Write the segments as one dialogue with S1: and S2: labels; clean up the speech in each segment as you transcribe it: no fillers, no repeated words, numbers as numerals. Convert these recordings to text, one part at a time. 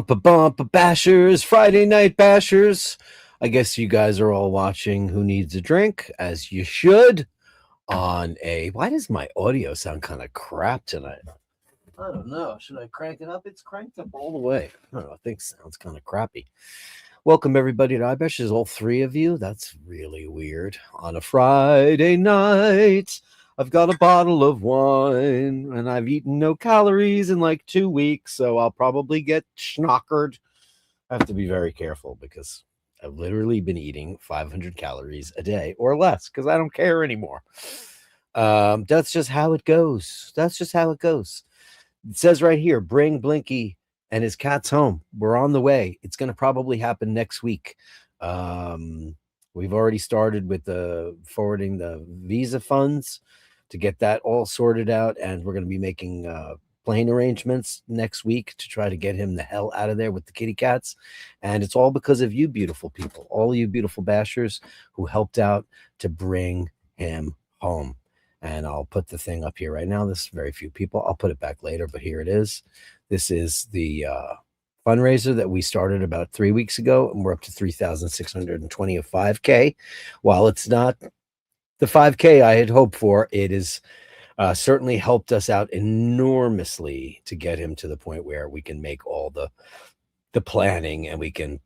S1: Bump, bashers, Friday night bashers. I guess you guys are all watching Who Needs a Drink, as you should, on a... Why does my audio sound kind of crap tonight? I don't know. Should I crank it up? It's cranked up all the way. I don't know. I think it sounds kind of crappy. Welcome, everybody, to iBashers, all three of you. That's really weird. On a Friday night, I've got a bottle of wine, and I've eaten no calories in like 2 weeks, so I'll probably get schnockered. I have to be very careful because I've literally been eating 500 calories a day or less because I don't care anymore. That's just how it goes. That's just how it goes. It says right here, bring Blinky and his cats home. We're on the way. It's going to probably happen next week. We've already started with the forwarding the visa funds to get that all sorted out, and we're going to be making plane arrangements next week to try to get him the hell out of there with the kitty cats. And it's all because of you beautiful people, all you beautiful bashers who helped out to bring him home. And I'll put the thing up here right now. There's very few people. I'll put it back later, but here it is. This is the fundraiser that we started about 3 weeks ago, and we're up to 3,620 of 5K. While it's not the 5K I had hoped for, it is certainly helped us out enormously to get him to the point where we can make all the planning and we can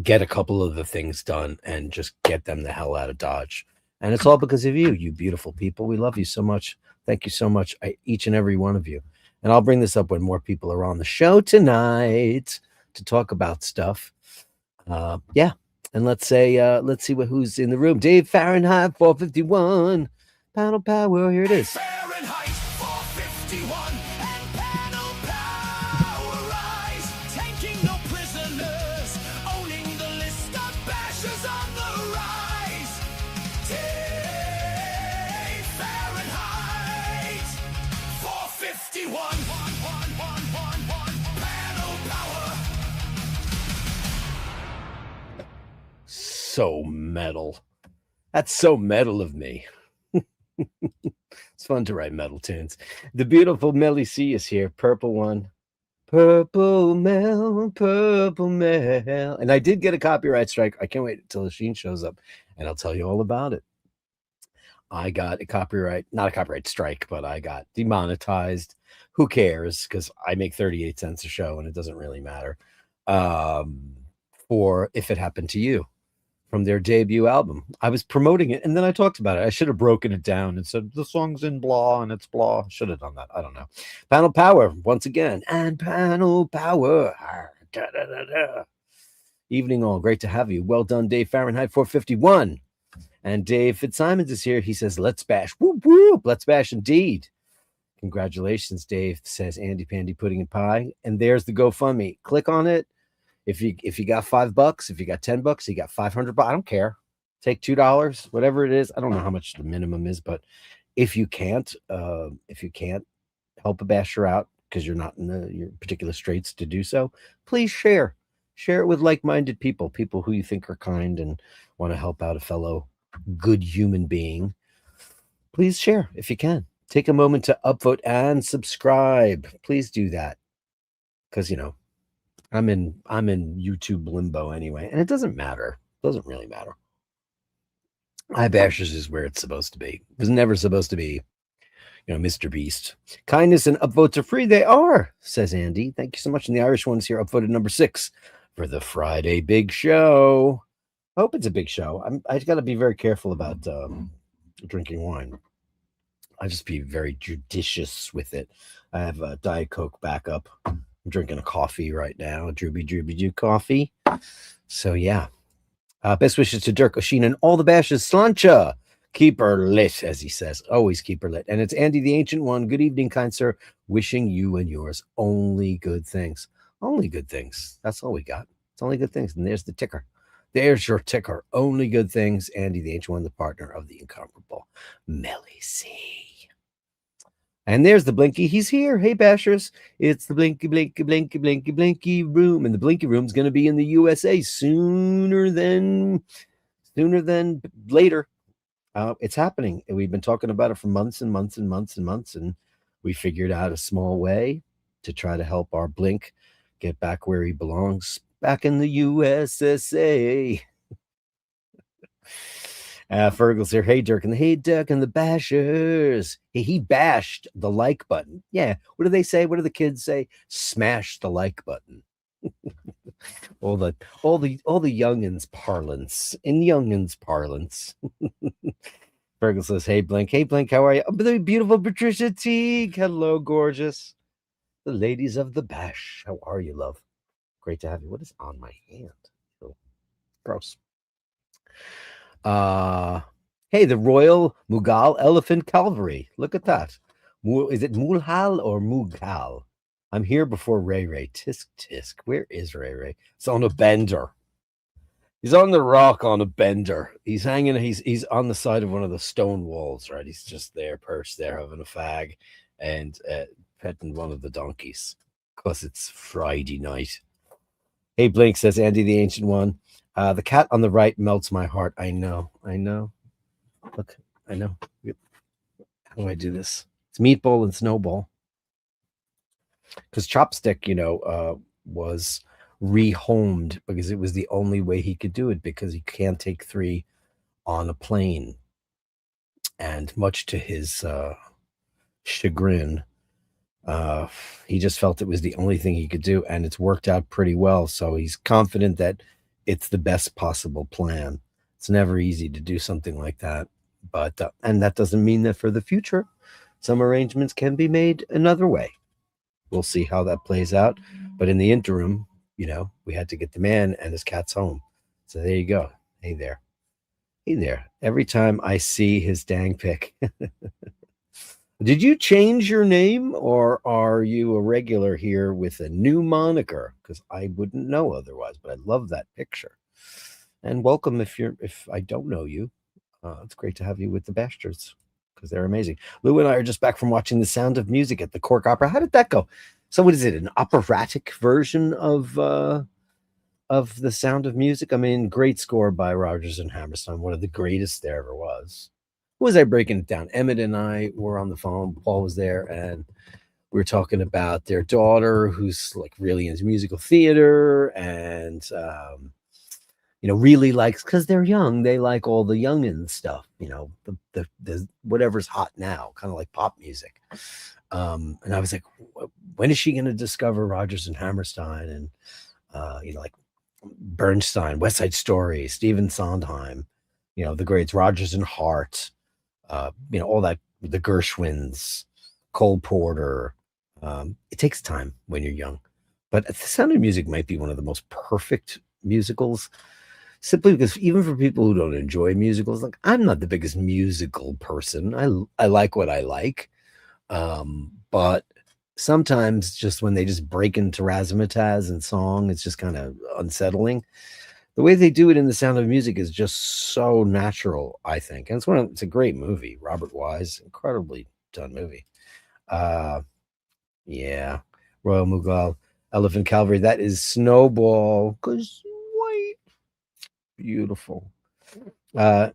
S1: get a couple of the things done and just get them the hell out of Dodge. And it's all because of you, you beautiful people. We love you so much. Thank you so much, each and every one of you. And I'll bring this up when more people are on the show tonight to talk about stuff. Yeah. And let's see who's in the room. Dave Fahrenheit 451. Panel power. Here it is.
S2: Fahrenheit 451 and panel power rise. Taking no prisoners. Owning the list of bashers on the rise. Dave Fahrenheit 451. Panel power.
S1: So metal. That's so metal of me. It's fun to write metal tunes. The beautiful Melly C is here. Purple one. Purple Mel. And I did get a copyright strike. I can't wait until the Sheen shows up and I'll tell you all about it. I got a copyright, not a copyright strike, but I got demonetized. Who cares? Because I make 38 cents a show and it doesn't really matter. For If It Happened to You, from their debut album. I was promoting it and then I talked about it. I should have broken it down and said the song's in blah and it's blah. Should have done that. I don't know. Panel power once again. And panel power. Da, da, da, da. Evening all. Great to have you. Well done, Dave Fahrenheit 451. And Dave Fitzsimons is here. He says, let's bash. Whoop, whoop. Let's bash indeed. Congratulations, Dave, says Andy Pandy Pudding and Pie. And there's the GoFundMe. Click on it. If you got $5, if you got $10, you got $500. I don't care. Take $2, whatever it is. I don't know how much the minimum is, but if you can't help a basher out because you're not in your particular straits to do so, please share it with like-minded people who you think are kind and want to help out a fellow good human being. Please share if you can. Take a moment to upvote and subscribe. Please do that because I'm in YouTube limbo anyway, and it doesn't matter. It doesn't really matter. iBashers is where it's supposed to be. It was never supposed to be, Mr. Beast. Kindness and upvotes are free. They are, says Andy. Thank you so much. And the Irish one's here, upvoted number 6 for the Friday big show. I hope it's a big show. I got to be very careful about drinking wine. I just be very judicious with it. I have a Diet Coke backup. I'm drinking a coffee right now, a Drooby Doo coffee. So yeah, Best wishes to Dirk, Oisín, and all the bashes. Slancha. Keep her lit, as he says. Always keep her lit. And it's Andy the Ancient One. Good evening, kind sir. Wishing you and yours only good things. Only good things. That's all we got. It's only good things. And there's the ticker. There's your ticker. Only good things. Andy the Ancient One, the partner of the incomparable Melly C. And there's the Blinky. He's here. Hey, Bashers. It's the Blinky, Blinky, Blinky, Blinky, Blinky room. And the Blinky room's going to be in the USA sooner than later. It's happening. And we've been talking about it for months and months and months and months. And we figured out a small way to try to help our Blink get back where he belongs, back in the USSA. Fergal's here. Hey, Dirk, and the Bashers. He bashed the like button. Yeah. What do they say? What do the kids say? Smash the like button. all the youngins parlance. In youngins parlance. Fergal says, hey, Blink. Hey, Blink, how are you? Oh, the beautiful Patricia Teague. Hello, gorgeous. The ladies of the Bash. How are you, love? Great to have you. What is on my hand? Oh, gross. Hey, the Royal Mughal Elephant Cavalry. Look at that. Is it Mulhal or Mughal? I'm here before Ray Ray. Tisk tisk. Where is Ray Ray? It's on a bender. He's on the rock on a bender. He's hanging. He's on the side of one of the stone walls, right? He's just there, perched there, having a fag, and petting one of the donkeys because it's Friday night. Hey, Blink, says Andy the Ancient One. The cat on the right melts my heart. I know. Look, I know. How do I do this? It's Meatball and Snowball. Because Chopstick, was rehomed because it was the only way he could do it, because he can't take 3 on a plane. And much to his chagrin, he just felt it was the only thing he could do, and it's worked out pretty well. So he's confident that it's the best possible plan. It's never easy to do something like that, but and that doesn't mean that for the future some arrangements can be made another way. We'll see how that plays out, but in the interim, we had to get the man and his cats home. So there you go. Hey there. Every time I see his dang pic. Did you change your name, or are you a regular here with a new moniker? Because I wouldn't know otherwise, but I love that picture. And welcome if I don't know you. It's great to have you with the Bastards, because they're amazing. Lou and I are just back from watching The Sound of Music at the Cork Opera. How did that go? So what is it, an operatic version of The Sound of Music? I mean, great score by Rodgers and Hammerstein, one of the greatest there ever was. Who was I breaking it down? Emmett and I were on the phone. Paul was there, and we were talking about their daughter, who's like really into musical theater, and really likes, because they're young, they like all the youngin stuff, the whatever's hot now, kind of like pop music. And I was like, when is she going to discover Rodgers and Hammerstein and like Bernstein, West Side Story, Stephen Sondheim, the greats, Rodgers and Hart, all that, the Gershwins, Cole Porter. It takes time when you're young, but The Sound of Music might be one of the most perfect musicals, simply because even for people who don't enjoy musicals, like I'm not the biggest musical person. I like what I like, but sometimes just when they just break into razzmatazz and song, it's just kind of unsettling. The way they do it in The Sound of Music is just so natural, I think. And it's a great movie. Robert Wise, incredibly done movie. Yeah. Royal Mughal Elephant Cavalry. That is Snowball, because white. Beautiful.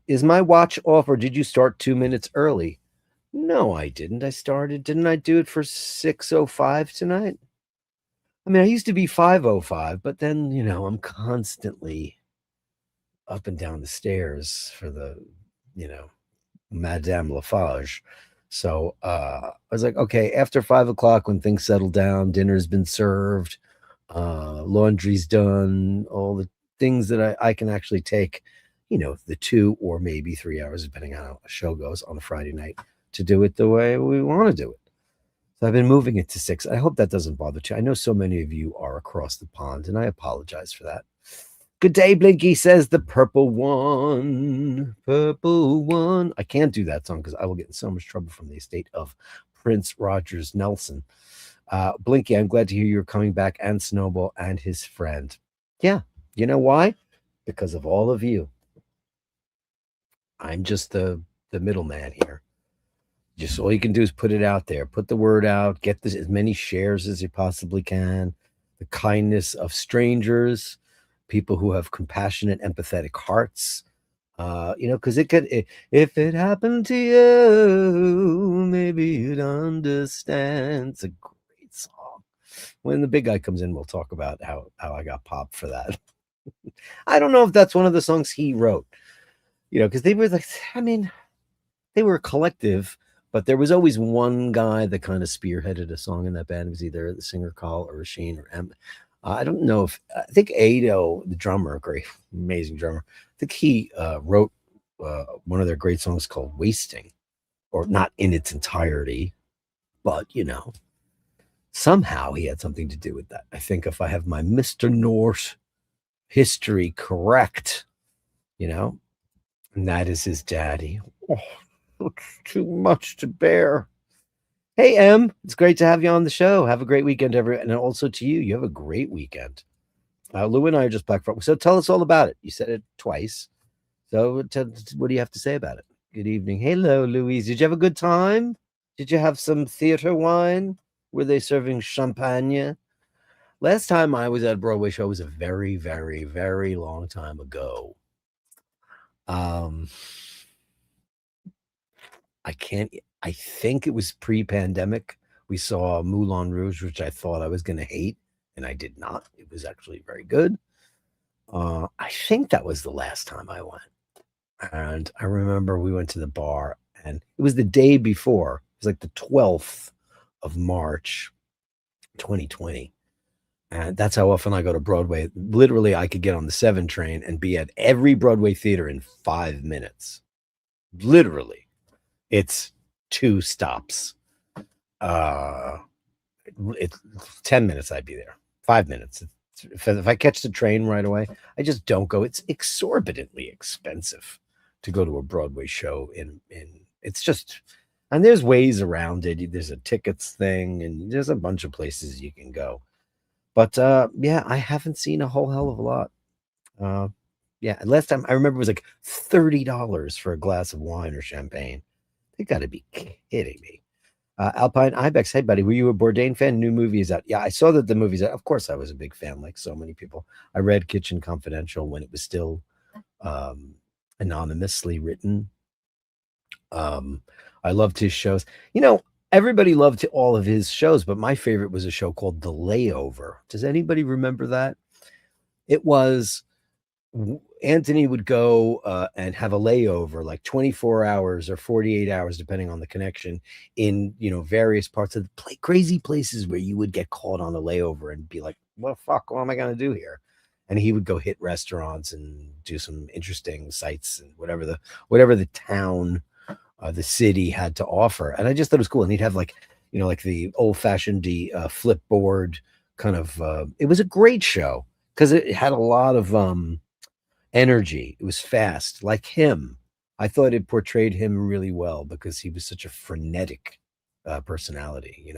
S1: Is my watch off, or did you start 2 minutes early? No, I didn't. Didn't I do it for 6:05 tonight? I mean, I used to be 5:05, but then, I'm constantly up and down the stairs for the, Madame Lafarge. So I was like, okay, after 5:00, when things settle down, dinner's been served, laundry's done, all the things that I can actually take, the 2 or maybe 3 hours, depending on how a show goes on a Friday night, to do it the way we want to do it. So I've been moving it to 6. I hope that doesn't bother you. I know so many of you are across the pond, and I apologize for that. Good day, Blinky, says the purple one. Purple one. I can't do that song because I will get in so much trouble from the estate of Prince Rogers Nelson. Blinky, I'm glad to hear you're coming back, and Snowball and his friend. Yeah, you know why? Because of all of you. I'm just the middleman here. Just all you can do is put it out there, put the word out, get this, as many shares as you possibly can. The kindness of strangers, people who have compassionate, empathetic hearts. Because if it happened to you, maybe you'd understand. It's a great song. When the big guy comes in, we'll talk about how I got popped for that. I don't know if that's one of the songs he wrote, because they were like, they were a collective, but there was always one guy that kind of spearheaded a song in that band. It was either the singer Carl or Oisín or M. I don't know if I think Ado, the drummer, great, amazing drummer. I think he wrote one of their great songs called "Wasting," or not in its entirety, but somehow he had something to do with that. I think if I have my Mr. North history correct, and that is his daddy. Oh, it's too much to bear. Hey, Em, it's great to have you on the show. Have a great weekend, everyone. And also to you, you have a great weekend. Lou and I are just back from. So tell us all about it. You said it twice. So what do you have to say about it? Good evening. Hello, Louise. Did you have a good time? Did you have some theater wine? Were they serving champagne? Last time I was at a Broadway show was a very, very, very long time ago. I think it was pre-pandemic. We saw Moulin Rouge, which I thought I was going to hate, and I did not. It was actually very good. I think that was the last time I went. And I remember we went to the bar, and it was the day before. It was like the 12th of March, 2020. And that's how often I go to Broadway. Literally, I could get on the 7 train and be at every Broadway theater in 5 minutes. Literally. It's 2 stops. It's 10 minutes I'd be there. 5 minutes. If I catch the train right away, I just don't go. It's exorbitantly expensive to go to a Broadway show in it's just, and there's ways around it. There's a tickets thing, and there's a bunch of places you can go. But yeah, I haven't seen a whole hell of a lot. Yeah, last time I remember it was like $30 for a glass of wine or champagne. They got to be kidding me. Alpine Ibex, hey buddy, were you a Bourdain fan? New movie is out. Yeah, I saw that the movie's out. Of course, I was a big fan, like so many people. I read Kitchen Confidential when it was still anonymously written. I loved his shows. Everybody loved all of his shows, but my favorite was a show called The Layover. Does anybody remember that? It was Anthony would go and have a layover, like 24 hours or 48 hours, depending on the connection, in various parts of the crazy places where you would get caught on a layover and be like, "What the fuck? What am I gonna do here?" And he would go hit restaurants and do some interesting sights and whatever the town, the city had to offer. And I just thought it was cool. And he'd have like the old fashioned flip board kind of. It was a great show because it had a lot of energy. It was fast, like him. I thought it portrayed him really well because he was such a frenetic personality.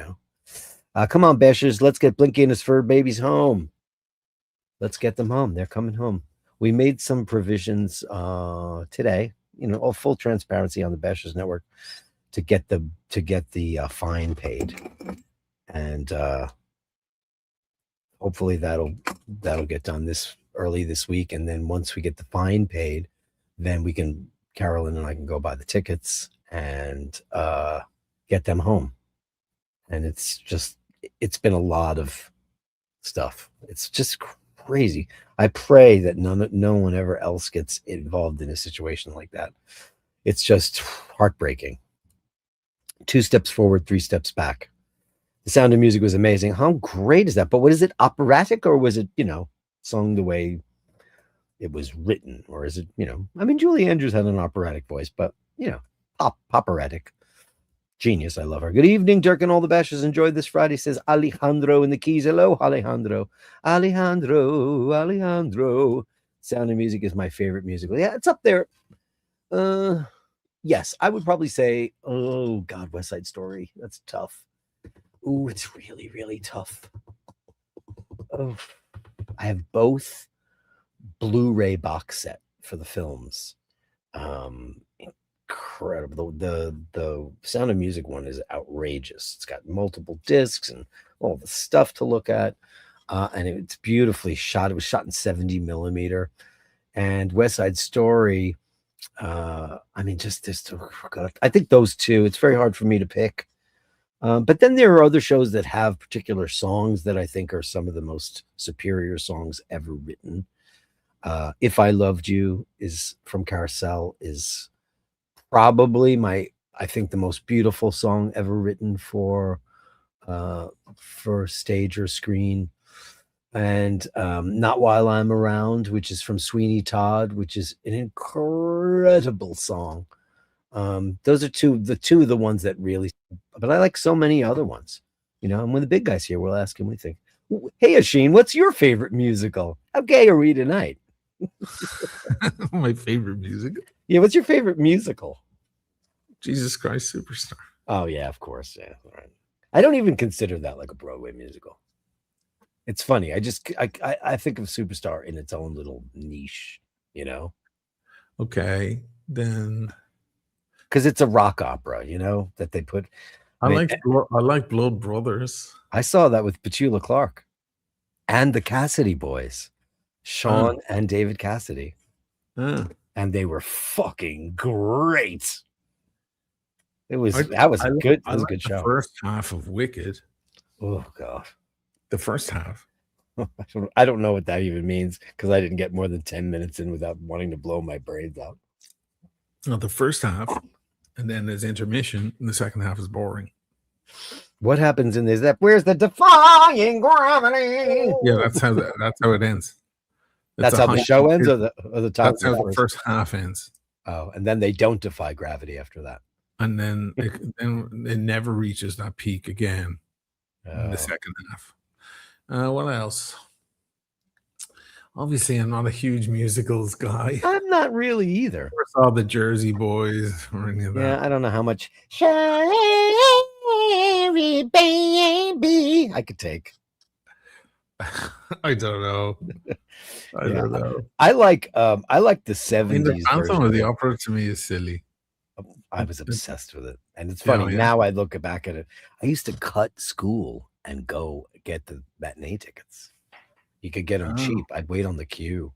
S1: Come on, Bashers, let's get Blinky and his fur babies home. Let's get them home. They're coming home. We made some provisions today, all full transparency on the Bashers Network to get the fine paid, and hopefully that'll get done early this week. And then once we get the fine paid, then Carolyn and I can go buy the tickets and get them home. And it's been a lot of stuff. It's just crazy. I pray that no one ever else gets involved in a situation like that. It's just heartbreaking. 2 steps forward, 3 steps back. The Sound of Music was amazing. How great is that? But what is it, operatic, or was it, sung the way it was written? Or is it, Julie Andrews had an operatic voice, but, operatic. Genius. I love her. Good evening, Dirk and all the Bashers. Enjoyed this Friday, says Alejandro in the Keys. Hello, Alejandro. Alejandro. Sound of Music is my favorite musical. Yeah, it's up there. Yes, I would probably say, oh God, West Side Story. That's tough. Ooh, it's really, really tough. Oh, I have both Blu-ray box set for the films. Incredible. The Sound of Music one is outrageous. It's got multiple discs and all the stuff to look at. And it's beautifully shot. It was shot in 70 millimeter. And West Side Story, I mean, just oh God, I think those two, it's very hard for me to pick. But then there are other shows that have particular songs that I think are some of the most superior songs ever written. If I Loved You is from Carousel is probably I think the most beautiful song ever written for stage or screen. And Not While I'm Around, which is from Sweeney Todd, which is an incredible song. Those are the ones that really, but I like so many other ones, and when the big guy's here, we'll ask him what we think. Hey, Oisín, what's your favorite musical? How gay are we tonight?
S3: My favorite musical?
S1: Yeah, what's your favorite musical?
S3: Jesus Christ Superstar.
S1: Oh, yeah, of course. Yeah, all right. I don't even consider that like a Broadway musical. It's funny. I think of Superstar in its own little niche,
S3: Okay, then.
S1: Because it's a rock opera, that they put.
S3: I like Blood Brothers.
S1: I saw that with Petula Clark and the Cassidy boys, Sean and David Cassidy. And they were fucking great. That was a good show.
S3: The first half of Wicked.
S1: Oh God.
S3: The first half.
S1: I don't know what that even means because I didn't get more than 10 minutes in without wanting to blow my brains out.
S3: No, the first half, and then there's intermission, and the second half is boring.
S1: What happens in this? Where's the defying gravity?
S3: Yeah, that's how it ends.
S1: That's how the show ends, or the top.
S3: That's how the first half ends.
S1: Oh, and then they don't defy gravity after that.
S3: And then it never reaches that peak again in the second half. What else? Obviously, I'm not a huge musicals guy.
S1: I'm not really either.
S3: I saw the Jersey Boys or any of that.
S1: Yeah, I don't know how much Sherry baby I could take.
S3: I don't know. I don't know.
S1: I like the 70s.
S3: The Phantom of the Opera to me is silly.
S1: I was obsessed with it. And it's funny. Now I look back at it. I used to cut school and go get the matinee tickets. You could get them cheap. I'd wait on the queue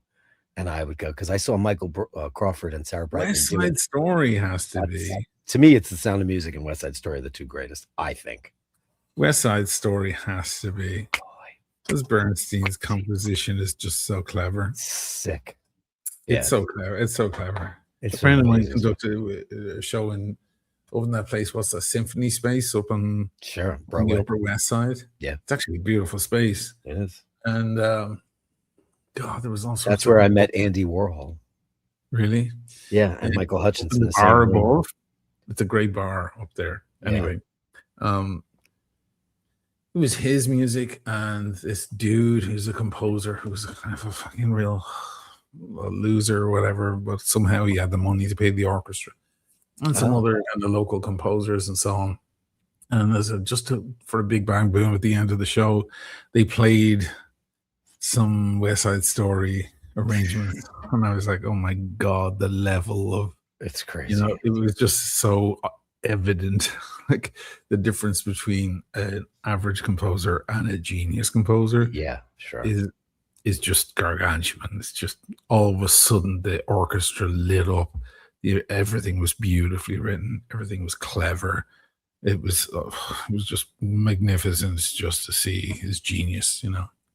S1: and I would go because I saw Michael Crawford and Sarah Brightman.
S3: West Side Story has to be.
S1: To me, it's The Sound of Music and West Side Story are the two greatest, I think.
S3: West Side Story has to be. Because Bernstein's composition is just so clever.
S1: Sick.
S3: It's so clever. It's so clever. A friend of mine conducted a show over in that place. What's that? Symphony Space up on the Upper West Side.
S1: Yeah.
S3: It's actually a beautiful space.
S1: It is.
S3: And God, there was also.
S1: That's where I met Andy Warhol.
S3: Really?
S1: Yeah. And Michael Hutchinson.
S3: The bar above. It's a great bar up there. Anyway. It was his music and this dude who's a composer who's kind of a fucking real loser or whatever, but somehow he had the money to pay the orchestra and some other kind of local composers and so on. And for a big bang boom at the end of the show, they played some West Side Story arrangements, and I was like, "Oh my God, the level of
S1: it's crazy!"
S3: It was just so evident, like the difference between an average composer and a genius composer.
S1: Yeah, sure.
S3: Is just gargantuan. It's just all of a sudden the orchestra lit up. Everything was beautifully written. Everything was clever. It was just magnificent just to see his genius.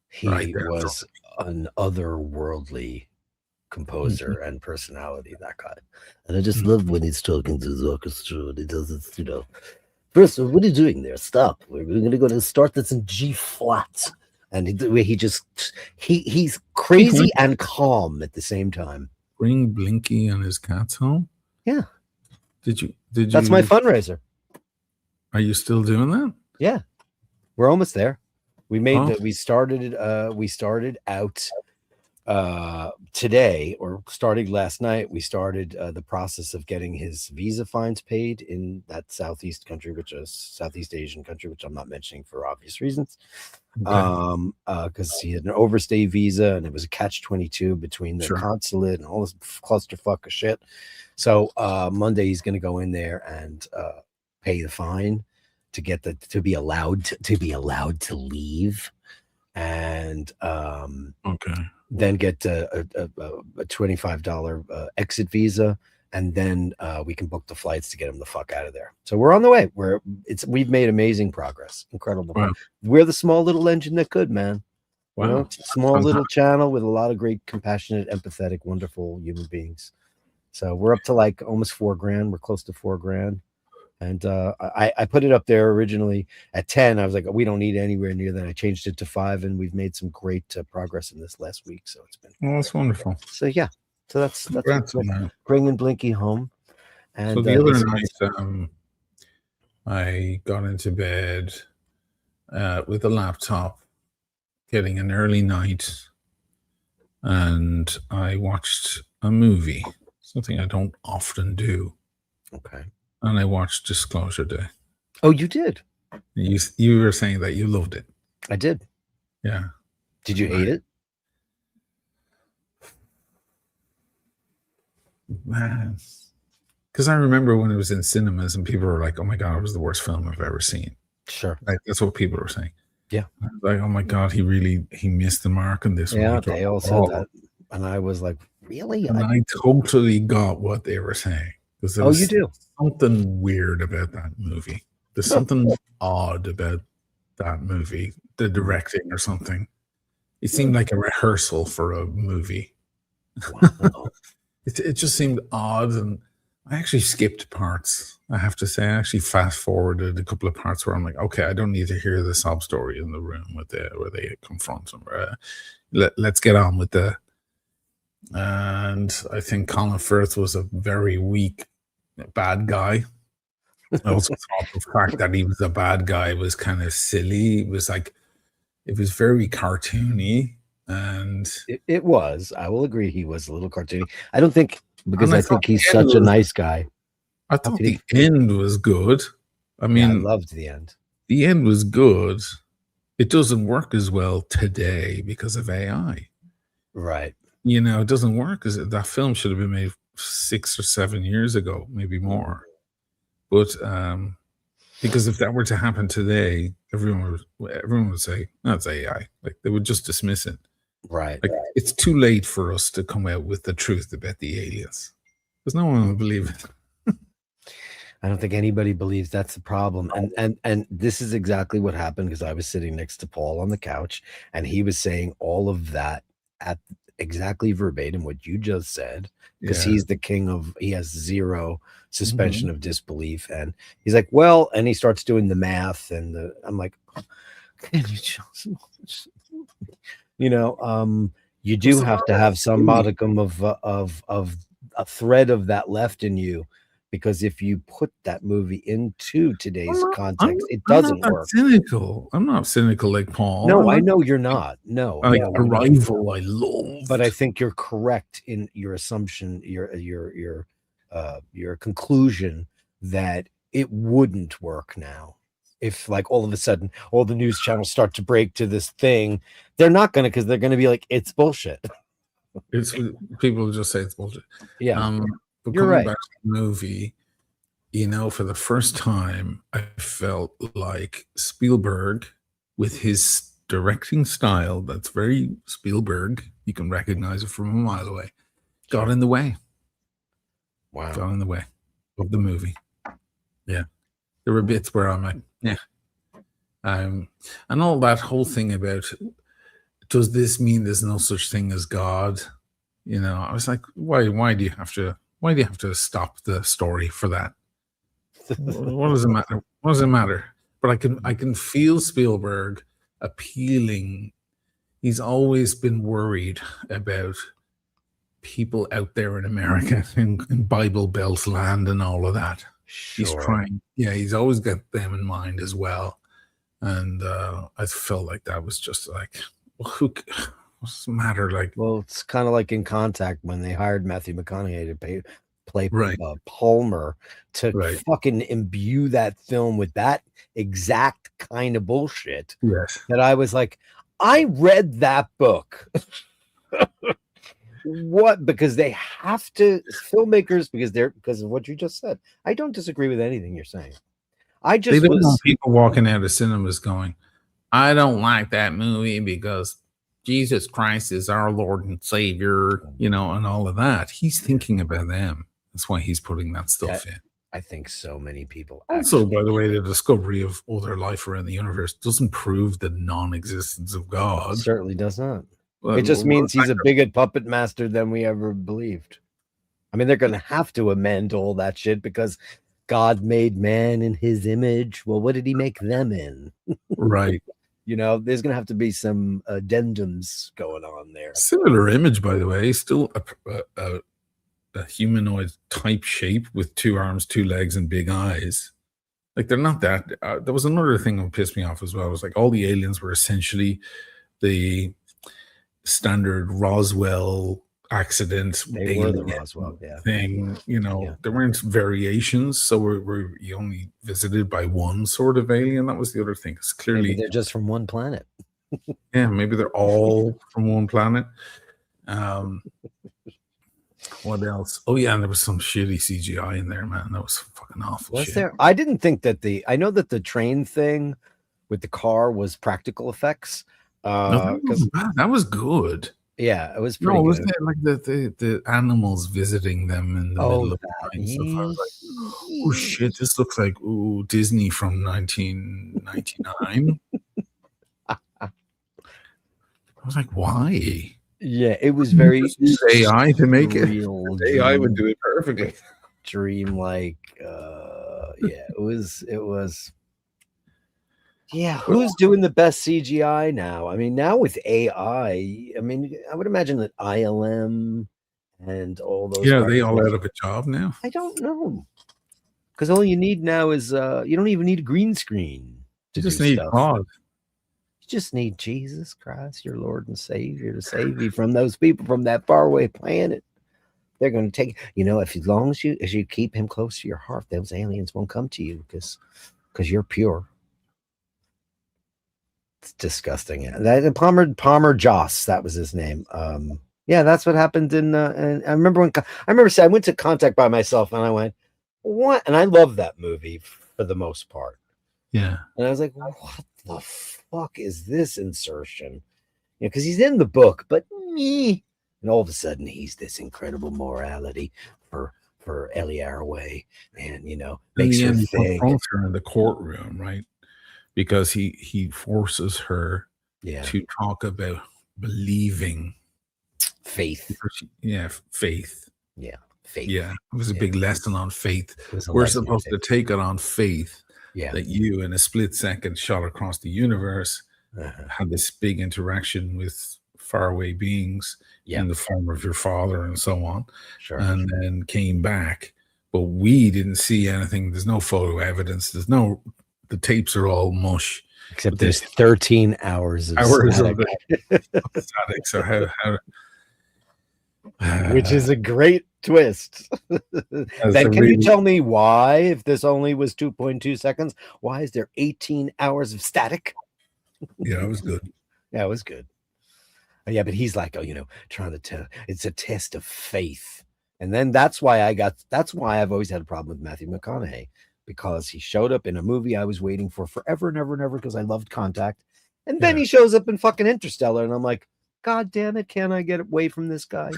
S1: He was an otherworldly composer and personality, that guy. And I just love when he's talking to his orchestra and he does it, First, what are you doing there? Stop. We're going to go to start this in G flat. And he's crazy and calm at the same time.
S3: Bring Blinky and his cats home?
S1: Yeah.
S3: Did you?
S1: That's my fundraiser.
S3: Are you still doing that?
S1: Yeah. We're almost there. We made we started out today, or starting last night, we started the process of getting his visa fines paid in that Southeast country, which is Southeast Asian country, which I'm not mentioning for obvious reasons.
S3: Okay.
S1: Because he had an overstay visa and it was a catch-22 between the
S3: Sure.
S1: consulate and all this clusterfuck of shit. So Monday he's going to go in there and pay the fine to get to be allowed to leave, and
S3: Okay.
S1: then get a $25 exit visa, and then we can book the flights to get him the fuck out of there. So we're on the way. We've made amazing progress. Incredible.
S3: Wow.
S1: We're the small little engine that could, man.
S3: Wow.
S1: You know, it's a small little channel with a lot of great, compassionate, empathetic, wonderful human beings. So we're up to like almost $4,000. We're close to $4,000. And I put it up there originally at 10. I was like, we don't need anywhere near that. I changed it to 5, and we've made some great progress in this last week. So it's been,
S3: well, that's wonderful.
S1: so yeah. So that's
S3: Congrats on that.
S1: bringing Blinky home. And
S3: So the other night, I got into bed with a laptop, getting an early night, and I watched a movie, something I don't often do.
S1: Okay.
S3: And I watched Disclosure Day.
S1: Oh, you did?
S3: You were saying that you loved it.
S1: I did.
S3: Yeah.
S1: Did you hate it?
S3: Man. Because I remember when it was in cinemas and people were like, oh my God, it was the worst film I've ever seen.
S1: Sure.
S3: Like, that's what people were saying.
S1: Yeah.
S3: Like, oh my God, he missed the mark on this one.
S1: Yeah, they all said that. And I was like, really?
S3: And I totally got what they were saying.
S1: Oh, you do?
S3: Something weird about that movie. There's something odd about that movie, the directing or something. It seemed like a rehearsal for a movie.
S1: Wow.
S3: It just seemed odd, and I actually skipped parts. I have to say, I actually fast forwarded a couple of parts where I'm like, okay, I don't need to hear the sob story in the room where they confront him. Let's get on with the. And I think Colin Firth was a very weak bad guy. I also thought the fact that he was a bad guy was kind of silly. It was very cartoony, and
S1: it was. I will agree, he was a little cartoony. I don't think, because I think he's such a nice guy.
S3: I thought the end was good. I mean,
S1: I loved the end.
S3: The end was good. It doesn't work as well today because of AI.
S1: Right.
S3: You know, it doesn't work because that film should have been made 6 or 7 years ago, maybe more. But because if that were to happen today, everyone would say, that's AI. Like, they would just dismiss it.
S1: Right.
S3: Like, it's too late for us to come out with the truth about the aliens. Because no one will believe it.
S1: I don't think anybody believes that's the problem. And this is exactly what happened, because I was sitting next to Paul on the couch, and he was saying all of that at exactly verbatim what you just said, because he's the king of, he has zero suspension of disbelief. And he's like, well, and he starts doing the math, and I'm like, can you just, you know, you do have to have some modicum of a thread of that left in you, because if you put that movie into today's context, it doesn't work.
S3: Cynical. I'm not cynical like Paul.
S1: No, I know you're not. No,
S3: like Arrival, I love.
S1: But I think you're correct in your assumption, your conclusion that it wouldn't work now. If, like, all of a sudden all the news channels start to break to this thing, they're not gonna, because they're gonna be like, it's bullshit.
S3: It's people just say it's bullshit.
S1: Yeah.
S3: But
S1: you're
S3: coming
S1: right.
S3: back to the movie, you know, for the first time, I felt like Spielberg, with his directing style, that's very Spielberg, you can recognize it from a mile away, got in the way.
S1: Wow.
S3: Got in the way of the movie. Yeah. There were bits where I'm like, yeah. And all that whole thing about, does this mean there's no such thing as God? You know, I was like, why do you have to stop the story for that? What does it matter? What does it matter? But I can feel Spielberg appealing. He's always been worried about people out there in America, in Bible Belt land and all of that.
S1: Sure.
S3: He's trying. Yeah, he's always got them in mind as well. And I felt like that was just like, well, What's the matter? Like,
S1: Well, it's kind of like in Contact when they hired Matthew McConaughey to play
S3: right,
S1: Palmer to
S3: right.
S1: fucking imbue that film with that exact kind of bullshit.
S3: Yes.
S1: That I was like, I read that book. What? Because they have to, filmmakers, because of what you just said. I don't disagree with anything you're saying. I
S3: They
S1: just
S3: don't
S1: was
S3: want people walking out of cinemas going, I don't like that movie because Jesus Christ is our Lord and Savior, and all of that. He's thinking about them. That's why he's putting that stuff in.
S1: I think so many people.
S3: Also, by the way, the discovery of other life around the universe doesn't prove the non-existence of God.
S1: Certainly does not.
S3: Well,
S1: It just means he's a bigger puppet master than we ever believed. I mean, they're going to have to amend all that shit because God made man in his image. Well, what did he make them in?
S3: Right.
S1: There's going to have to be some addendums going on there.
S3: Similar image, by the way, still a humanoid type shape with 2 arms, 2 legs, and big eyes. Like, they're not that. There was another thing that pissed me off as well. It was like all the aliens were essentially the standard Roswell accident.
S1: They were the Roswell
S3: thing. There weren't variations, so were you only visited by one sort of alien? That was the other thing. Because clearly
S1: maybe they're just from one planet.
S3: Yeah, maybe they're all from one planet. What else? Oh yeah, and there was some shitty CGI in there, man. That was fucking awful.
S1: Was there? I didn't think that I know that the train thing with the car was practical effects.
S3: No, that was good.
S1: Yeah, it was pretty
S3: good.
S1: Was
S3: there like the animals visiting them in the middle of the night and stuff? I was like, oh shit, this looks like Disney from 1999. I was like, why?
S1: Yeah, it was very
S3: AI to make it. AI would do it perfectly.
S1: Dream-like. Yeah, it was. Yeah, who's doing the best CGI now? I mean, now with AI, I mean, I would imagine that ILM and all those.
S3: Yeah, they all out of a job now.
S1: I don't know, because all you need now is you don't even need a green screen.
S3: You just need God.
S1: You just need Jesus Christ, your Lord and Savior, to save you from those people from that faraway planet. They're going to take, as long as you keep him close to your heart, those aliens won't come to you because you're pure. It's disgusting. That Palmer Joss, that was his name. Yeah, that's what happened in. And I remember saying I went to Contact by myself, and I went, "What?" And I love that movie for the most part.
S3: Yeah,
S1: and I was like, "What the fuck is this insertion?" Because he's in the book, but me, and all of a sudden he's this incredible morality for Ellie Arroway, and makes her think
S3: her in the courtroom, right? Because he forces her to talk about believing
S1: faith.
S3: Faith.
S1: Yeah, faith.
S3: Yeah, it was a big lesson on faith. We're supposed to take it on faith that you, in a split second, shot across the universe, had this big interaction with faraway beings in the form of your father and so on, and then came back. But we didn't see anything. There's no photo evidence. The tapes are all mush.
S1: Except there's 13 hours of static.
S3: Static. So how
S1: which is a great twist. Then can you tell me why, if this only was 2.2 seconds, why is there 18 hours of static?
S3: Yeah, it was good.
S1: Yeah, it was good. Yeah, but he's like, trying to tell. It's a test of faith. And then that's why I've always had a problem with Matthew McConaughey. Because he showed up in a movie I was waiting for forever and ever and ever because I loved Contact. And then he shows up in fucking Interstellar. And I'm like, God damn it, can I get away from this guy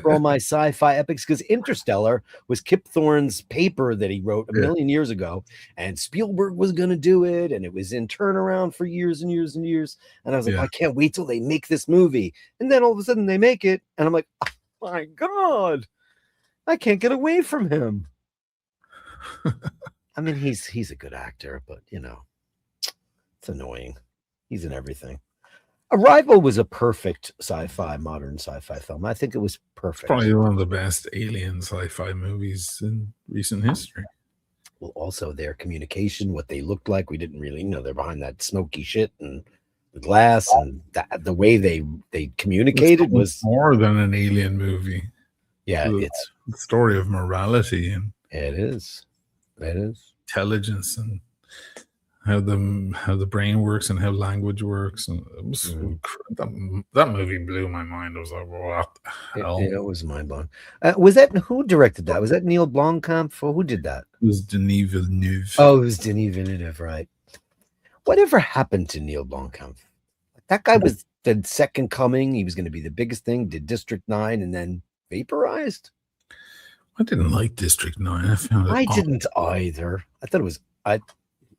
S1: for all my sci-fi epics? Because Interstellar was Kip Thorne's paper that he wrote a million years ago. And Spielberg was going to do it. And it was in turnaround for years and years and years. And I was like, I can't wait till they make this movie. And then all of a sudden they make it. And I'm like, oh my God, I can't get away from him. I mean, he's a good actor, but it's annoying. He's in everything. Arrival was a perfect modern sci-fi film. I think it was perfect.
S3: Probably one of the best alien sci-fi movies in recent history.
S1: Well, also their communication, what they looked like, we didn't really know. They're behind that smoky shit, and the glass and the way they communicated was
S3: more than an alien movie.
S1: yeah,
S3: It's the story of morality and
S1: it is
S3: intelligence and how the brain works and how language works. And it was that movie blew my mind. I was like, what the hell?
S1: It was mind blowing. Was that who directed that? Was that Neil Blomkamp or who did that?
S3: It was Denis Villeneuve.
S1: Oh, it was Denis Villeneuve, right? Whatever happened to Neil Blomkamp? That guy was the second coming. He was going to be the biggest thing. Did District 9 and then vaporized.
S3: I didn't like District 9. I found it
S1: I didn't either. I thought it was.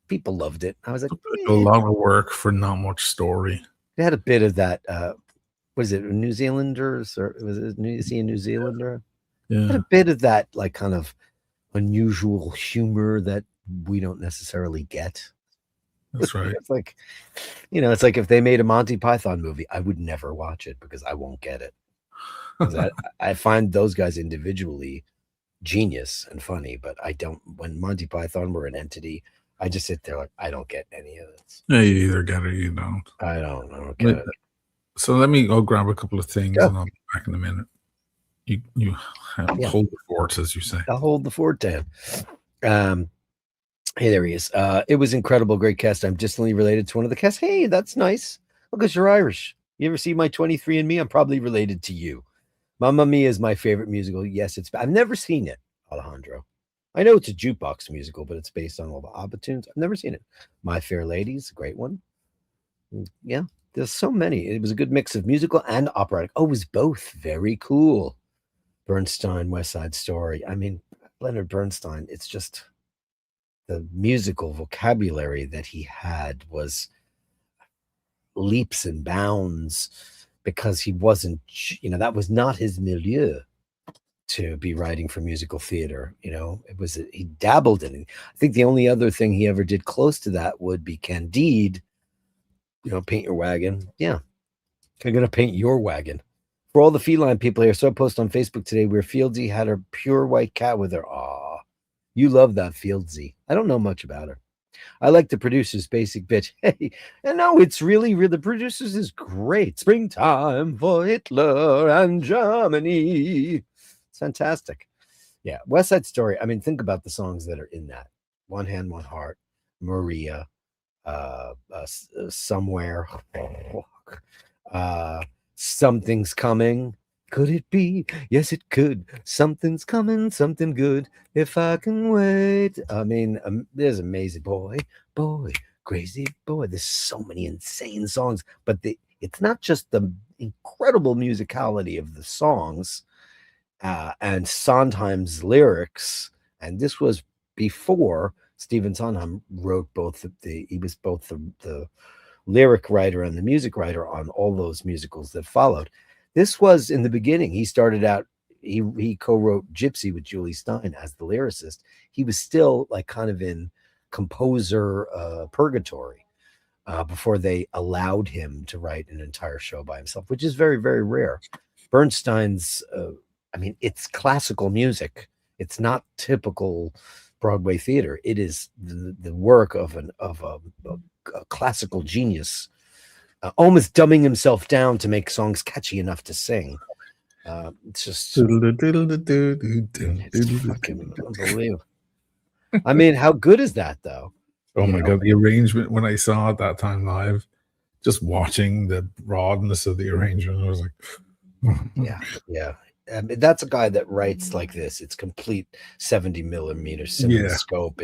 S1: People loved it. I was like,
S3: a lot of work for not much story.
S1: It had a bit of that. Was it New Zealanders or was it New Zealander?
S3: Yeah,
S1: it had a bit of that, like kind of unusual humor that we don't necessarily get.
S3: That's right.
S1: It's like, it's like if they made a Monty Python movie, I would never watch it because I won't get it. I find those guys individually genius and funny, but I don't. When Monty Python were an entity, I just sit there like I don't get any of this.
S3: Yeah, you either get it or you don't.
S1: I don't get it.
S3: So let me go grab a couple of things and I'll be back in a minute. You hold the fort, as you say.
S1: I'll hold the fort down. Hey, there he is. It was incredible, great cast. I'm distantly related to one of the casts. Hey, that's nice. Look, because you're Irish. You ever see my 23andMe? I'm probably related to you. Mamma Mia is my favorite musical. Yes, I've never seen it, Alejandro. I know it's a jukebox musical, but it's based on all the ABBA tunes. I've never seen it. My Fair Lady's a great one. Yeah, there's so many. It was a good mix of musical and operatic. Oh, it was both. Very cool. Bernstein, West Side Story. I mean, Leonard Bernstein, it's just the musical vocabulary that he had was leaps and bounds because he wasn't, that was not his milieu to be writing for musical theater. He dabbled in it. I think the only other thing he ever did close to that would be Candide, paint your wagon. Yeah. I'm going to paint your wagon. For all the feline people here, so I post on Facebook today where Fieldsy had her pure white cat with her. Aw, you love that Fieldsy. I don't know much about her. I like the producer's basic bitch. Hey, and no, it's really, the producers is great. Springtime for Hitler and Germany. It's fantastic. Yeah, West Side Story. I mean, think about the songs that are in that. One Hand, One Heart, Maria, Somewhere, Something's Coming. Could it be? Yes, it could. Something's coming, something good. If I can wait. I mean, there's amazing boy, crazy boy. There's so many insane songs, but it's not just the incredible musicality of the songs and Sondheim's lyrics. And this was before Stephen Sondheim wrote he was both the lyric writer and the music writer on all those musicals that followed. This was in the beginning. He started out, he co-wrote Gypsy with Julie Stein as the lyricist. He was still like kind of in composer purgatory before they allowed him to write an entire show by himself, which is very, very rare. Bernstein's, it's classical music. It's not typical Broadway theater. It is the work of a classical genius. Almost dumbing himself down to make songs catchy enough to sing. It's just it's fucking unbelievable. I mean, how good is that, though?
S3: Oh my God, the arrangement when I saw it that time live, just watching the broadness of the arrangement, I was like,
S1: yeah. That's a guy that writes like this. It's complete 70 millimeter cinemascope.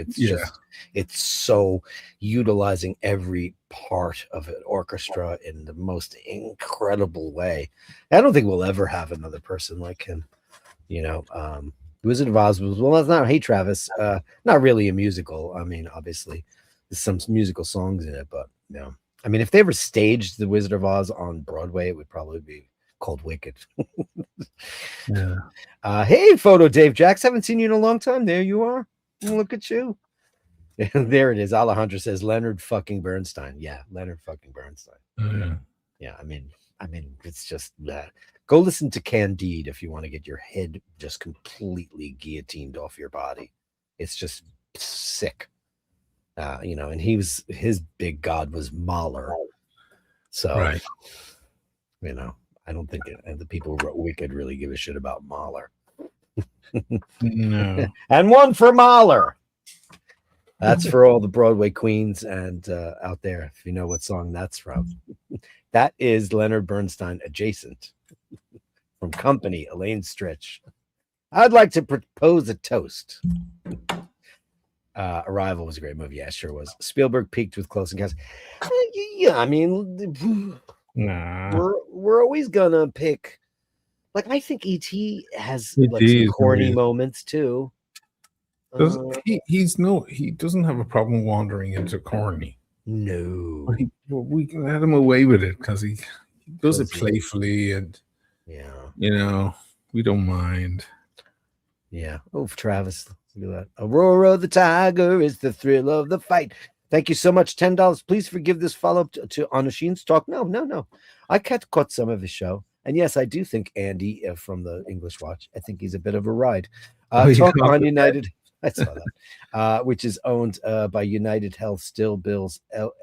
S1: It's so utilizing every part of an orchestra in the most incredible way. I don't think we'll ever have another person like him. Wizard of Oz was, well, that's not, hey Travis, not really a musical. I mean, obviously there's some musical songs in it, but no. I mean, if they ever staged the Wizard of Oz on Broadway, it would probably be called Wicked.
S3: Yeah.
S1: Hey, Photo Dave Jax, haven't seen you in a long time. There you are. Look at you. There it is. Alejandro says Leonard fucking Bernstein. Yeah, Leonard fucking Bernstein. Yeah. I mean, it's just that. Go listen to Candide if you want to get your head just completely guillotined off your body. It's just sick. And his big god was Mahler. So,
S3: Right.
S1: I don't think the people who wrote Wicked really give a shit about Mahler.
S3: No.
S1: And one for Mahler. That's for all the Broadway queens and out there, if you know what song that's from. That is Leonard Bernstein adjacent from Company, Elaine Stritch. I'd like to propose a toast. Arrival was a great movie. Yeah, sure was. Spielberg peaked with Close Encounters. Yeah, I mean,
S3: Nah.
S1: we're always gonna pick. Like, I think E.T. has like
S3: E.T.
S1: some
S3: is
S1: corny
S3: amazing.
S1: moments too.
S3: He doesn't have a problem wandering into corny.
S1: No,
S3: We can let him away with it because he does it
S1: 'Cause he-
S3: playfully, and
S1: yeah,
S3: we don't mind.
S1: yeah. Oh, Travis, look at that. Aurora the tiger is the thrill of the fight. Thank you so much. $10. Please forgive this follow-up to Oisín's talk. No. I caught some of his show. And yes, I do think Andy from the English Watch, I think he's a bit of a ride.
S3: You
S1: Talk
S3: caught
S1: on
S3: it,
S1: United. I saw that. Which is owned by United Health, still bills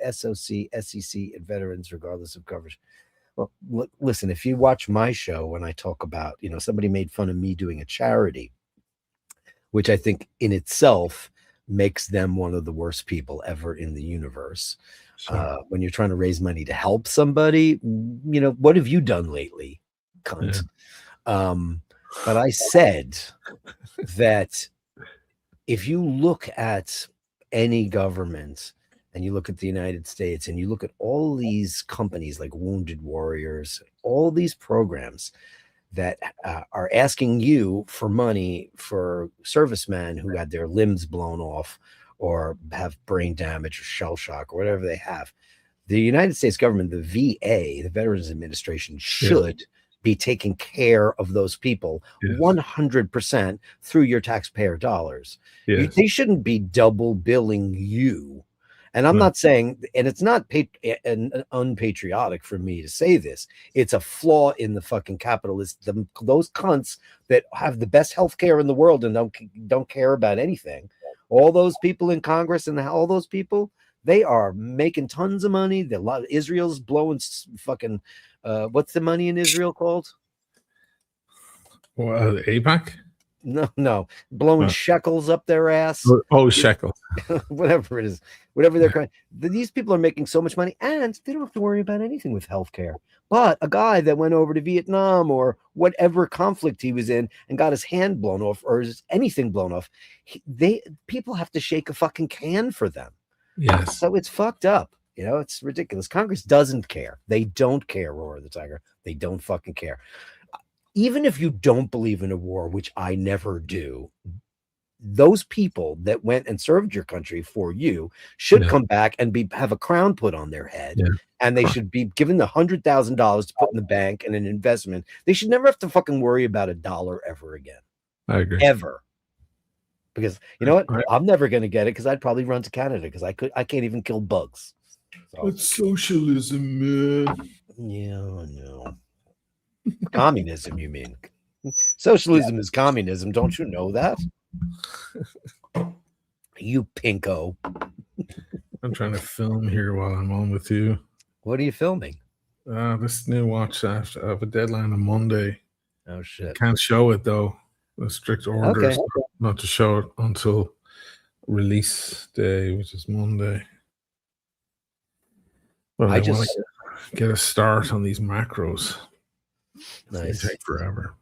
S1: SOC, SEC, and veterans, regardless of coverage. Well, listen, if you watch my show when I talk about, somebody made fun of me doing a charity, which I think in itself makes them one of the worst people ever in the universe.
S3: Sure.
S1: When you're trying to raise money to help somebody, what have you done lately, cunt?
S3: Yeah.
S1: But I said that if you look at any government and you look at the United States and you look at all these companies like Wounded Warriors, all these programs that are asking you for money for servicemen who had their limbs blown off or have brain damage or shell shock or whatever they have. The United States government, the VA, the Veterans Administration, should be taking care of those people 100% through your taxpayer dollars. They shouldn't be double billing you. And I'm not saying, and it's not unpatriotic for me to say this. It's a flaw in the fucking capitalist. Those cunts that have the best healthcare in the world and don't care about anything. All those people in Congress and all those people, they are making tons of money. Israel's blowing fucking. What's the money in Israel called?
S3: Well, APAC?
S1: No, blowing shekels up their ass.
S3: Shekels.
S1: Whatever it is, whatever they're crying. These people are making so much money and they don't have to worry about anything with healthcare. But a guy that went over to Vietnam or whatever conflict he was in and got his hand blown off or anything blown off, people have to shake a fucking can for them.
S3: Yes.
S1: So it's fucked up. It's ridiculous. Congress doesn't care. They don't care, Roar the Tiger. They don't fucking care. Even if you don't believe in a war, which I never do, those people that went and served your country for you should come back and have a crown put on their head. And they should be given the $100,000 to put in the bank and an investment. They should never have to fucking worry about a dollar ever again.
S3: I agree.
S1: Ever. Because you know what? I'm never going to get it because I'd probably run to Canada because I can't even kill bugs. So.
S3: It's socialism, man.
S1: Yeah, I know. Communism, you mean? Socialism is communism. Don't you know that? You pinko.
S3: I'm trying to film here while I'm on with you.
S1: What are you filming?
S3: This new watch. I have a deadline on Monday.
S1: Oh shit!
S3: Can't show it though. A strict order not to show it until release day, which is Monday. But I want to get a start on these macros.
S1: Nice.
S3: They take forever.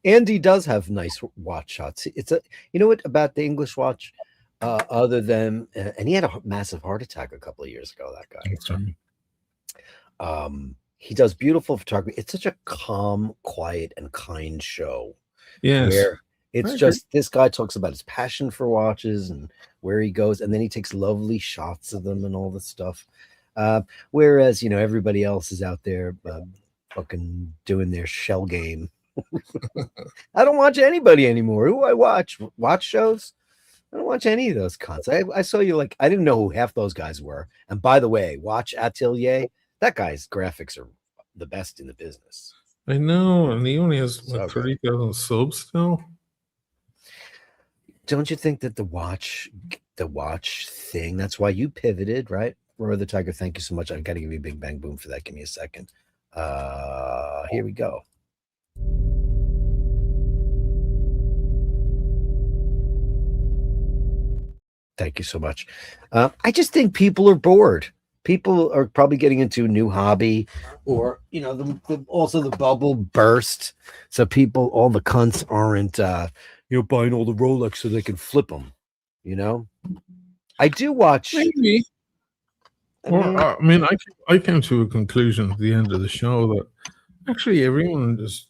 S1: Andy does have nice watch shots. It's what about the English watch? Other than and he had a massive heart attack a couple of years ago. That guy.
S3: That's right.
S1: He does beautiful photography. It's such a calm, quiet, and kind show.
S3: Yes.
S1: Where it's just this guy talks about his passion for watches and where he goes, and then he takes lovely shots of them and all this stuff. Whereas everybody else is out there fucking doing their shell game. I don't watch anybody anymore. Who I watch shows. I don't watch any of those cunts. I saw you I didn't know who half those guys were. And by the way, watch Atelier. That guy's graphics are the best in the business.
S3: I know, and he only has 30,000 subs still.
S1: Don't you think that the watch thing? That's why you pivoted, right? Roy the Tiger, thank you so much. I've got to give you a big bang boom for that. Give me a second. Here we go. Thank you so much. I just think people are bored. People are probably getting into a new hobby, or also the bubble burst. So people, all the cunts aren't, buying all the Rolex so they can flip them. I do watch.
S3: Maybe. I mean, I came to a conclusion at the end of the show that actually everyone is,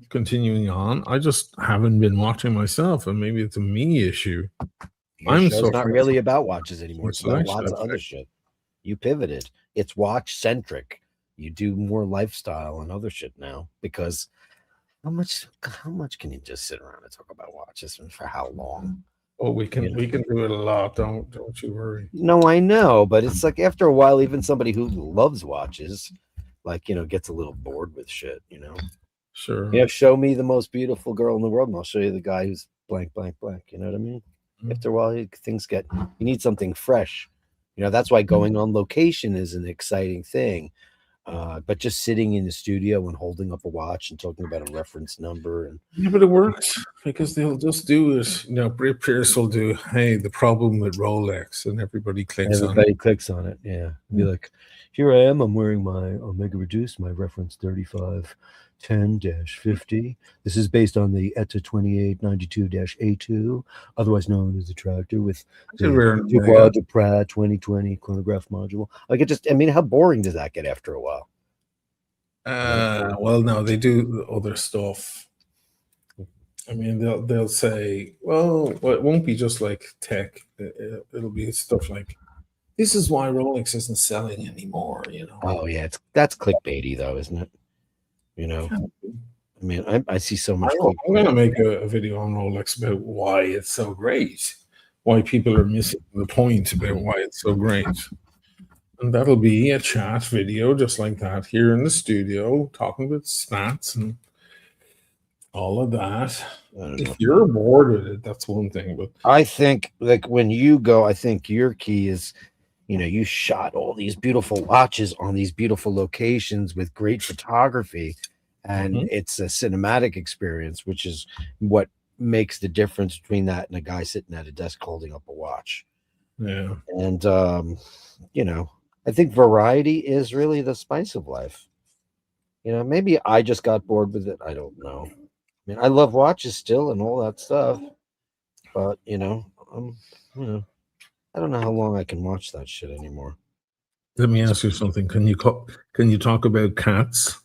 S3: continuing on. I just haven't been watching myself, and maybe it's a me issue.
S1: It's not really about watches anymore. It's about lots of other shit. You pivoted. It's watch centric. You do more lifestyle and other shit now, because how much can you just sit around and talk about watches, and for how long?
S3: Oh, we can do it a lot. Don't you worry.
S1: No, I know, but it's like after a while, even somebody who loves watches, gets a little bored with shit.
S3: Sure.
S1: Yeah, show me the most beautiful girl in the world, and I'll show you the guy who's blank, blank, blank. You know what I mean? After a while, you need something fresh. That's why going on location is an exciting thing. But just sitting in the studio and holding up a watch and talking about a reference number
S3: but it works because they'll just do it. Brit Pierce will do, hey, the problem with Rolex, and everybody clicks on
S1: it. Yeah. Be like, here I am. I'm wearing my Omega Reduced, my reference 3510-50. This is based on the ETA 2892-A2, otherwise known as the tractor, with the Dubois Duprat 2020 chronograph module. How boring does that get after a while?
S3: Well, no, they do other stuff. I mean, they'll say, well, it won't be just like tech. It'll be stuff like, this is why Rolex isn't selling anymore.
S1: Oh yeah, that's clickbaity though, isn't it? I see so much.
S3: I'm going to make a video on Rolex about why it's so great, why people are missing the point about why it's so great. And that'll be a chat video just like that here in the studio, talking about stats and all of that. If you're bored with it, that's one thing. But
S1: I think, when you go, I think your key is, you shot all these beautiful watches on these beautiful locations with great photography, and it's a cinematic experience, which is what makes the difference between that and a guy sitting at a desk holding up a watch.
S3: Yeah.
S1: And I think variety is really the spice of life. Maybe I just got bored with it. I don't know. I love watches still and all that stuff, but I don't know how long I can watch that shit anymore.
S3: Let me ask you something. Can you talk about cats?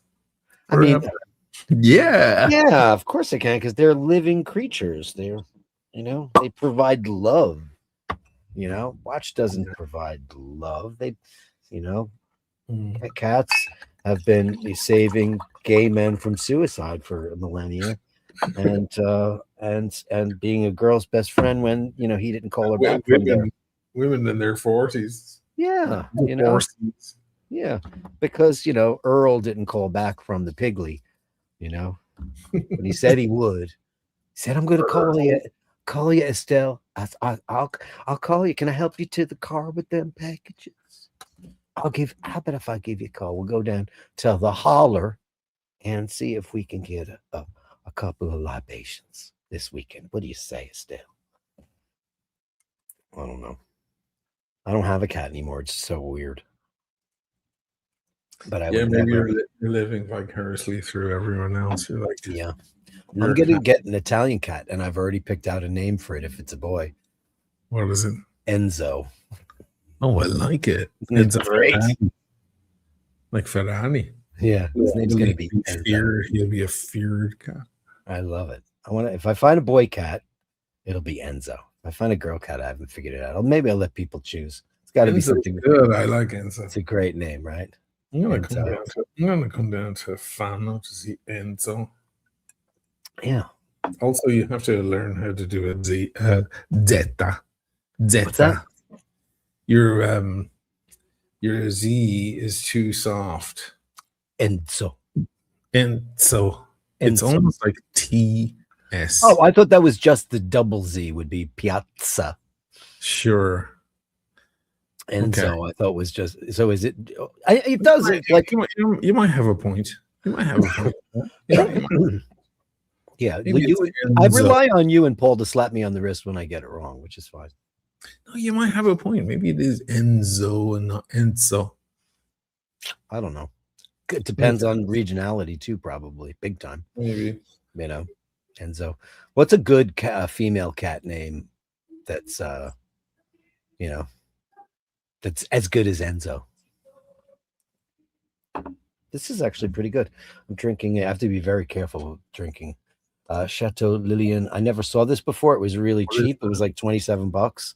S1: Yeah, of course I can, because they're living creatures. They're, they provide love. Watch doesn't provide love. They, cats have been saving gay men from suicide for millennia, and being a girl's best friend when he didn't call her back from there.
S3: Women in their 40s.
S1: Yeah, yeah, because Earl didn't call back from the Piggly, but he said he would. He said, "I'm going to call you, Estelle. I'll call you. Can I help you to the car with them packages? How about if I give you a call? We'll go down to the holler and see if we can get a couple of libations this weekend. What do you say, Estelle?" I don't know. I don't have a cat anymore. It's so weird. But
S3: maybe you're living vicariously through everyone else. You're like,
S1: yeah. I'm going to get an Italian cat, and I've already picked out a name for it if it's a boy.
S3: What is it?
S1: Enzo.
S3: Oh, I like it.
S1: It's great.
S3: Like Ferrari.
S1: Yeah. His name's going to be
S3: Enzo. He'll be a feared cat.
S1: I love it. If I find a boy cat, it'll be Enzo. If I find a girl cat, I haven't figured it out. Maybe I'll let people choose. It's got to be something
S3: good. I like Enzo.
S1: It's a great name, right?
S3: I'm gonna come down to Fano to see Enzo.
S1: Yeah.
S3: Also, you have to learn how to do a zeta.
S1: What's that?
S3: Your Z is too soft.
S1: Enzo.
S3: It's almost like TS.
S1: Oh, I thought that was just the double Z would be Piazza.
S3: Sure.
S1: Enzo, I thought was just so. Is it? It does it like
S3: You might have a point. You might have a point. Yeah, you might.
S1: yeah.
S3: Maybe it's
S1: I
S3: Enzo.
S1: rely on you and Paul to slap me on the wrist when I get it wrong, which is fine.
S3: No, you might have a point. Maybe it is Enzo and not Enzo.
S1: I don't know. It depends on regionality too, probably big time.
S3: Maybe.
S1: You know, Enzo. What's a good female cat name that's you know, that's as good as Enzo? This is actually pretty good. I'm drinking. I have to be very careful with drinking. Chateau Lillian. I never saw this before. It was really cheap. It was like $27.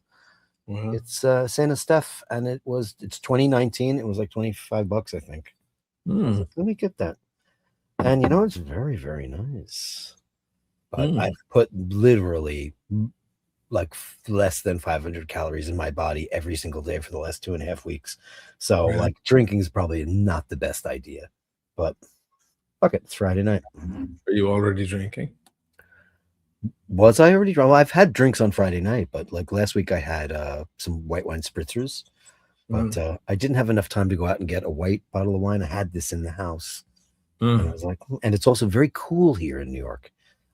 S3: Wow.
S1: It's Saint Esteph, and it's 2019. It was like $25, I think. So let me get that. And it's very, very nice. But I've put literally like less than 500 calories in my body every single day for the last 2.5 weeks. So like drinking is probably not the best idea. But fuck it, it's Friday night.
S3: Are you already drinking?
S1: Was I already drunk? Well, I've had drinks on Friday night, but like last week I had some white wine spritzers. But I didn't have enough time to go out and get a white bottle of wine. I had this in the house. And I was like, and it's also very cool here in New York.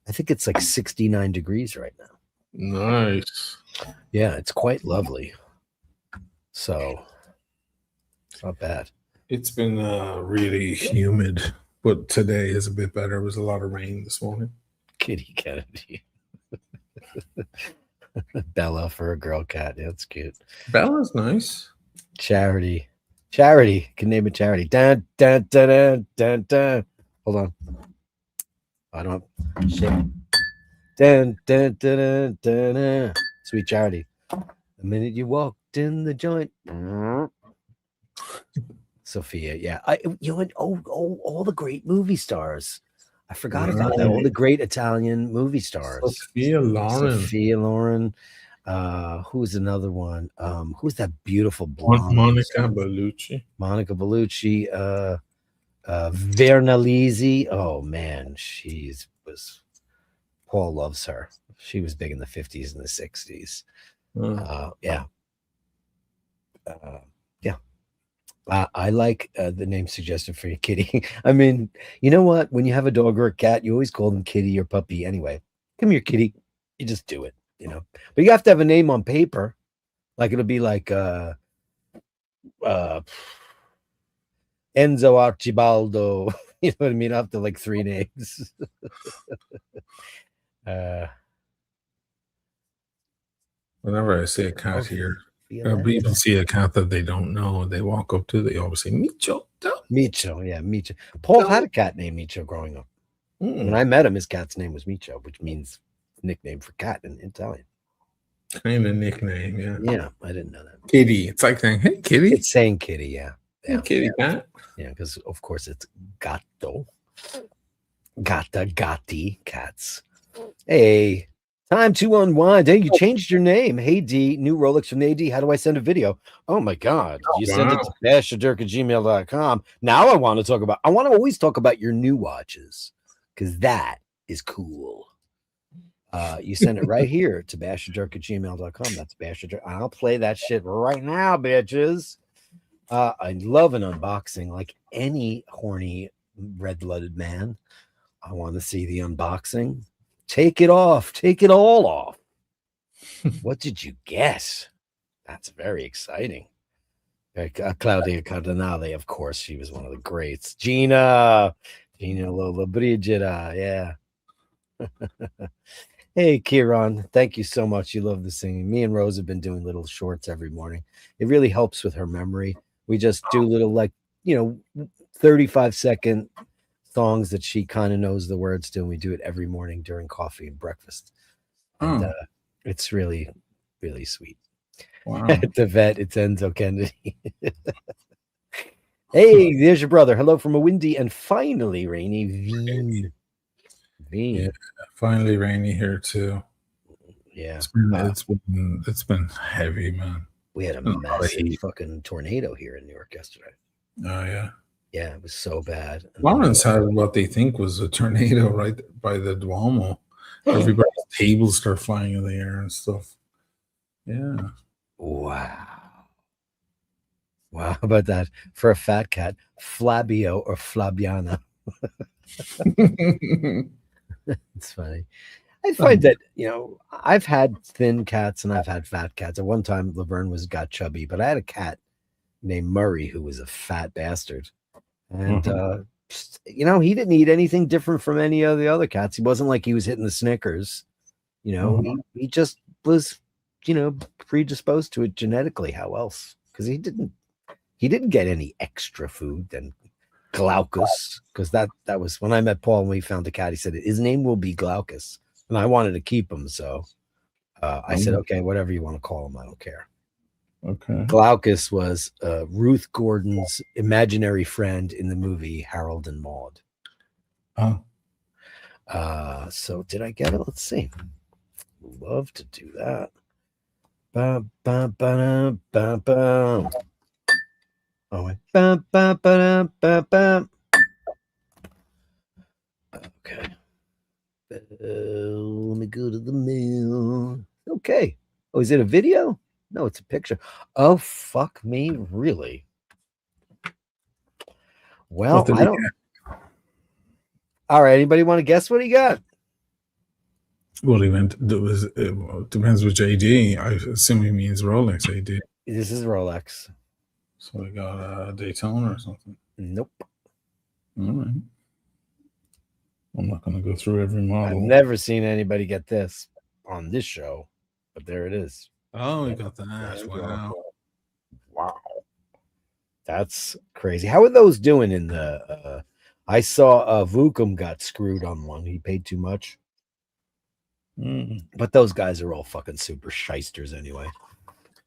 S1: I think it's like 69 degrees right now.
S3: Nice.
S1: Yeah, it's quite lovely. So it's not bad.
S3: It's been really humid, but today is a bit better. There was a lot of rain this morning.
S1: Kitty Kennedy. Bella for a girl cat. Yeah, that's cute.
S3: Bella's nice.
S1: Charity. Can name it Charity. Dun, dun, dun, dun, dun, dun. Hold on. I don't have shit. Dun, dun, dun, dun, dun, dun. Sweet Charity. The minute you walked in the joint. Sophia, yeah. All the great movie stars. I forgot about that. All the great Italian movie stars.
S3: Sophia
S1: Loren. Who's another one? Who's that beautiful blonde?
S3: Monica Bellucci.
S1: Vernalisi. Oh man, Paul loves her. She was big in the 50s and the 60s. Yeah. I like the name suggested for your kitty. I mean, you know what? When you have a dog or a cat, you always call them kitty or puppy anyway. Come here, kitty. You just do it, But you have to have a name on paper. Like it'll be like Enzo Archibaldo. You know what I mean? Up to like 3 names.
S3: Whenever I see a cat here, people see a cat that they don't know, and they walk up to, they always say Micho.
S1: Micho, yeah, Micho. Paul had a cat named Micho growing up. When I met him, his cat's name was Micho, which means nickname for cat in Italian.
S3: Kind of nickname, yeah.
S1: Yeah, I didn't know that.
S3: Kitty. It's like saying, hey, kitty.
S1: It's saying kitty, yeah.
S3: Hey, kitty cat.
S1: Yeah, because of course it's gatto. Gatta, gatti, cats. Hey, time to unwind. Hey, you changed your name. Hey, D, new Rolex from the AD. How do I send a video? Oh my God. You send it to Basherdirk@gmail.com. Now I want to always talk about your new watches because that is cool. You send it right here to Basherdirk@gmail.com. That's Basherdirk. I'll play that shit right now, bitches. I love an unboxing like any horny red-blooded man. I want to see the unboxing. Take it off. Take it all off. What did you guess? That's very exciting. Claudia Cardinale, of course, she was one of the greats. Gina Lola Brigida, yeah. Hey, Kieran, thank you so much. You love the singing. Me and Rose have been doing little shorts every morning. It really helps with her memory. We just do little 35-second songs that she kind of knows the words to, and we do it every morning during coffee and breakfast. And it's really, really sweet.
S3: Wow.
S1: At the vet, it's Enzo Kennedy. Hey, there's your brother. Hello from a windy and finally rainy Wien.
S3: Yeah, finally rainy here too.
S1: Yeah,
S3: it's been heavy, man.
S1: We had a massive fucking tornado here in New York yesterday.
S3: Oh yeah.
S1: Yeah, it was so bad.
S3: Lawrence had what they think was a tornado right by the Duomo. Everybody's tables start flying in the air and stuff. Yeah.
S1: Wow. Wow, how about that for a fat cat? Flabio or Flabiana. It's funny. I find that, I've had thin cats and I've had fat cats. At one time, Laverne got chubby, but I had a cat named Murray who was a fat bastard. And, he didn't eat anything different from any of the other cats. He wasn't like he was hitting the Snickers. He just was, predisposed to it genetically. How else? Because he didn't get any extra food than Glaucus. Because that was when I met Paul and we found the cat. He said his name will be Glaucus, and I wanted to keep him. So I said, okay, whatever you want to call him, I don't care.
S3: Okay.
S1: Glaucus was Ruth Gordon's imaginary friend in the movie Harold and Maude.
S3: Oh.
S1: So did I get it? Let's see. Love to do that. Ba, ba, ba, ba, ba. Oh, wait. Ba, ba, ba, ba, ba. Okay. Let me go to the mail. Okay. Oh, is it a video? No, it's a picture. Oh, fuck me. Really? Well, I don't. All right. Anybody want to guess what he got?
S3: Well, he went. It depends which AD. I assume he means Rolex AD.
S1: This is Rolex.
S3: So he got a Daytona or something.
S1: Nope.
S3: All right. I'm not going to go through every model.
S1: I've never seen anybody get this on this show, but there it is.
S3: Oh, he got that. Wow.
S1: Wow. That's crazy. How are those doing in the I saw Vukum got screwed on one. He paid too much. But those guys are all fucking super shysters anyway.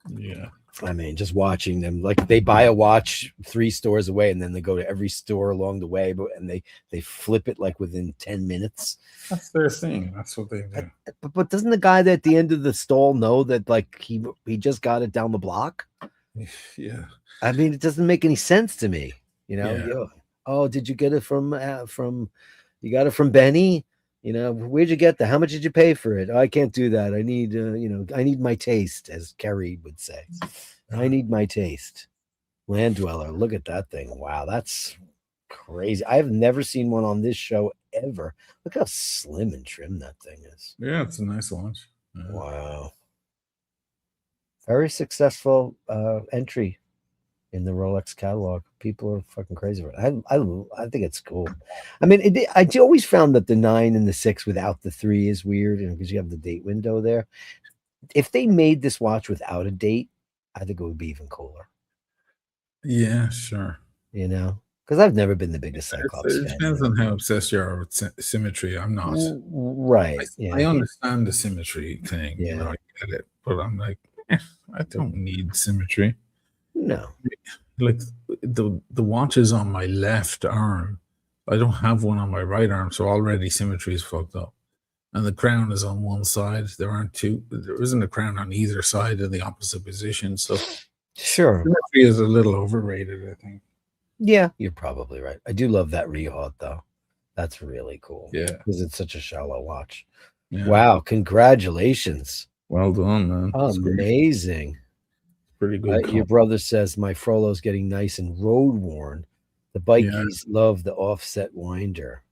S3: Yeah.
S1: I mean, just watching them, like they buy a watch 3 stores away and then they go to every store along the way, and they flip it like within 10 minutes.
S3: That's their thing. That's what they do.
S1: But doesn't the guy at the end of the stall know that like he just got it down the block?
S3: Yeah.
S1: I mean, it doesn't make any sense to me.
S3: Yeah.
S1: Oh, did you get it from you got it from Benny? Where'd you get that? How much did you pay for it? Oh, I can't do that. I need, I need my taste, as Kerry would say. I need my taste. Land Dweller. Look at that thing. Wow, that's crazy. I've never seen one on this show ever. Look how slim and trim that thing is.
S3: Yeah, it's a nice watch. Yeah.
S1: Wow. Very successful entry in the Rolex catalog. People are fucking crazy for it. I think it's cool. I mean, I always found that the 9 and the 6 without the 3 is weird, because you have the date window there. If they made this watch without a date, I think it would be even cooler.
S3: Yeah, sure.
S1: Because I've never been the biggest Cyclops fan.
S3: It depends on how obsessed you are with symmetry. I'm not.
S1: Right.
S3: I understand the symmetry thing.
S1: Yeah.
S3: I get it. But I'm like, I don't need symmetry.
S1: No.
S3: Like the watches on my left arm, I don't have one on my right arm, so already symmetry is fucked up. And the crown is on one side. There isn't a crown on either side in the opposite position. So
S1: sure,
S3: symmetry is a little overrated, I think.
S1: Yeah, you're probably right. I do love that Rehot though. That's really cool.
S3: Yeah.
S1: Because it's such a shallow watch.
S3: Yeah.
S1: Wow, congratulations.
S3: Well done, man.
S1: Amazing.
S3: Pretty good.
S1: Your brother says my Frollo's getting nice and road worn. The bikies love the offset winder.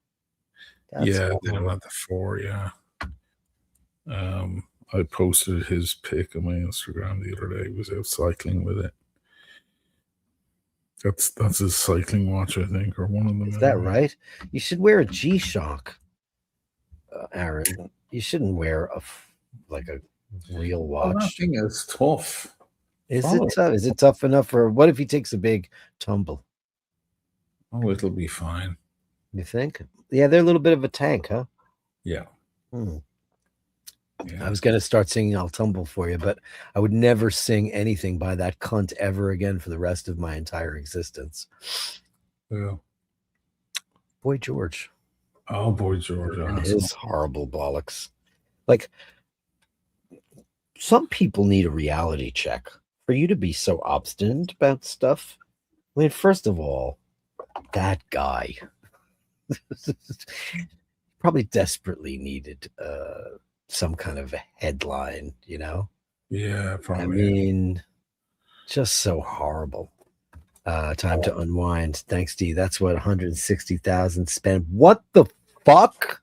S3: That's cool. They don't have the 4. Yeah. I posted his pic on my Instagram the other day. He was out cycling with it. That's his cycling watch, I think, or one of them.
S1: Is that right? You should wear a G-Shock, Aaron. You shouldn't wear a real watch.
S3: That thing is tough.
S1: Is it tough? Is it tough enough for? What if he takes a big tumble?
S3: Oh, it'll be fine.
S1: You think? Yeah, they're a little bit of a tank, huh?
S3: Yeah.
S1: Yeah. I was going to start singing I'll Tumble For You, but I would never sing anything by that cunt ever again for the rest of my entire existence.
S3: Yeah.
S1: Boy George.
S3: Oh, Boy George.
S1: And his horrible bollocks. Like, some people need a reality check. For you to be so obstinate about stuff. I mean, first of all, that guy probably desperately needed some kind of a headline,
S3: Yeah, probably.
S1: I mean, just so horrible. Time to unwind. Thanks, D. That's what 160,000 spent. What the fuck?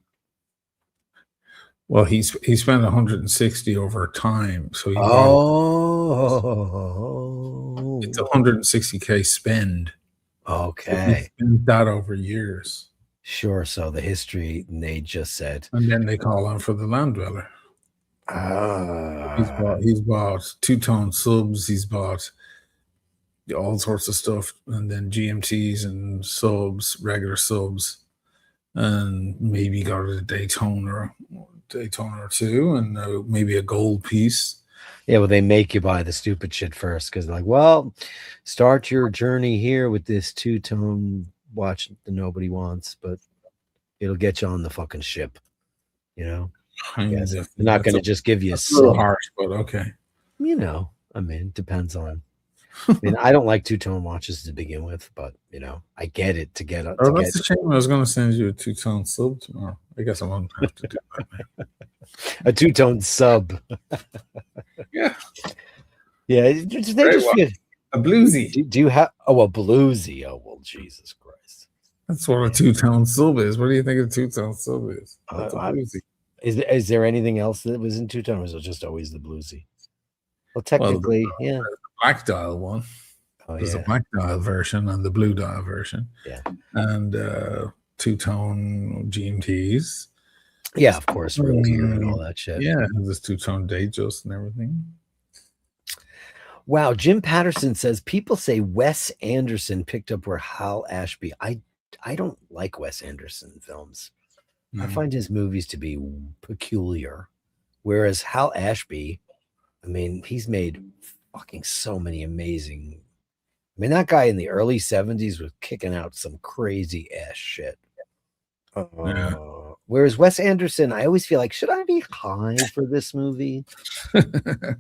S3: Well, he spent 160 over time, so he bought
S1: Oh,
S3: it's 160K spend. So he
S1: okay.
S3: spent that over years,
S1: Sure. So the history they just said.
S3: and then they call on for the land dweller. He's bought two-tone subs. He's bought all sorts of stuff, and then GMTs and subs, regular subs, and maybe got a Daytona or two, and maybe a gold piece.
S1: Yeah, well, they make you buy the stupid shit first because, like, well, start your journey here with this two-tone watch that nobody wants, but it'll get you on the fucking ship. You know, yes, they're not going to just give you a
S3: little harsh, but okay.
S1: You know, I mean, it depends on. I mean, I don't like two-tone watches to begin with, but you know, I get it to get up.
S3: Oh, that's a shame. I was going to send you a two-tone sub tomorrow. I guess I won't have to do that.
S1: A two-tone sub.
S3: Yeah.
S1: Yeah. They just feel
S3: a bluesy.
S1: Do you have a bluesy? Oh well, Jesus Christ.
S3: That's what a two-tone sub is. What do you think a two-tone sub is? That's a bluesy.
S1: Is there anything else that was in two-tone, or was it just always the bluesy? Well, technically, yeah.
S3: The black dial one. There's a black dial version and the blue dial version.
S1: Yeah.
S3: And two-tone GMTs.
S1: Yeah, of course, real gear and all that shit.
S3: Yeah, there's two-tone Datejust and everything.
S1: Wow, Jim Patterson says people say Wes Anderson picked up where Hal Ashby. I don't like Wes Anderson films. I find his movies to be peculiar. Whereas Hal Ashby, I mean, he's made fucking so many amazing. I mean, that guy in the early 70s was kicking out some crazy ass shit. Whereas Wes Anderson, I always feel like, should I be high for this movie?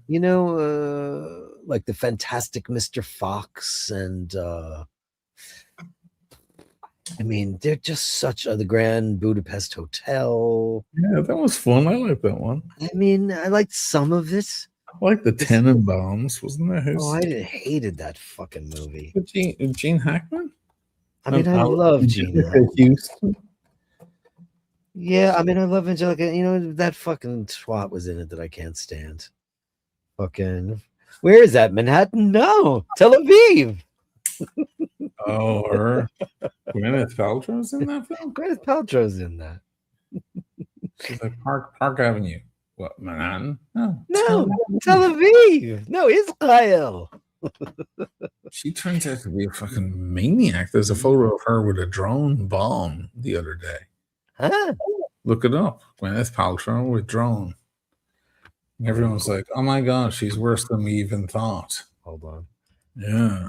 S1: You know, like the Fantastic Mr. Fox and I mean, they're just such the Grand Budapest Hotel.
S3: Yeah, that was fun. I like that one.
S1: I mean, I liked some of it.
S3: I like the Tenenbaums, wasn't that?
S1: Oh, I hated that fucking movie.
S3: Gene Hackman?
S1: I mean, I love Gene
S3: Houston.
S1: Yeah, I mean, I love Angelica. You know, that fucking twat was in it that I can't stand. Fucking, where is that? Manhattan? No, Tel Aviv.
S3: Oh, her. Gwyneth Paltrow's in that film?
S1: Gwyneth Paltrow's in that.
S3: She's like Park Avenue. What, Manhattan?
S1: No, Tel Aviv. No, Israel.
S3: She turns out to be a fucking maniac. There's a photo of her with a drone bomb the other day.
S1: Huh?
S3: Look it up. Gwyneth Paltrow with drone. And everyone's like, oh my God, she's worse than we even thought.
S1: Hold on.
S3: Yeah.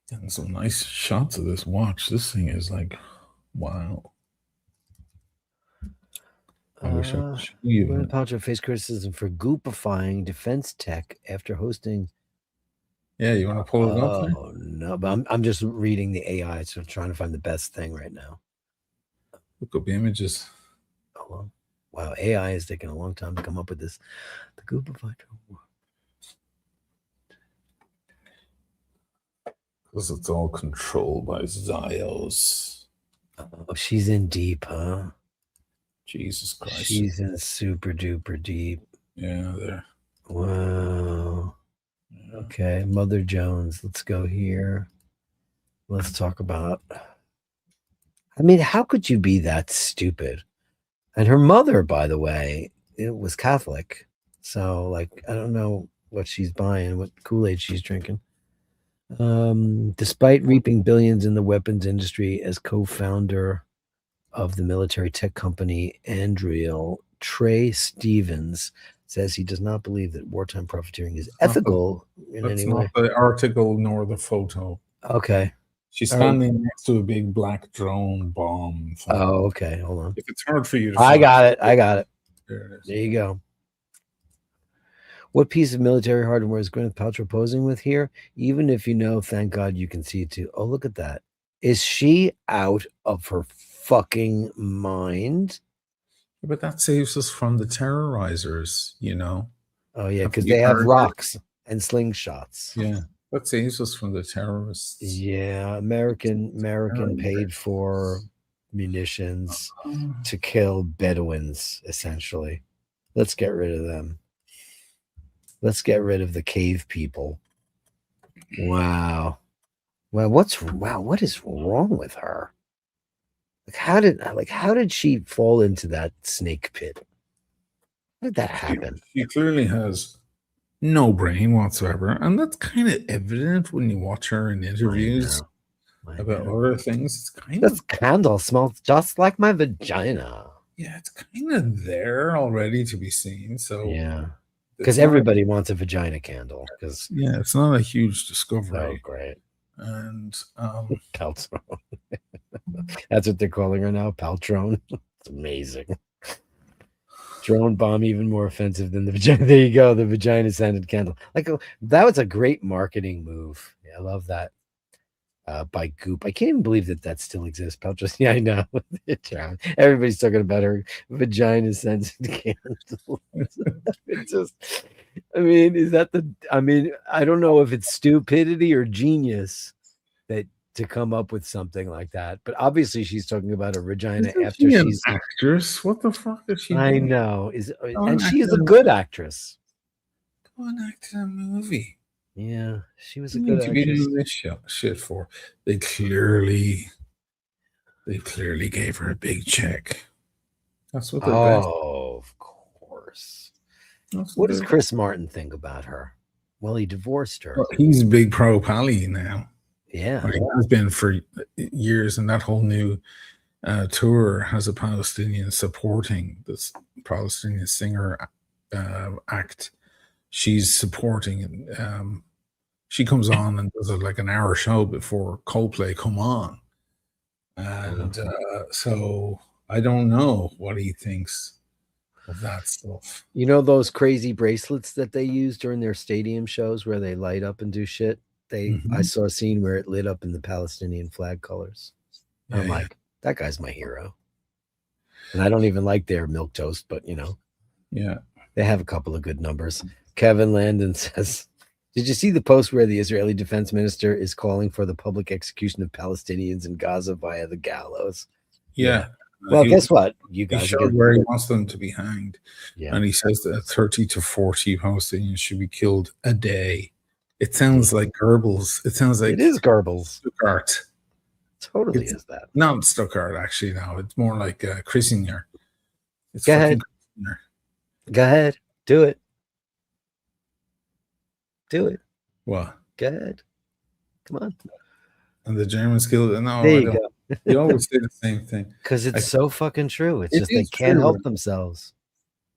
S3: Getting some nice shots of this watch. This thing is like, wow. I wish I could show you.
S1: Gwyneth Paltrow faced criticism for goopifying defense tech after hosting.
S3: Yeah, you want to pull it up?
S1: Oh no, but I'm just reading the AI, so I'm trying to find the best thing right now.
S3: Look up images.
S1: Oh, well. Wow, AI is taking a long time to come up with this. The goopify.
S3: Because it's all controlled by Zios.
S1: Oh, she's in deep, huh?
S3: Jesus Christ.
S1: She's in super duper deep.
S3: Yeah, there.
S1: Wow. Yeah. Okay, Mother Jones. Let's go here. Let's talk about. I mean, how could you be that stupid? And her mother, by the way, it was Catholic. So, like, I don't know what she's buying, what Kool-Aid she's drinking. Despite reaping billions in the weapons industry as co-founder of the military tech company Anduril, Trey Stevens says he does not believe that wartime profiteering is ethical in any way.
S3: Not the article nor the photo.
S1: Okay.
S3: She's standing next to a big black drone bomb.
S1: Oh, okay. Hold on.
S3: If it's hard for you to
S1: I got it.
S3: There it is.
S1: There you go. What piece of military hardware is Gwyneth Paltrow posing with here? Even if you know, thank God you can see it too. Oh, look at that. Is she out of her fucking mind?
S3: But that saves us from the terrorizers, you know.
S1: Oh yeah,
S3: Have
S1: because
S3: you
S1: they have
S3: heard it?
S1: rocks and slingshots.
S3: Yeah, that saves us from the terrorists.
S1: Yeah, American paid for munitions to kill Bedouins, essentially. Let's get rid of them. Let's get rid of the cave people. Wow. Well, what is wrong with her? How did she fall into that snake pit? How did that happen?
S3: She clearly has no brain whatsoever, and that's kind of evident when you watch her in interviews
S1: I
S3: about
S1: know.
S3: other things. It's kind
S1: This
S3: of
S1: candle smells just like my vagina.
S3: yeah, it's kind of there already to be seen. So
S1: Yeah.
S3: it's
S1: Because
S3: not-
S1: everybody wants a vagina candle. Because
S3: yeah, it's not a huge
S1: oh
S3: discovery,
S1: great.
S3: and
S1: Paltrone. That's what they're calling her now, Paltrone. It's amazing. Drone bomb even more offensive than the vagina. There you go, the vagina scented candle. That was a great marketing move. Yeah, I love that. By Goop. I can't even believe that still exists. Paltrow. Yeah, I know. Everybody's talking about her vagina scented candle. It's just, I mean, I don't know if it's stupidity or genius that to come up with something like that, but obviously she's talking about a vagina
S3: isn't
S1: after
S3: she an
S1: she's
S3: actress? What the fuck is she
S1: I
S3: doing?
S1: know
S3: Go
S1: and
S3: and
S1: she
S3: act
S1: is a
S3: in
S1: good actress.
S3: Go and act in a movie.
S1: Yeah, she was a
S3: What do you
S1: good
S3: need to be
S1: actress.
S3: doing this shit for? They clearly gave her a big check. That's what they're best.
S1: Oh, of course.
S3: That's
S1: What does
S3: they're-
S1: Chris Martin think about her? Well, he divorced her.
S3: Well, he's a big pro Pally now.
S1: Yeah.
S3: Or he has been for years, and that whole new tour has a Palestinian supporting this Palestinian singer act. She's supporting, and she comes on and does like an hour show before Coldplay come on, and so I don't know what he thinks of that stuff.
S1: You know those crazy bracelets that they use during their stadium shows where they light up and do shit? I saw a scene where it lit up in the Palestinian flag colors.
S3: Yeah,
S1: I'm like, that guy's my hero. And I don't even like their milk toast, but
S3: yeah.
S1: they have a couple of good numbers. Kevin Landon says, did you see the post where the Israeli defense minister is calling for the public execution of Palestinians in Gaza via the gallows?
S3: Yeah.
S1: Well, guess what? You
S3: He
S1: guys are
S3: showed
S1: gonna,
S3: where he wants them to be hanged.
S1: yeah.
S3: And he says that 30 to 40 Palestinians should be killed a day. It sounds like Goebbels. It sounds like
S1: It is Goebbels.
S3: Stuttgart.
S1: Totally
S3: It's
S1: is that.
S3: not Stuttgart, actually, now. It's more like Christinger. It's
S1: Go
S3: fucking
S1: ahead.
S3: Christinger.
S1: Go ahead. Do it. Do it.
S3: What?
S1: Go ahead. Come on.
S3: And the Germans killed it? No,
S1: There
S3: I
S1: you
S3: don't.
S1: go.
S3: You always say the same thing.
S1: Because it's
S3: I-
S1: so fucking true. It's
S3: It
S1: just they
S3: is
S1: can't
S3: true.
S1: help themselves.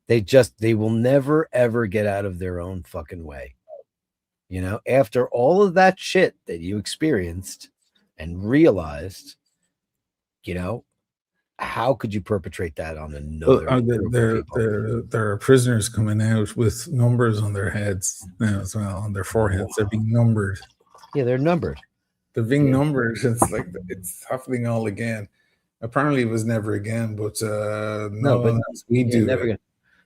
S1: They will never ever get out of their own fucking way. After all of that shit that you experienced and realized, how could you perpetrate that on another group of people?
S3: There are prisoners coming out with numbers on their heads now as well, on their foreheads. They're being numbered.
S1: Yeah, they're numbered.
S3: They're being numbered. It's like it's happening all again. Apparently, it was never again, but no,
S1: but
S3: we
S1: Yeah,
S3: do.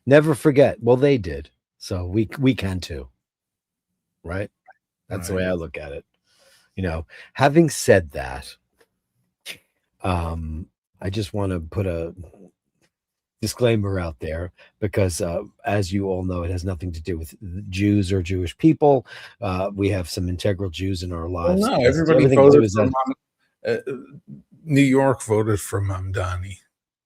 S1: never forget. Well, they did, so we can too, right? That's the way I look at it. Having said that, I just want to put a disclaimer out there because, as you all know, it has nothing to do with Jews or Jewish people. We have some integral Jews in our
S3: Well,
S1: lives.
S3: no,
S1: It has
S3: everybody
S1: everything to do
S3: voted
S1: with
S3: for
S1: that.
S3: New York voted for Mamdani,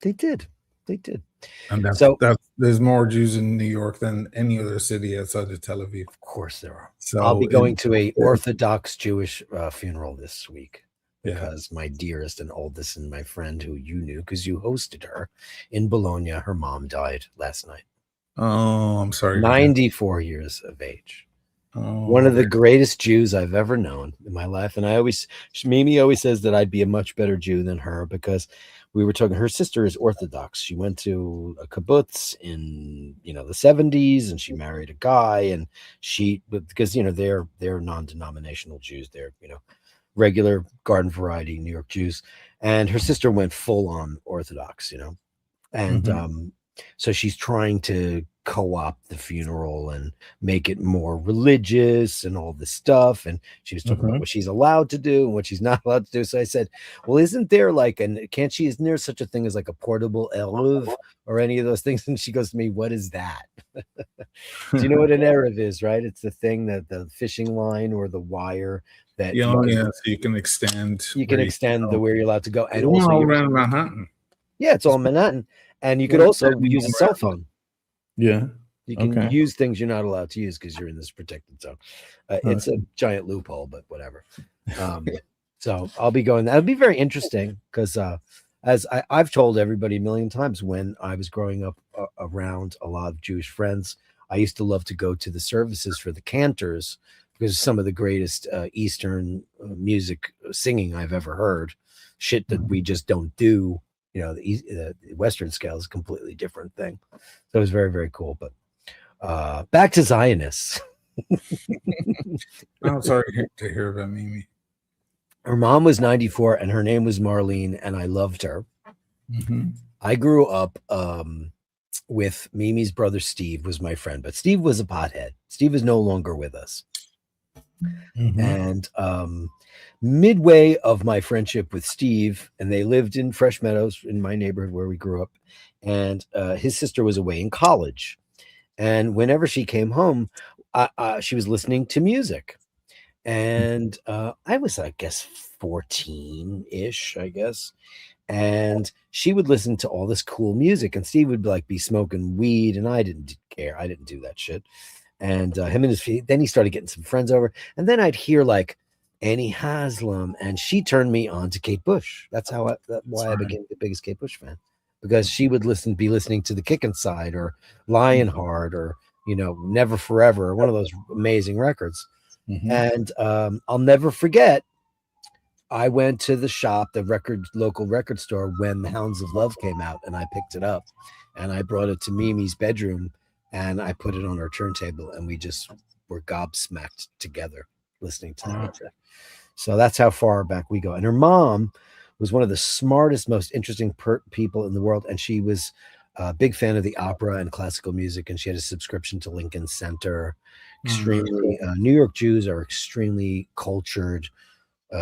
S1: They did.
S3: and
S1: So-
S3: there's more Jews in New York than any other city outside of Tel Aviv.
S1: Of course there are.
S3: So
S1: I'll be going to a Orthodox Jewish funeral this week
S3: Yeah.
S1: because my dearest and oldest and my friend who you knew because you hosted her in Bologna, her mom died last night.
S3: Oh, I'm sorry.
S1: 94 years of age.
S3: Oh,
S1: One of the greatest Jews I've ever known in my life. And Mimi always says that I'd be a much better Jew than her because we were talking, her sister is Orthodox. She went to a kibbutz in, the 70s and she married a guy and because, they're non-denominational Jews. They're, regular garden variety New York Jews. And her sister went full on Orthodox, and, So she's trying to co-opt the funeral and make it more religious and all this stuff. And she was talking about what she's allowed to do and what she's not allowed to do. So I said, well, isn't there like, isn't there such a thing as like a portable eruv or any of those things? And she goes to me, what is that? Do you know what an eruv is, right? It's the thing that the fishing line or the wire that
S3: so you can extend.
S1: You can extend where you're allowed to go. And
S3: also
S1: also
S3: around Manhattan.
S1: Yeah, it's all Manhattan. And you could also use a cell phone.
S3: Yeah.
S1: You can use things you're not allowed to use because you're in this protected zone. It's a giant loophole, but whatever. So I'll be going. That'll be very interesting because as I've told everybody a million times, when I was growing up around a lot of Jewish friends, I used to love to go to the services for the cantors because some of the greatest Eastern music singing I've ever heard. Shit that we just don't do. You know, the Western scale is a completely different thing. So it was very, very cool. But back to Zionists.
S3: I'm sorry to hear about Mimi.
S1: Her mom was 94 and her name was Marlene, and I loved her. I grew up with Mimi's brother Steve was my friend, but Steve was a pothead. Steve is no longer with us. And midway of my friendship with Steve, and they lived in Fresh Meadows in my neighborhood where we grew up, and his sister was away in college. And whenever she came home, she was listening to music. And I was, I guess, 14-ish, I guess. And she would listen to all this cool music, and Steve would like be smoking weed, and I didn't care. I didn't do that shit. And him and then he started getting some friends over, and then I'd hear like Annie Haslam, and she turned me on to Kate Bush. That's why I became the biggest Kate Bush fan, because she would be listening to the Kickin' Side or Lionheart or Never Forever, one of those amazing records. And I'll never forget, I went to the shop, the local record store, when the Hounds of Love came out, and I picked it up and I brought it to Mimi's bedroom and I put it on her turntable, and we just were gobsmacked together listening to that record. So that's how far back we go. And her mom was one of the smartest, most interesting people in the world, and she was a big fan of the opera and classical music, and she had a subscription to Lincoln Center. Extremely New York Jews are extremely cultured. They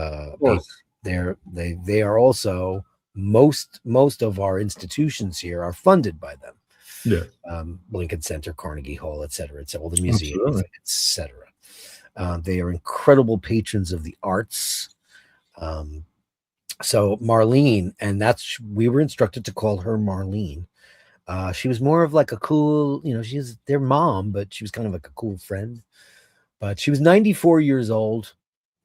S1: are also most of our institutions here are funded by them. Lincoln Center, Carnegie Hall, etc. It's all the museums, etc. They are incredible patrons of the arts. So Marlene, and we were instructed to call her Marlene. She was more of like a cool, she's their mom, but she was kind of like a cool friend. But she was 94 years old,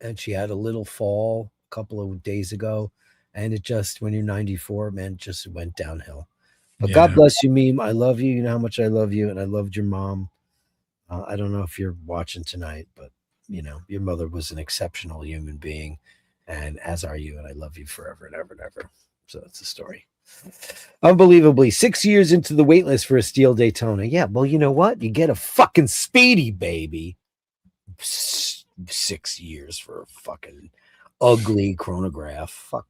S1: and she had a little fall a couple of days ago. And it just, when you're 94, man, just went downhill. But God bless you, Meme. I love you. You know how much I love you, and I loved your mom. I don't know if you're watching tonight, but your mother was an exceptional human being, and as are you, and I love you forever and ever and ever. So that's the story. Unbelievably, 6 years into the wait list for a steel Daytona. Yeah, well, you know what? You get a fucking Speedy, baby. 6 years for a fucking ugly chronograph. Fuck.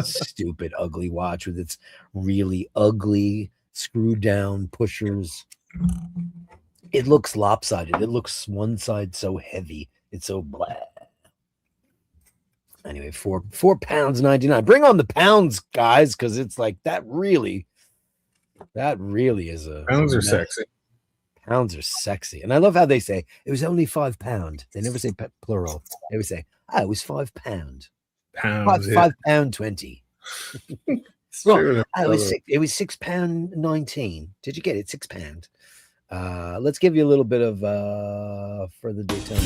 S1: Stupid, ugly watch with its really ugly screw down pushers. It looks lopsided. It looks one side so heavy. It's so blah. Anyway, £4.99. Bring on the pounds, guys, because it's like that really is a
S3: pounds are sexy.
S1: Pounds are sexy. And I love how they say it was only £5. They never say plural. They always say, it was £5.
S3: Pounds.
S1: £5.20. Well, it was £6.19. Did you get it? £6. Let's give you a little bit of for the Daytona.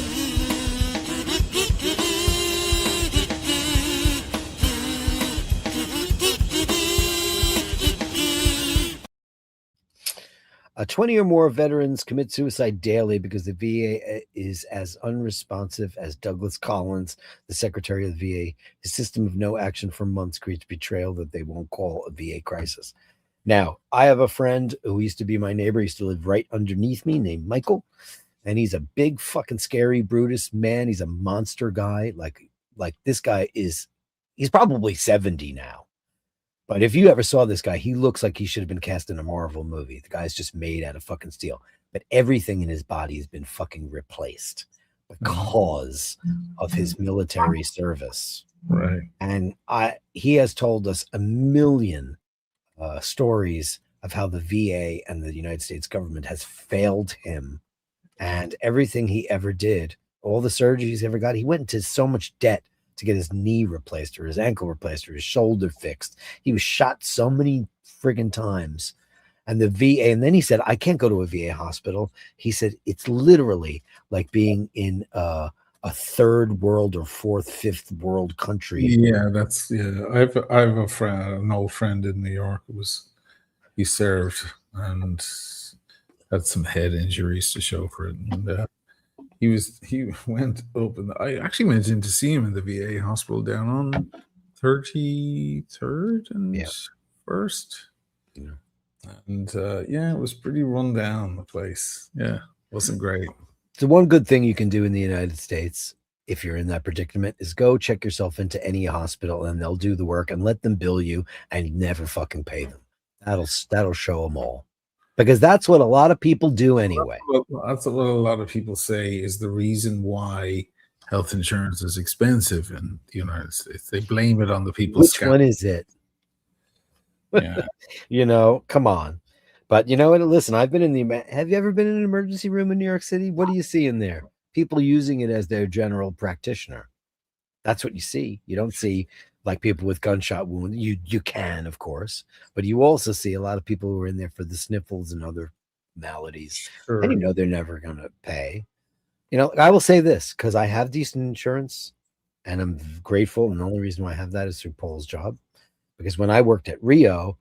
S1: 20 or more veterans commit suicide daily because the VA is as unresponsive as Douglas Collins, the secretary of the VA. His system of no action for months creates betrayal that they won't call a VA crisis. Now, I have a friend who used to be my neighbor. He used to live right underneath me, named Michael. And he's a big fucking scary Brutus man. He's a monster guy. Like this guy he's probably 70 now. But if you ever saw this guy, he looks like he should have been cast in a Marvel movie. The guy's just made out of fucking steel. But everything in his body has been fucking replaced because of his military service.
S3: Right.
S1: And he has told us a million stories of how the VA and the United States government has failed him. And everything he ever did, all the surgeries he ever got, he went into so much debt to get his knee replaced or his ankle replaced or his shoulder fixed. He was shot so many friggin' times. And the VA, and then he said, I can't go to a VA hospital. He said, it's literally like being in a third world or fourth, fifth world country.
S3: Yeah, I have a friend, an old friend in New York. He served and had some head injuries to show for it. And he went up, and I actually went in to see him in the VA hospital down on 33rd and 1st.
S1: Yeah.
S3: And it was pretty run down, the place. Yeah, wasn't great.
S1: So one good thing you can do in the United States, if you're in that predicament, is go check yourself into any hospital and they'll do the work and let them bill you and never fucking pay them. That'll show them all. Because that's what a lot of people do anyway.
S3: That's what a lot of people say is the reason why health insurance is expensive in the United States. They blame it on the people.
S1: Which one is it?
S3: Yeah.
S1: Come on. But you know what? Listen, have you ever been in an emergency room in New York City? What do you see in there? People using it as their general practitioner. That's what you see. You don't see like people with gunshot wounds. You can, of course, but you also see a lot of people who are in there for the sniffles and other maladies.
S3: Sure.
S1: And they're never going to pay. I will say this because I have decent insurance and I'm grateful. And the only reason why I have that is through Paul's job. Because when I worked at Rio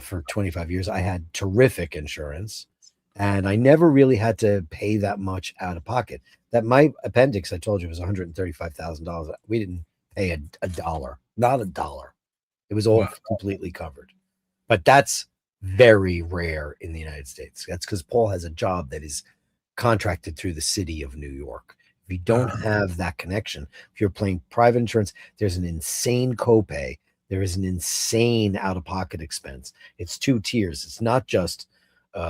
S1: for 25 years, I had terrific insurance and I never really had to pay that much out of pocket. That my appendix, I told you, was $135,000. We didn't pay a dollar, not a dollar. It was all completely covered. But that's very rare in the United States. That's because Paul has a job that is contracted through the city of New York. If you don't have that connection, if you're paying private insurance, there's an insane copay. There is an insane out-of-pocket expense. It's 2 tiers. It's not just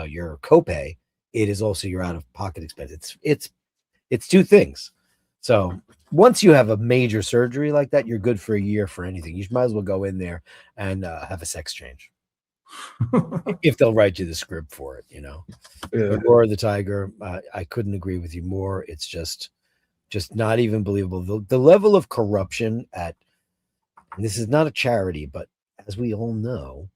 S1: your copay. It is also your out-of-pocket expense. It's 2 things. So once you have a major surgery like that, you're good for a year for anything. You might as well go in there and have a sex change. If they'll write you the script for it, The Roar of the Tiger, I couldn't agree with you more. It's just not even believable. The level of corruption and this is not a charity, but as we all know,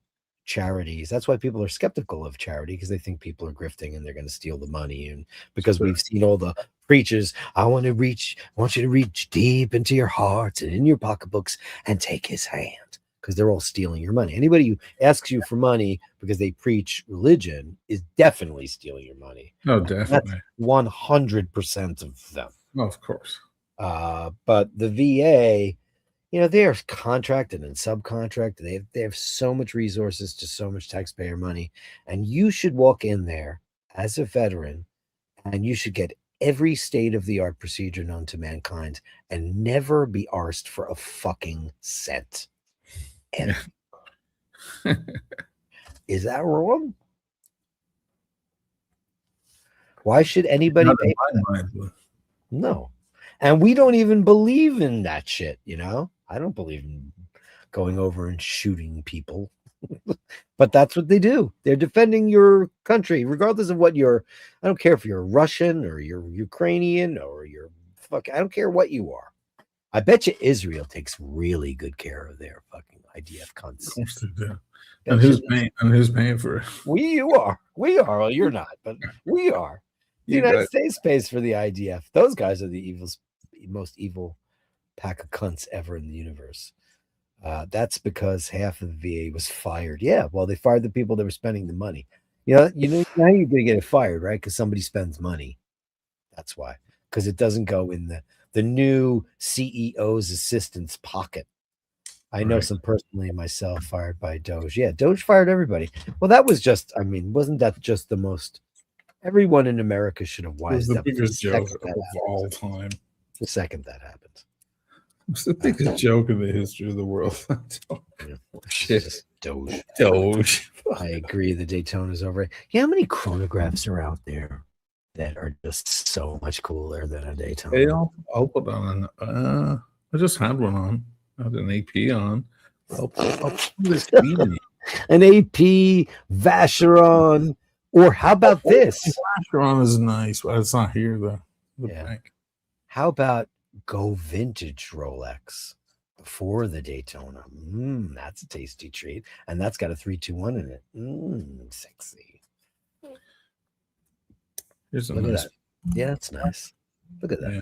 S1: charities, that's why people are skeptical of charity, because they think people are grifting and they're going to steal the money. And because we've seen all the preachers, I want you to reach deep into your hearts and in your pocketbooks and take his hand, because they're all stealing your money. Anybody who asks you for money because they preach religion is definitely stealing your money.
S3: No, definitely.
S1: That's 100% of them.
S3: Oh, of course.
S1: But the VA, they are contracted and subcontracted. They have so much resources to so much taxpayer money. And you should walk in there as a veteran and you should get every state-of-the-art procedure known to mankind and never be arsed for a fucking cent. Is that wrong? Why should anybody pay for that? No. And we don't even believe in that shit, I don't believe in going over and shooting people. But that's what they do. They're defending your country, regardless of what I don't care if you're Russian or you're Ukrainian or I don't care what you are. I bet you Israel takes really good care of their fucking IDF cunts.
S3: Of course they do. And who's paying for it?
S1: You are. We are. Well, you're not, but we are. The United States pays for the IDF. Those guys are the most evil pack of cunts ever in the universe. That's because half of the VA was fired. Yeah, well, they fired the people that were spending the money. You know how you're gonna get it fired, right? Because somebody spends money. That's why. Because it doesn't go in the new CEO's assistant's pocket. I know some personally myself fired by Doge. Yeah, Doge fired everybody. Well, that was wasn't that just the most? Everyone in America should have wised up.
S3: It was the biggest joke of all time.
S1: The second that happened.
S3: It's the biggest joke in the history of the world. Shit.
S1: Just Doge.
S3: Doge.
S1: I agree. The Daytona's over. Yeah, how many chronographs are out there that are just so much cooler than a Daytona?
S3: Hey, I'll put on I just had one on. I had an AP on. I'll put this speed.
S1: An AP Vacheron, or how about this?
S3: Vacheron is nice, but it's not here though.
S1: Yeah.
S3: Bank.
S1: How about go vintage Rolex before the Daytona? That's a tasty treat, and that's got a 321 in it. Sexy.
S3: Here's a
S1: Look
S3: nice.
S1: at that. Yeah, it's nice. Look at that.
S3: Yeah.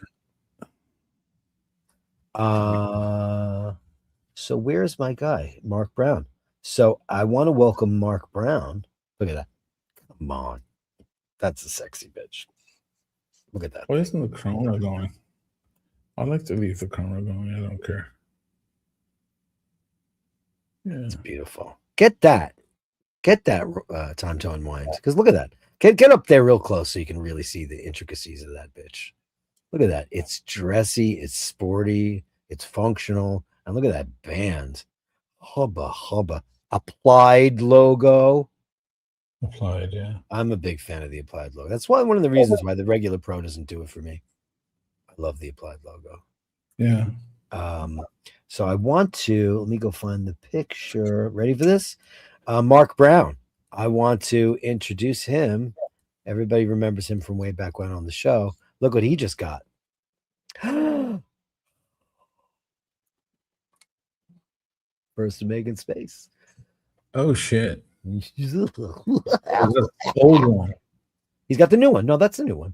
S1: So where's my guy, Mark Brown? So I want to welcome Mark Brown. Look at that. Come on. That's a sexy bitch. Look at that.
S3: Why isn't the chrono going? I like to leave the chrono going. I don't care. Yeah.
S1: It's beautiful. Get that time to unwind. Because look at that. Get up there real close so you can really see the intricacies of that bitch. Look at that. It's dressy, it's sporty, it's functional. And look at that band. Hubba. Applied logo.
S3: Applied, yeah.
S1: I'm a big fan of the Applied logo. That's one of the reasons why the regular Pro doesn't do it for me. I love the Applied logo.
S3: Yeah.
S1: So I want to, let me go find the picture. Ready for this? Mark Brown. I want to introduce him. Everybody remembers him from way back when on the show. Look what he just got. First to make in space.
S3: Oh shit.
S1: The
S3: old one.
S1: He's got the new one. No, that's the new one.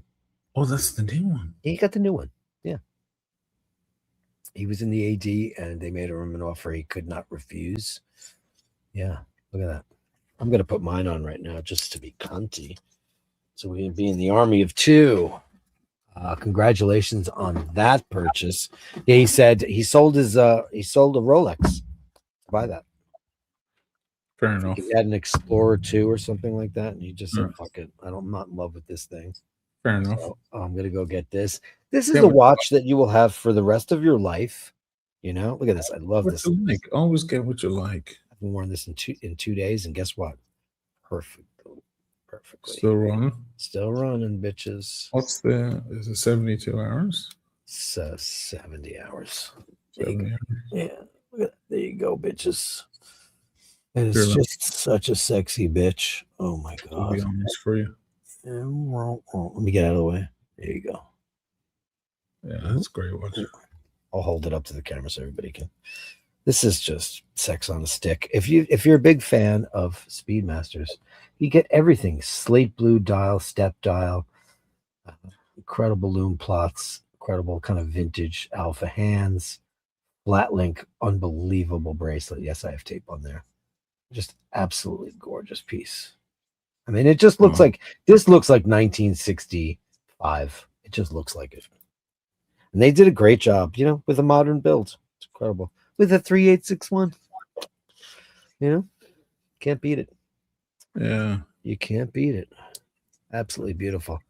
S3: Oh, that's the new one.
S1: He got the new one. Yeah. He was in the AD and they made him an offer he could not refuse. Yeah. Look at that. I'm going to put mine on right now just to be cunty. So we can be in the army of two. Congratulations on that purchase. Yeah, he said he sold a Rolex. Buy that.
S3: Fair enough.
S1: He had an Explorer 2 or something like that, and he just said, "Fuck it, I'm not in love with this thing."
S3: Fair enough.
S1: So I'm gonna go get this. This is a watch that you will have for the rest of your life. You know, look at this. I love this.
S3: Like. Always get what you like.
S1: I've been wearing this in 2 days, and guess what? Perfectly.
S3: Still running.
S1: Still running, bitches.
S3: Is it 72 hours?
S1: 70 hours.
S3: 70 hours.
S1: Yeah. There you go, bitches. And it's just such a sexy bitch. Oh my god.
S3: I'll be honest for you.
S1: Let me get out of the way. There you go.
S3: Yeah, that's a great watch.
S1: I'll hold it up to the camera so everybody can. This is just sex on a stick. If you're a big fan of Speedmasters, you get everything: slate blue dial, step dial, incredible loom plots, incredible kind of vintage alpha hands, flat link, unbelievable bracelet. Yes, I have tape on there. Just absolutely gorgeous piece. I mean, it just looks like this looks like 1965. It just looks like it. And they did a great job, you know, with a modern build. It's incredible. With a 3861. You know, can't beat it.
S3: Yeah.
S1: You can't beat it. Absolutely beautiful.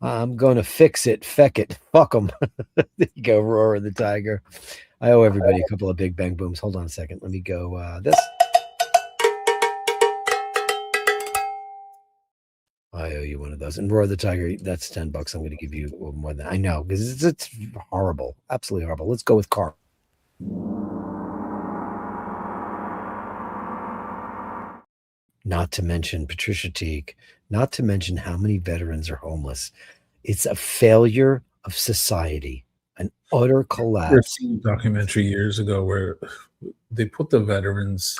S1: I'm going to fix it. Feck it. Fuck them. There you go, Roar the Tiger. I owe everybody a couple of big bang booms. Hold on a second. Let me go this. I owe you one of those. And Roar the Tiger, that's $10. I'm going to give you more than I know because it's horrible. Absolutely horrible. Let's go with Carl. Not to mention Patricia Teague, not to mention how many veterans are homeless. It's a failure of society, an utter collapse.
S3: There's a documentary years ago where they put the veterans,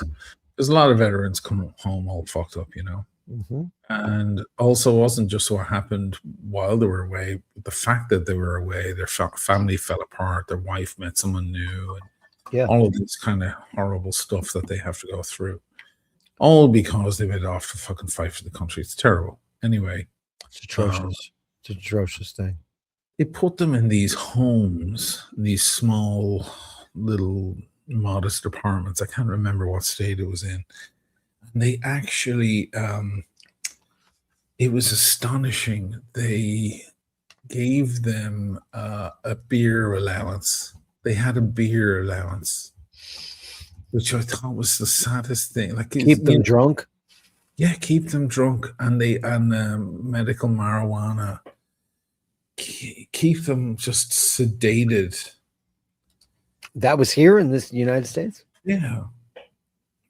S3: there's a lot of veterans come home all fucked up, you know.
S1: Mm-hmm.
S3: And also wasn't just what happened while they were away, the fact that they were away, their family fell apart, their wife met someone new, and all of this kind of horrible stuff that they have to go through. All because they went off to fucking fight for the country. It's terrible. Anyway.
S1: It's atrocious. It's an atrocious thing.
S3: They put them in these homes, these small, little, modest apartments. I can't remember what state it was in. And they actually, it was astonishing. They gave them a beer allowance. They had a beer allowance. which I thought was the saddest thing. Like,
S1: Keep them drunk.
S3: Yeah, keep them drunk, and medical marijuana. Keep them just sedated.
S1: That was here in this United States.
S3: Yeah,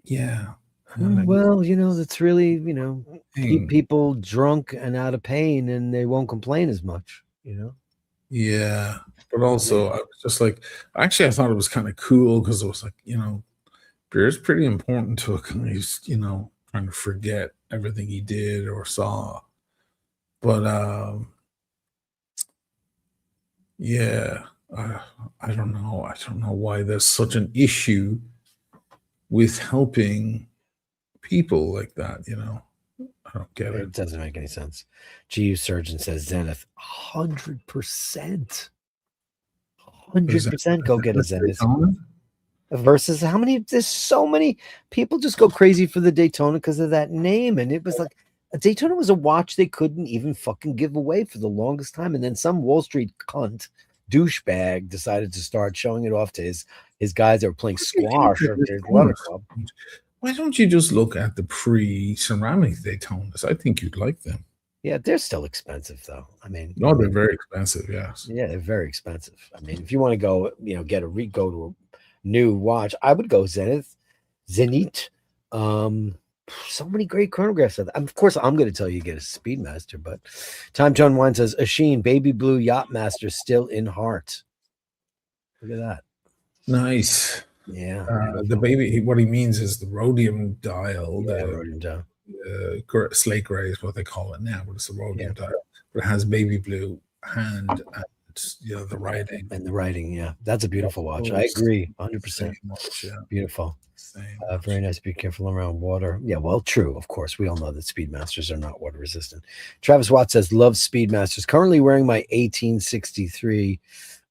S3: yeah.
S1: Well, that's really keep people drunk and out of pain, and they won't complain as much.
S3: Yeah, but also I was just like, actually, I thought it was kind of cool because it was like, beer is pretty important to a guy who's, trying to forget everything he did or saw. But yeah, I don't know. I don't know why there's such an issue with helping people like that. I don't get it.
S1: It doesn't make any sense. GU Surgeon says Zenith 100%. 100% go get a Zenith. Versus how many? There's so many people just go crazy for the Daytona because of that name, and it was like a Daytona was a watch they couldn't even fucking give away for the longest time, and then some Wall Street cunt douchebag decided to start showing it off to his guys that were playing squash or their leather club.
S3: Why don't you just look at the pre-ceramic Daytonas? I think you'd like them.
S1: Yeah, they're still expensive though. I mean,
S3: no, they're very expensive. Yes.
S1: Yeah, they're very expensive. I mean, if you want to go, go to a new watch, I would go Zenith. So many great chronographs. Of course, I'm going to tell you get a Speedmaster, but Time John Wine says Oisín Baby Blue Yachtmaster still in heart. Look at that.
S3: Nice.
S1: Yeah.
S3: The baby, what he means is the rhodium dial.
S1: Yeah, rhodium dial.
S3: Slate gray is what they call it now, but it's a rhodium dial. But it has baby blue hand and the writing.
S1: And the writing, yeah. That's a beautiful watch. I agree. 100%.
S3: Yeah.
S1: Beautiful. Very nice. Be careful around water. Yeah, well, true. Of course, we all know that Speedmasters are not water resistant. Travis Watt says, love Speedmasters. Currently wearing my 1863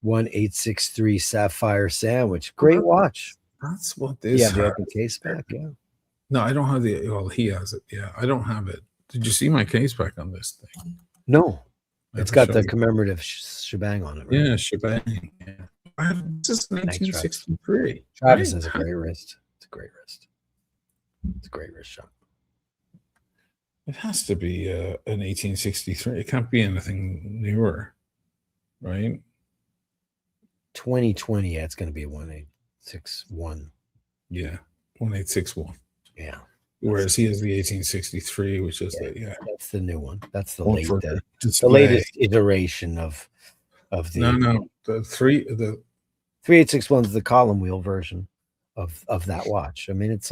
S1: 1863 Sapphire Sandwich. Great watch.
S3: That's what this
S1: Yeah, the open case back. Yeah.
S3: No, I don't have the. Well, he has it. Yeah, I don't have it. Did you see my case back on this thing?
S1: No, it's got the commemorative shebang on it. Right?
S3: Yeah, shebang. Yeah, this is 1963.
S1: Travis has a great wrist. It's a great wrist. It's a great wrist shot.
S3: It has to be an 1863. It can't be anything newer, right?
S1: 2020. Yeah, it's going to be a 1861.
S3: Yeah, 1861.
S1: Yeah.
S3: Whereas he has the 1863, which is
S1: that's the new one. That's the
S3: the
S1: latest iteration of the
S3: the
S1: 3861 is the column wheel version of that watch. I mean, it's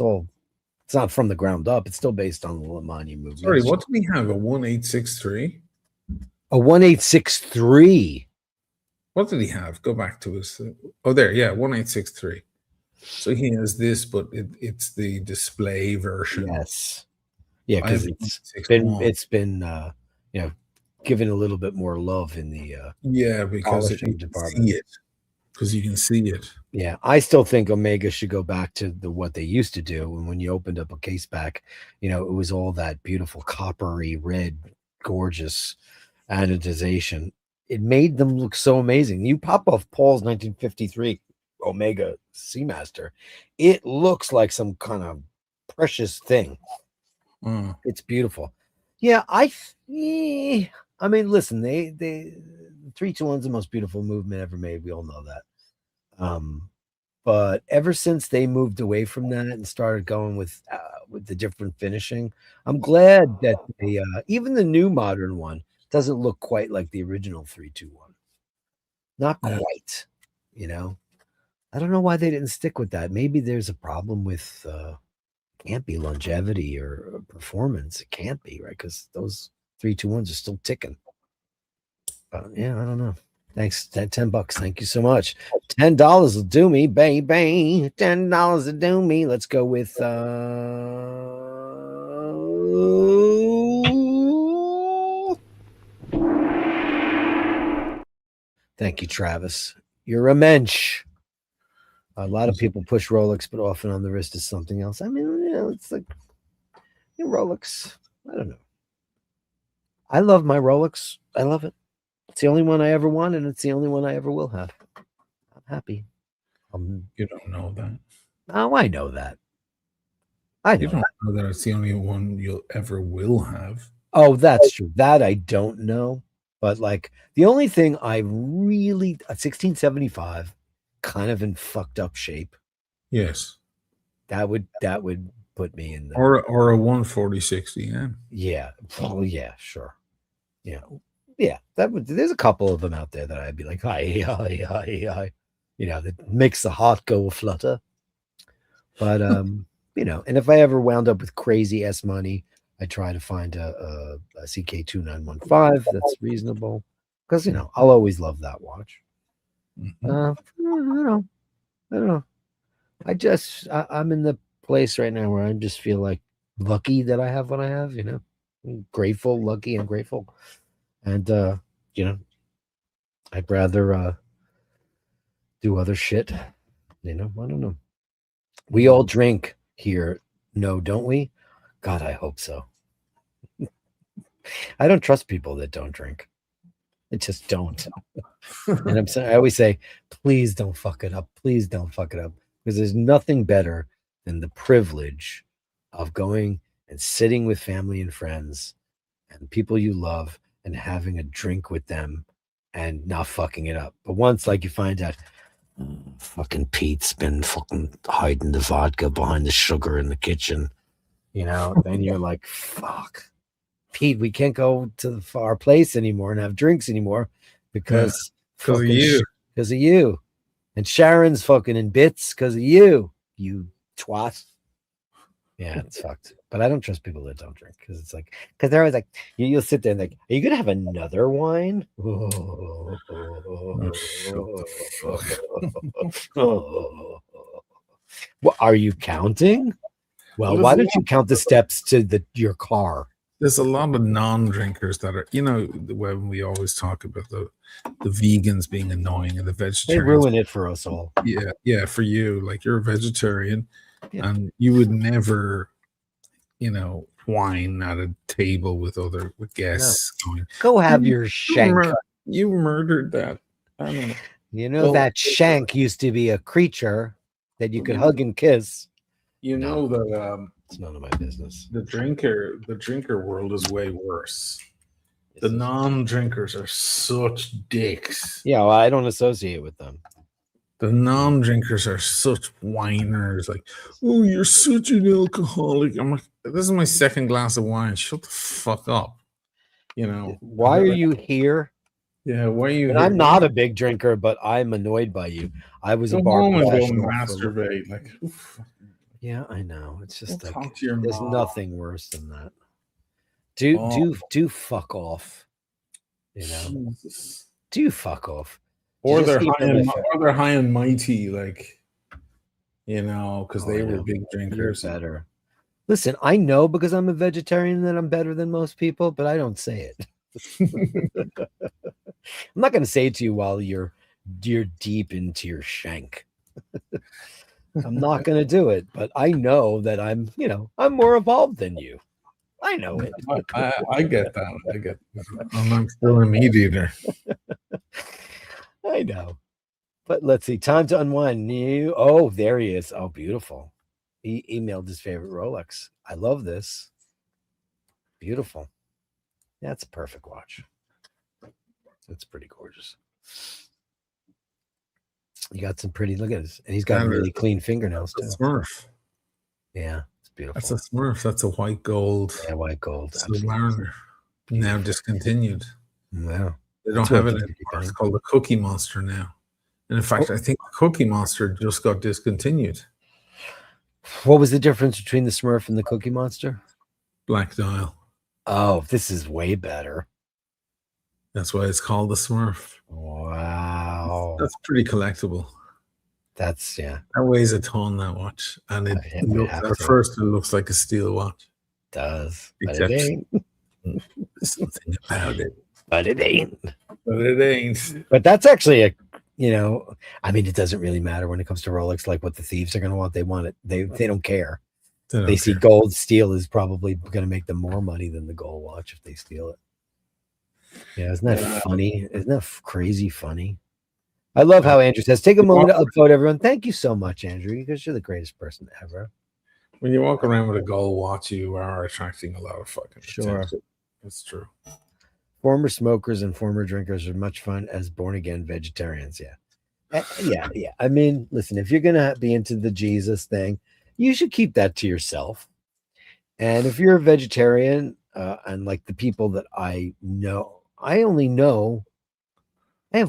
S1: not from the ground up. It's still based on the Lemani movement.
S3: Sorry, what do we have? A 1863?
S1: A 1863.
S3: What did he have? Go back to his. Oh, there, yeah, 1863. So he has this, but it's the display version.
S1: Yes, yeah, because it's been given a little bit more love in the
S3: because you can see it. Because you can see it.
S1: Yeah, I still think Omega should go back to what they used to do. And when you opened up a case back, it was all that beautiful coppery red, gorgeous anodization. It made them look so amazing. You pop off Paul's 1953 Omega Seamaster, it looks like some kind of precious thing. It's beautiful. Yeah, I mean, listen, they 321 is the most beautiful movement ever made. We all know that. But ever since they moved away from that and started going with the different finishing, I'm glad that they even the new modern one doesn't look quite like the original 321. Not quite, I don't know why they didn't stick with that. Maybe there's a problem with can't be longevity or performance. It can't be, right? Because those 321s are still ticking. Yeah, I don't know. Thanks. $10. Thank you so much. $10 will do me, baby. $10 will do me. Let's go with thank you, Travis. You're a mensch. A lot of people push Rolex, but often on the wrist is something else. I mean, it's like Rolex. I don't know. I love my Rolex. I love it. It's the only one I ever want, and it's the only one I ever will have. I'm happy.
S3: You don't know that.
S1: Oh, I know that. I
S3: You
S1: know.
S3: don't know that it's the only one you'll ever will have.
S1: Oh, that's true. That I don't know. But like the only thing I really 1675 kind of in fucked up shape.
S3: Yes.
S1: That would put me in the
S3: Or a 140/60 M.
S1: yeah. Oh yeah, sure. Yeah. Yeah. That would there's a couple of them out there that I'd be like, hi, hi, hi, hi. You know, that makes the heart go flutter. But you know, and if I ever wound up with crazy S money, I try to find a CK2915 that's reasonable. Because you know, I'll always love that watch.
S3: Mhm.
S1: I don't know. I don't know. I'm in the place right now where I just feel like lucky that I have what I have, you know. I'm grateful, lucky, and grateful. And you know, I'd rather do other shit. You know, I don't know. We all drink here, no, don't we? God, I hope so. I don't trust people that don't drink. I just don't. And I'm saying, I always say, please don't fuck it up. Please don't fuck it up. Because there's nothing better than the privilege of going and sitting with family and friends and people you love and having a drink with them and not fucking it up. But once like you find out, fucking Pete's been fucking hiding the vodka behind the sugar in the kitchen, you know, then you're like, fuck. Pete, we can't go to our place anymore and have drinks anymore because
S3: Because of you.
S1: because of you. And Sharon's fucking in bits because of you, you twat. Yeah, it's fucked. But I don't trust people that don't drink because it's like, because they're always like, you'll sit there and like, are you gonna have another wine?
S3: Oh, shut the fuck.
S1: Well, are you counting? Well, why don't you count the steps to your car?
S3: There's a lot of non-drinkers that are, you know, when we always talk about the vegans being annoying and the
S1: They
S3: vegetarians.
S1: ruin it for us all.
S3: Yeah, for you, like you're a vegetarian,
S1: Yeah.
S3: and you would never, you know, whine at a table with guests. Going,
S1: Go have your shank.
S3: You murdered that animal.
S1: You know that shank used to be a creature that you could hug and kiss.
S3: You know that
S1: It's none of my business.
S3: the drinker world is way worse. The non-drinkers are such dicks.
S1: Yeah, well, I don't associate with them.
S3: The non-drinkers are such whiners. Like, oh, you're such an alcoholic. I'm like, this is my second glass of wine. Shut the fuck up. You know,
S1: why are you here?
S3: Yeah, why are you?
S1: And I'm not a big drinker, but I'm annoyed by you. I was a bar professional.
S3: Masturbate. Like, oof.
S1: Yeah, I know. It's just
S3: Don't
S1: like
S3: talk to your
S1: there's
S3: mom.
S1: nothing worse than that. Do fuck off. You know,
S3: Jesus.
S1: do fuck off.
S3: Or they're high and mighty, like, you know, because they were big drinkers.
S1: You're better. Listen, I know because I'm a vegetarian that I'm better than most people, but I don't say it. I'm not going to say it to you while you're deep into your shank. I'm not going to do it, but I know that I'm more evolved than you. I know it.
S3: I get that. I get that. I'm still a meat eater.
S1: I know. But let's see. Time to unwind. Oh, there he is. Oh, beautiful. He emailed his favorite Rolex. I love this. Beautiful. That's a perfect watch. That's pretty gorgeous. You got some pretty, look at this. And he's got really clean fingernails too.
S3: Smurf.
S1: Yeah, it's beautiful.
S3: That's a Smurf. That's a white gold.
S1: Yeah, white gold.
S3: Submariner. Now discontinued.
S1: Wow.
S3: They don't have it anymore. It's called the Cookie Monster now. And in fact, I think the Cookie Monster just got discontinued.
S1: What was the difference between the Smurf and the Cookie Monster?
S3: Black dial.
S1: Oh, this is way better.
S3: That's why it's called the Smurf.
S1: Wow.
S3: That's pretty collectible.
S1: That's, yeah.
S3: That weighs a ton, that watch. And it looks like a steel watch.
S1: It does.
S3: Except
S1: but it ain't.
S3: There's something about it.
S1: But it ain't.
S3: But it ain't.
S1: But that's actually I mean, it doesn't really matter when it comes to Rolex, like what the thieves are going to want. They want it. They don't care. They see gold. Steel is probably going to make them more money than the gold watch if they steal it. Yeah, isn't that funny? Isn't that crazy funny? I love how Andrew says, take a moment to upvote everyone. Thank you so much, Andrew, because you're the greatest person ever.
S3: When you walk around with a gold watch, you are attracting a lot of fucking attention. That's true.
S1: Former smokers and former drinkers are much fun as born-again vegetarians. Yeah. I mean, listen, if you're going to be into the Jesus thing, you should keep that to yourself. And if you're a vegetarian, and like the people that I know, I have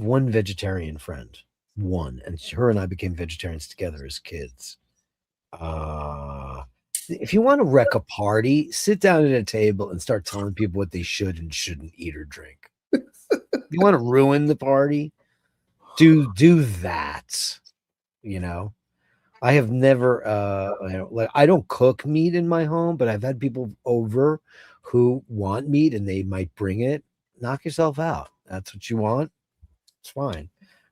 S1: one vegetarian friend, and her and I became vegetarians together as kids. If you want to wreck a party, sit down at a table and start telling people what they should and shouldn't eat or drink. You want to ruin the party? Do that. I have never I don't cook meat in my home, but I've had people over who want meat and they might bring it. Knock yourself out. That's what you want. It's fine.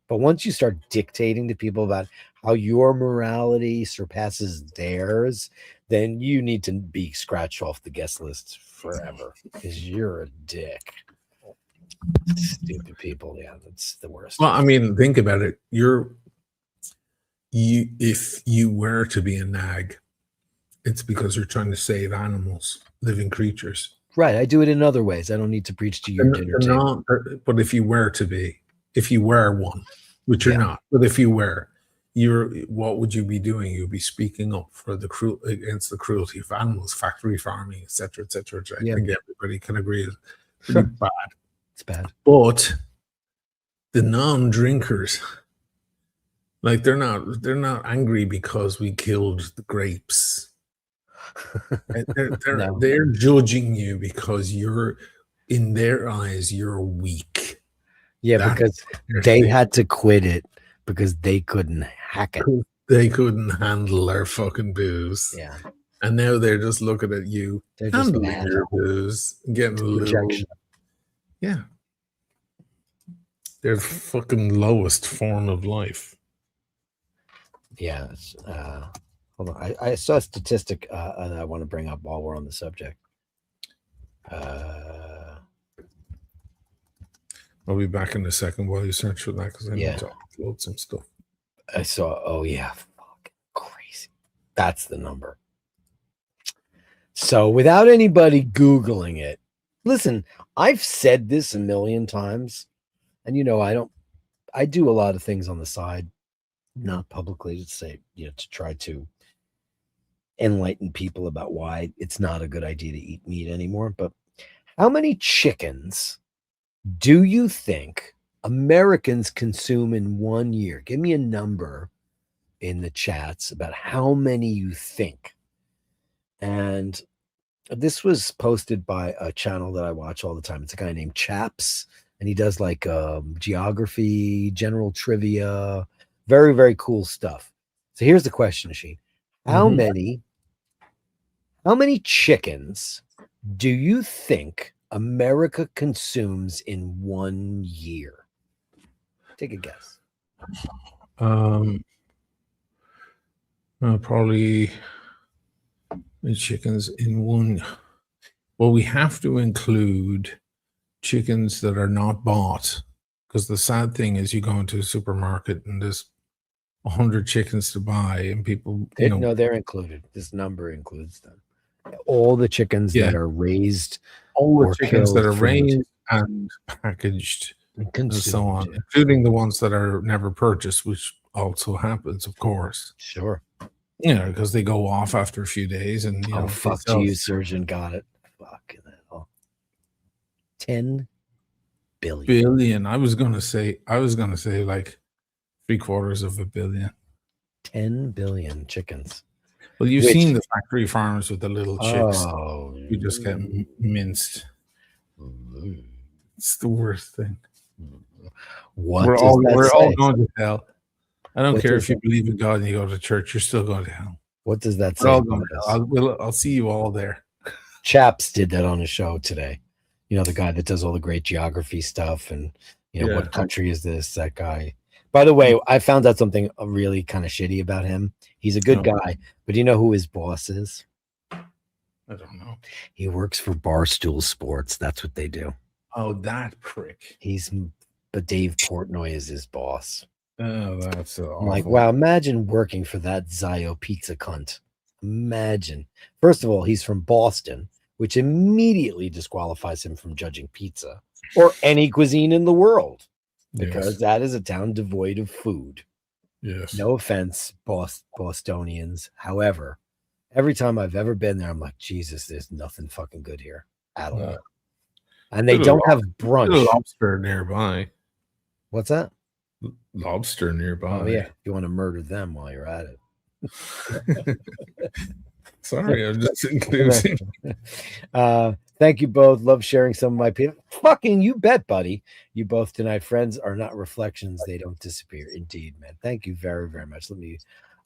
S1: But once you start dictating to people about how your morality surpasses theirs, then you need to be scratched off the guest list forever because you're a dick. Stupid people. Yeah, that's the worst.
S3: Well, I mean, think about it. If you were to be a nag, it's because you're trying to save animals, living creatures.
S1: Right. I do it in other ways. I don't need to preach to your dinner table.
S3: But if you were one, which you're not, but if you were, what would you be doing? You'd be speaking up for against the cruelty of animals, factory farming, etc., etc. I think everybody can agree is pretty bad.
S1: It's bad.
S3: But the non-drinkers, like they're not angry because we killed the grapes. They're judging you because in their eyes you're weak.
S1: Yeah, because they had to quit it because they couldn't hack it.
S3: They couldn't handle their fucking booze.
S1: Yeah.
S3: And now they're just looking at you,
S1: they're just
S3: handling your booze, getting a little. Yeah. They're the fucking lowest form of life.
S1: Yeah. Hold on. I saw a statistic that I want to bring up while we're on the subject.
S3: I'll be back in a second while you search for that because I need to upload some stuff.
S1: I saw, fucking crazy. That's the number. So without anybody Googling it, listen, I've said this a million times, and I do a lot of things on the side, not publicly, to say, to try to enlighten people about why it's not a good idea to eat meat anymore. But how many chickens do you think Americans consume in 1 year? Give me a number in the chats about how many you think. And this was posted by a channel that I watch all the time. It's a guy named Chaps, and he does like geography, general trivia, very, very cool stuff. So here's the question, Oisín. How many chickens do you think America consumes in 1 year? Take a guess.
S3: Probably the chickens in one. Well, we have to include chickens that are not bought, because the sad thing is you go into a supermarket and there's 100 chickens to buy, and people,
S1: no, they're included. This number includes them. All the chickens that are raised,
S3: all the chickens that are raised and packaged and so on, including the ones that are never purchased, which also happens, of course.
S1: Sure.
S3: Because they go off after a few days, and
S1: fuck you, surgeon, got it. Fucking hell. 10 billion.
S3: I was gonna say like 750 million.
S1: 10 billion chickens.
S3: Well, you've seen the factory farms with the little chicks.
S1: Oh,
S3: you just get minced. It's the worst thing. We're all going to hell. I don't care if you believe in God and you go to church, you're still going to hell.
S1: What does that say?
S3: We're all going to hell. I'll see you all there.
S1: Chaps did that on a show today. The guy that does all the great geography stuff and what country is this, that guy. By the way, I found out something really kind of shitty about him. He's a good guy, but do you know who his boss is?
S3: I don't know.
S1: He works for Barstool Sports. That's what they do.
S3: Oh, that prick.
S1: But Dave Portnoy is his boss.
S3: Oh, that's awful.
S1: I'm like, wow, imagine working for that Zio pizza cunt. Imagine. First of all, he's from Boston, which immediately disqualifies him from judging pizza or any cuisine in the world, because that is a town devoid of food.
S3: Yes.
S1: No offense, Bostonians. However, every time I've ever been there, I'm like, Jesus, there's nothing fucking good here at all. And they don't have brunch.
S3: Lobster nearby.
S1: What's that?
S3: Lobster nearby.
S1: Oh, yeah. You want to murder them while you're at it.
S3: Sorry, I'm just including.
S1: Thank you both. Love sharing some of my people. Fucking you bet, buddy. You both tonight. Friends are not reflections. They don't disappear. Indeed, man. Thank you very, very much.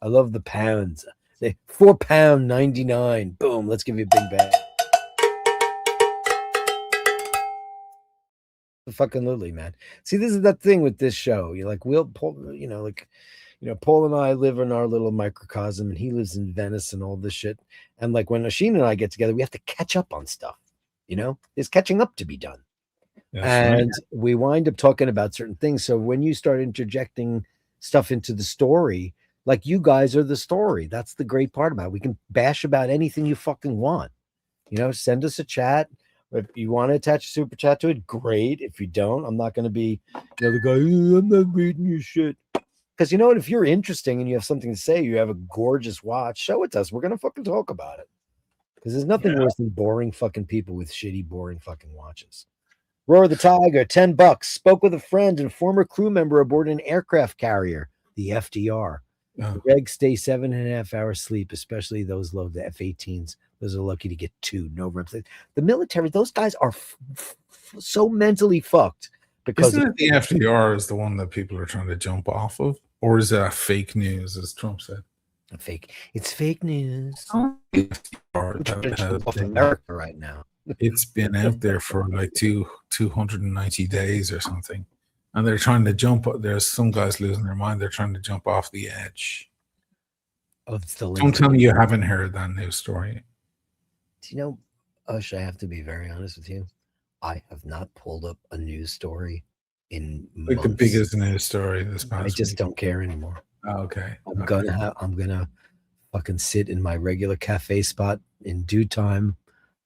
S1: I love the pounds. £4.99. Boom. Let's give you a big bang. Fucking Lily, man. See, this is that thing with this show. You're like, Paul and I live in our little microcosm, and he lives in Venice and all this shit. And like when Oisín and I get together, we have to catch up on stuff. There's catching up to be done. And we wind up talking about certain things. So when you start interjecting stuff into the story, like you guys are the story. That's the great part about it. We can bash about anything you fucking want. Send us a chat. If you want to attach a super chat to it, great. If you don't, I'm not going to be the guy, I'm not reading your shit. Because you know what? If you're interesting and you have something to say, you have a gorgeous watch, show it to us. We're going to fucking talk about it. Because there's nothing worse than boring fucking people with shitty, boring fucking watches. Roar the Tiger, $10. Spoke with a friend and former crew member aboard an aircraft carrier, the FDR. The regs stay 7.5 hours sleep, especially those low, the F-18s. Those are lucky to get 2, no REM sleep. The military, those guys are so mentally fucked. Because
S3: isn't it the FDR is the one that people are trying to jump off of? Or is that fake news, as Trump said?
S1: It's fake news.
S3: FDR,
S1: America right now.
S3: It's been out there for like 290 days or something. And they're trying to jump. There's some guys losing their mind. They're trying to jump off the edge. Don't tell me you haven't heard that news story.
S1: Do you know, Ush, I have to be very honest with you. I have not pulled up a news story in months.
S3: The biggest news story this past
S1: I just don't care anymore.
S3: Okay.
S1: I'm gonna fucking sit in my regular cafe spot in due time.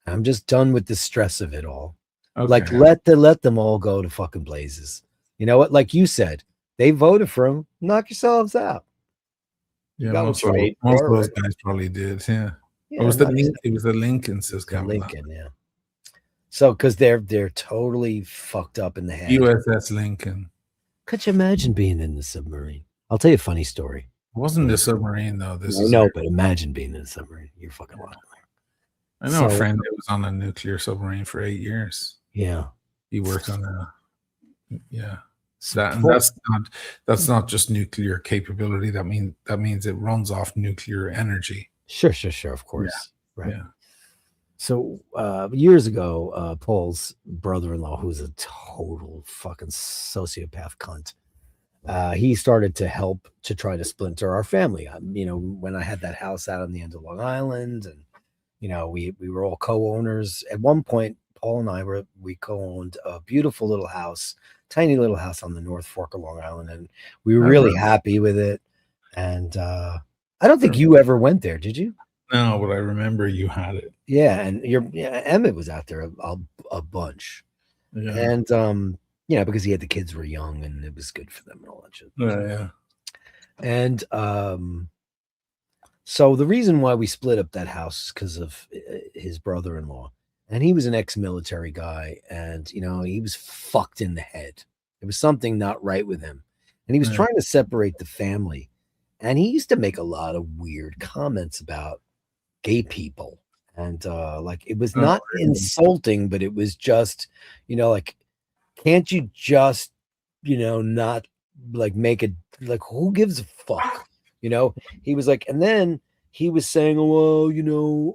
S1: I'm just done with the stress of it all. Okay. Like let them all go to fucking blazes. You know what? Like you said, they voted for him. Knock yourselves out.
S3: Yeah, most of those guys probably did. Yeah. It was the Lincoln system.
S1: Lincoln, yeah. So, because they're totally fucked up in the head.
S3: USS Lincoln.
S1: Could you imagine being in the submarine? I'll tell you a funny story.
S3: It wasn't a submarine though.
S1: But imagine being in a submarine. You're fucking lying.
S3: I know a friend that was on a nuclear submarine for 8 years.
S1: Yeah,
S3: he worked on that's not just nuclear capability. That means it runs off nuclear energy.
S1: Sure, of course.
S3: Yeah.
S1: Right. Yeah. So years ago, Paul's brother-in-law, who's a total fucking sociopath cunt, he started to help to try to splinter our family. When I had that house out on the end of Long Island, and we were all co-owners. At one point, Paul and I we co-owned a beautiful little house, tiny little house on the North Fork of Long Island, and we were really happy with it. And I don't think you ever went there, did you?
S3: No, but I remember you had it.
S1: Yeah, and Emmett was out there a bunch. Yeah. And because the kids were young and it was good for them and all that shit.
S3: Yeah.
S1: And so the reason why we split up that house is because of his brother-in-law. And he was an ex-military guy, and he was fucked in the head. There was something not right with him. And he was trying to separate the family. And he used to make a lot of weird comments about gay people. And it was not insulting, but it was just, can't you just, not make it who gives a fuck? He was like, and then he was saying, well,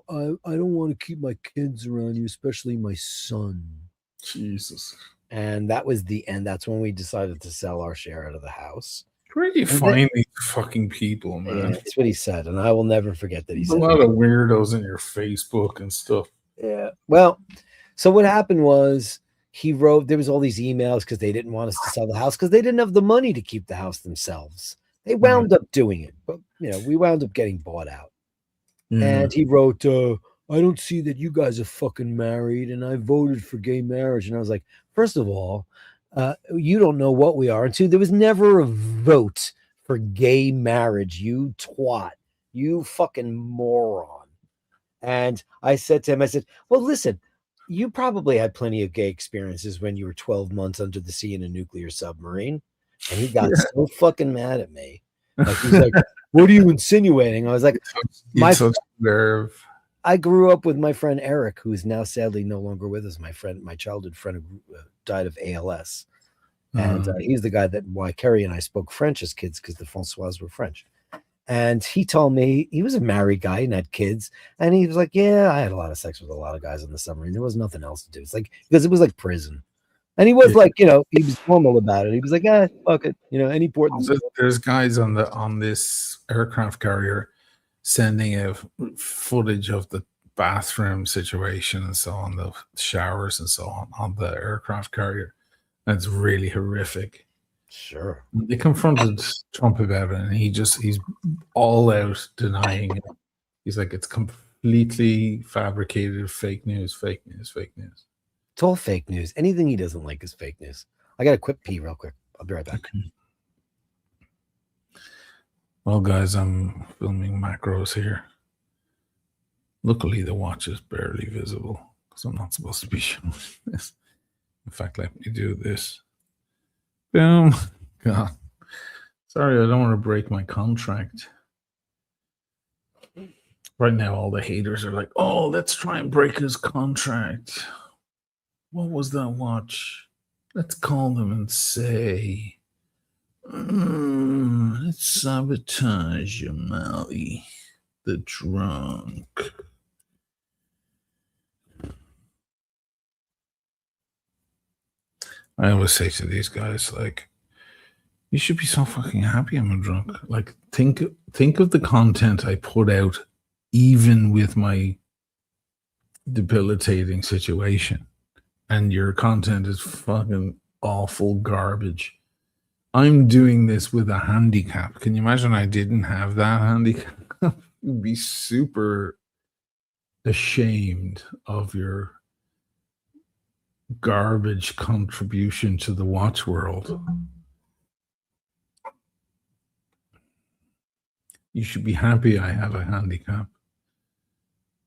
S1: I don't want to keep my kids around you, especially my son.
S3: Jesus.
S1: And that was the end. That's when we decided to sell our share out of the house.
S3: Where do you find these fucking people, man?
S1: Yeah, that's what he said, and I will never forget that he said.
S3: A lot of weirdos in your Facebook and stuff.
S1: Yeah. Well, so what happened was he wrote, there was all these emails because they didn't want us to sell the house because they didn't have the money to keep the house themselves. They wound up doing it, but we wound up getting bought out. And he wrote, I don't see that you guys are fucking married, and I voted for gay marriage. And I was like, first of all, you don't know what we are. And two, there was never a vote for gay marriage, you twat, you fucking moron. And I said to him, I said, well, listen, you probably had plenty of gay experiences when you were 12 months under the sea in a nuclear submarine. And he got so fucking mad at me. Like, he's like, what are you insinuating? I was like,
S3: nerve.
S1: I grew up with my friend Eric, who is now sadly no longer with us. My childhood friend who died of ALS. And he's the guy why Kerry and I spoke French as kids, because the Francois were French. And he told me he was a married guy and had kids. And he was like, yeah, I had a lot of sex with a lot of guys in the submarine. There was nothing else to do. It's like, because it was like prison. And he was like, he was normal about it. He was like, fuck it. Any port.
S3: There's guys on this aircraft carrier sending out footage of the bathroom situation and so on, the showers and so on the aircraft carrier. That's really horrific.
S1: Sure.
S3: They confronted Trump about it, and he's all out denying it. He's like, it's completely fabricated, fake news, fake news, fake news.
S1: It's all fake news. Anything he doesn't like is fake news. I got a quick pee real quick. I'll be right back.
S3: Okay. Well, guys, I'm filming macros here. Luckily, the watch is barely visible because I'm not supposed to be showing this. In fact, let me do this. Boom. God. Sorry, I don't want to break my contract. Right now, all the haters are like, oh, let's try and break his contract. What was that watch? Let's call them and say, let's sabotage your Mally, the drunk. I always say to these guys, like, you should be so fucking happy I'm a drunk. Like, think of the content I put out, even with my debilitating situation, and your content is fucking awful garbage. I'm doing this with a handicap. Can you imagine I didn't have that handicap? You'd be super ashamed of your garbage contribution to the watch world. You should be happy I have a handicap.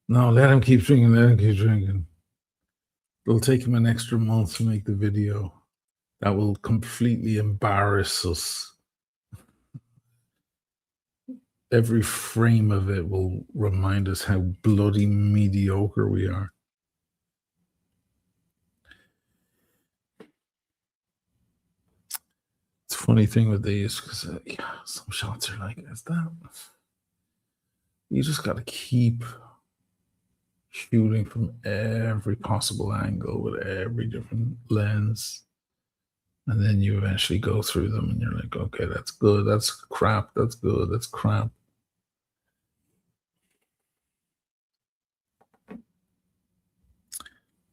S3: No, let him keep drinking, let him keep drinking. It'll take him an extra month to make the video. That will completely embarrass us. Every frame of it will remind us how bloody mediocre we are. It's a funny thing with these, because some shots are like, is that? You just got to keep shooting from every possible angle with every different lens. And then you eventually go through them and you're like, okay, that's good. That's crap. That's good. That's crap.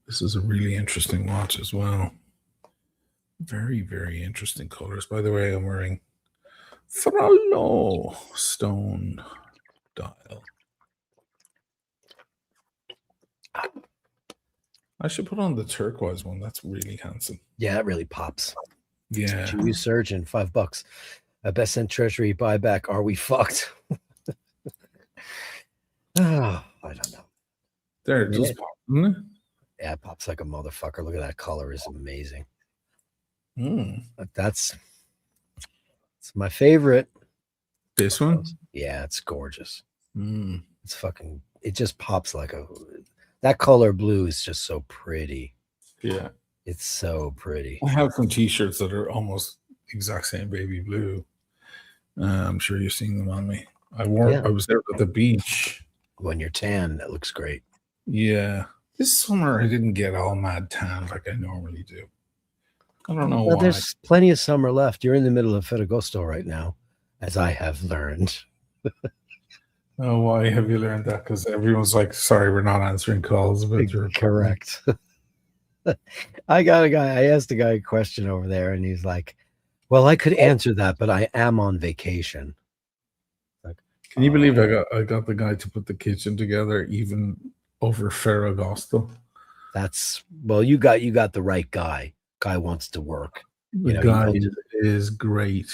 S3: This is a really interesting watch as well. Very, very interesting colors. By the way, I'm wearing Frollo stone dial. I should put on the turquoise one. That's really handsome.
S1: Yeah, that really pops.
S3: Yeah.
S1: GU Surgeon, $5. Best Cent Treasury buyback. Are we fucked? I don't know.
S3: There, it does pop, doesn't it?
S1: Yeah, it pops like a motherfucker. Look at that color. It's amazing. That's my favorite.
S3: This one?
S1: Yeah, it's gorgeous. It's fucking, it just pops like that color blue is just so pretty.
S3: Yeah.
S1: It's so pretty.
S3: I have some t-shirts that are almost exact same baby blue. I'm sure you've seen them on me. I was there at the beach.
S1: When you're tan, that looks great.
S3: Yeah. This summer, I didn't get all mad tan like I normally do. I don't know why.
S1: There's plenty of summer left. You're in the middle of Ferragosto right now, as I have learned.
S3: Oh, why have you learned that? Because everyone's like, sorry, we're not answering calls. But
S1: correct. I got a guy. I asked a guy a question over there, and he's like, "Well, I could answer that, but I am on vacation." Like,
S3: Can you believe I got the guy to put the kitchen together even over Ferragosto?
S1: that's well, you got the right guy. Guy wants to work.
S3: The
S1: You
S3: guy
S1: don't-
S3: is great.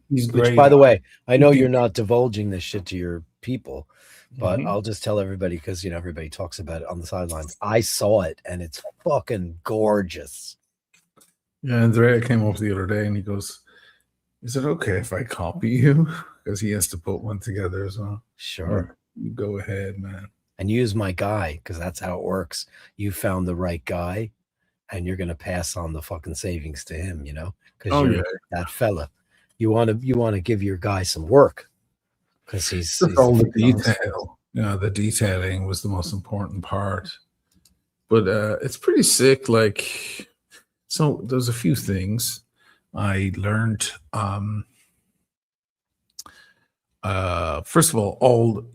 S3: He's
S1: which,
S3: great.
S1: by the way, I know
S3: He-
S1: you're not divulging this shit to your people, but
S3: Mhm.
S1: I'll just tell everybody because everybody talks about it on the sidelines. I saw it, and it's fucking gorgeous.
S3: Yeah, Andrea came up the other day and he goes, "Is it okay if I copy you?" Because he has to put one together as well.
S1: Sure.
S3: You go ahead, man.
S1: And use my guy because that's how it works. You found the right guy, and you're gonna pass on the fucking savings to him, because
S3: Oh,
S1: you're
S3: yeah.
S1: that fella. You want to give your guy some work because he's
S3: All the
S1: fucking awesome.
S3: detail. The detailing was the most important part. But it's pretty sick. Like, so there's a few things I learned. First of all,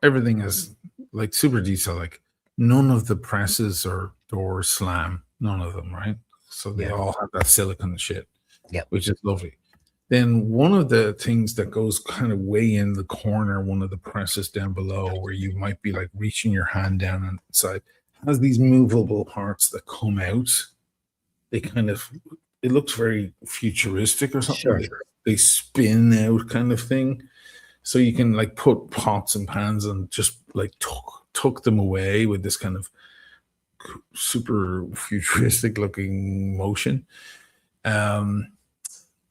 S3: everything is like super detailed. Like, none of the presses or doors slam. None of them, right? So they
S1: Yeah.
S3: all have that silicone shit.
S1: Yeah.
S3: Which is lovely. Then one of the things that goes kind of way in the corner, one of the presses down below, where you might be like reaching your hand down inside, has these movable parts that come out. They kind of, it looks very futuristic or something.
S1: Sure.
S3: They spin out kind of thing. So you can like put pots and pans and just like tuck them away with this kind of super futuristic looking motion.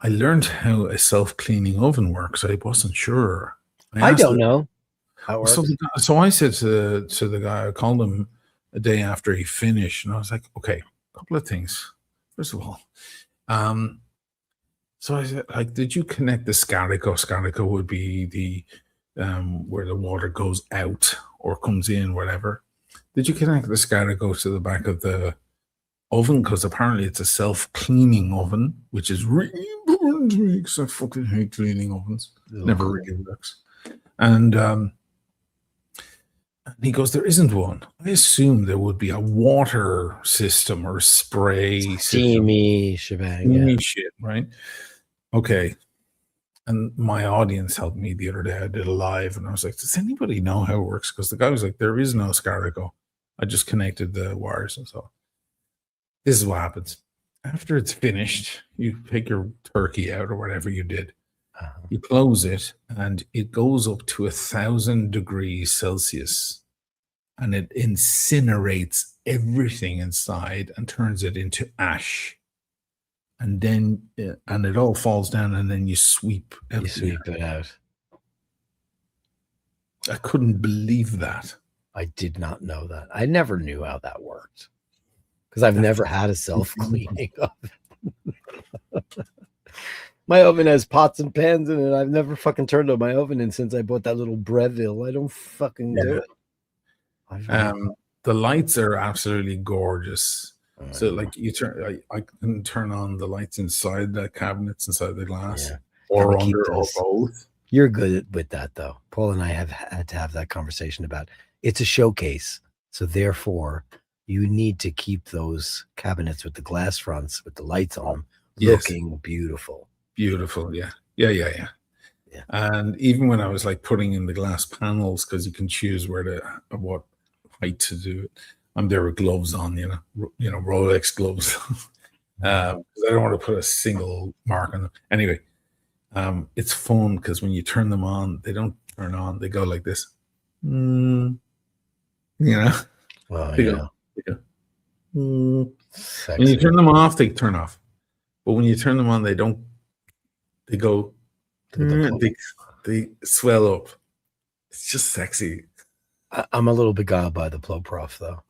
S3: I learned how a self-cleaning oven works. I wasn't sure.
S1: I don't know how it works.
S3: So I said to the guy, I called him a day after he finished, and I was like, okay, a couple of things. First of all, so I said, like, did you connect the scarico? Scarico would be the where the water goes out or comes in, whatever. Did you connect the scarico to the back of the oven? Because apparently it's a self-cleaning oven, which is really important to me because I fucking hate cleaning ovens. Never really works. And he goes, there isn't one. I assume there would be a water system or spray
S1: Steamy shebang.
S3: Steamy
S1: Yeah.
S3: shit, right? Okay. And my audience helped me the other day. I did a live and I was like, does anybody know how it works? Because the guy was like, there is no scarico. I just connected the wires and so. This is what happens. After it's finished, you take your turkey out or whatever you did. You close it, and it goes up to 1,000 degrees Celsius, and it incinerates everything inside and turns it into ash. And then, and it all falls down, and then you sweep everything.
S1: You sweep it out.
S3: I couldn't believe that.
S1: I did not know that. I never knew how that worked. Because I've never had a self-cleaning oven. My oven has pots and pans in it. I've never fucking turned on my oven in since I bought that little Breville. I don't fucking do it.
S3: The lights are absolutely gorgeous.
S1: Oh,
S3: So like you turn, I can turn on the lights inside the cabinets, inside the glass,
S1: Yeah.
S3: or
S1: Gotta keep
S3: under, or
S1: those.
S3: both.
S1: You're good with that, though. Paul and I have had to have that conversation about it's a showcase. So therefore, you need to keep those cabinets with the glass fronts with the lights on them
S3: Yes.
S1: looking beautiful.
S3: Beautiful, yeah. Yeah. And even when I was like putting in the glass panels, because you can choose what height to do it, I'm there with gloves on, Rolex gloves, because I don't want to put a single mark on them. Anyway, it's fun because when you turn them on, they don't turn on; they go like this.
S1: Well,
S3: They
S1: yeah.
S3: go.
S1: Sexy.
S3: When you turn them off, they turn off. But when you turn them on, they don't. They go. They swell up. It's just sexy.
S1: I'm a little beguiled by the Plo Prof, though.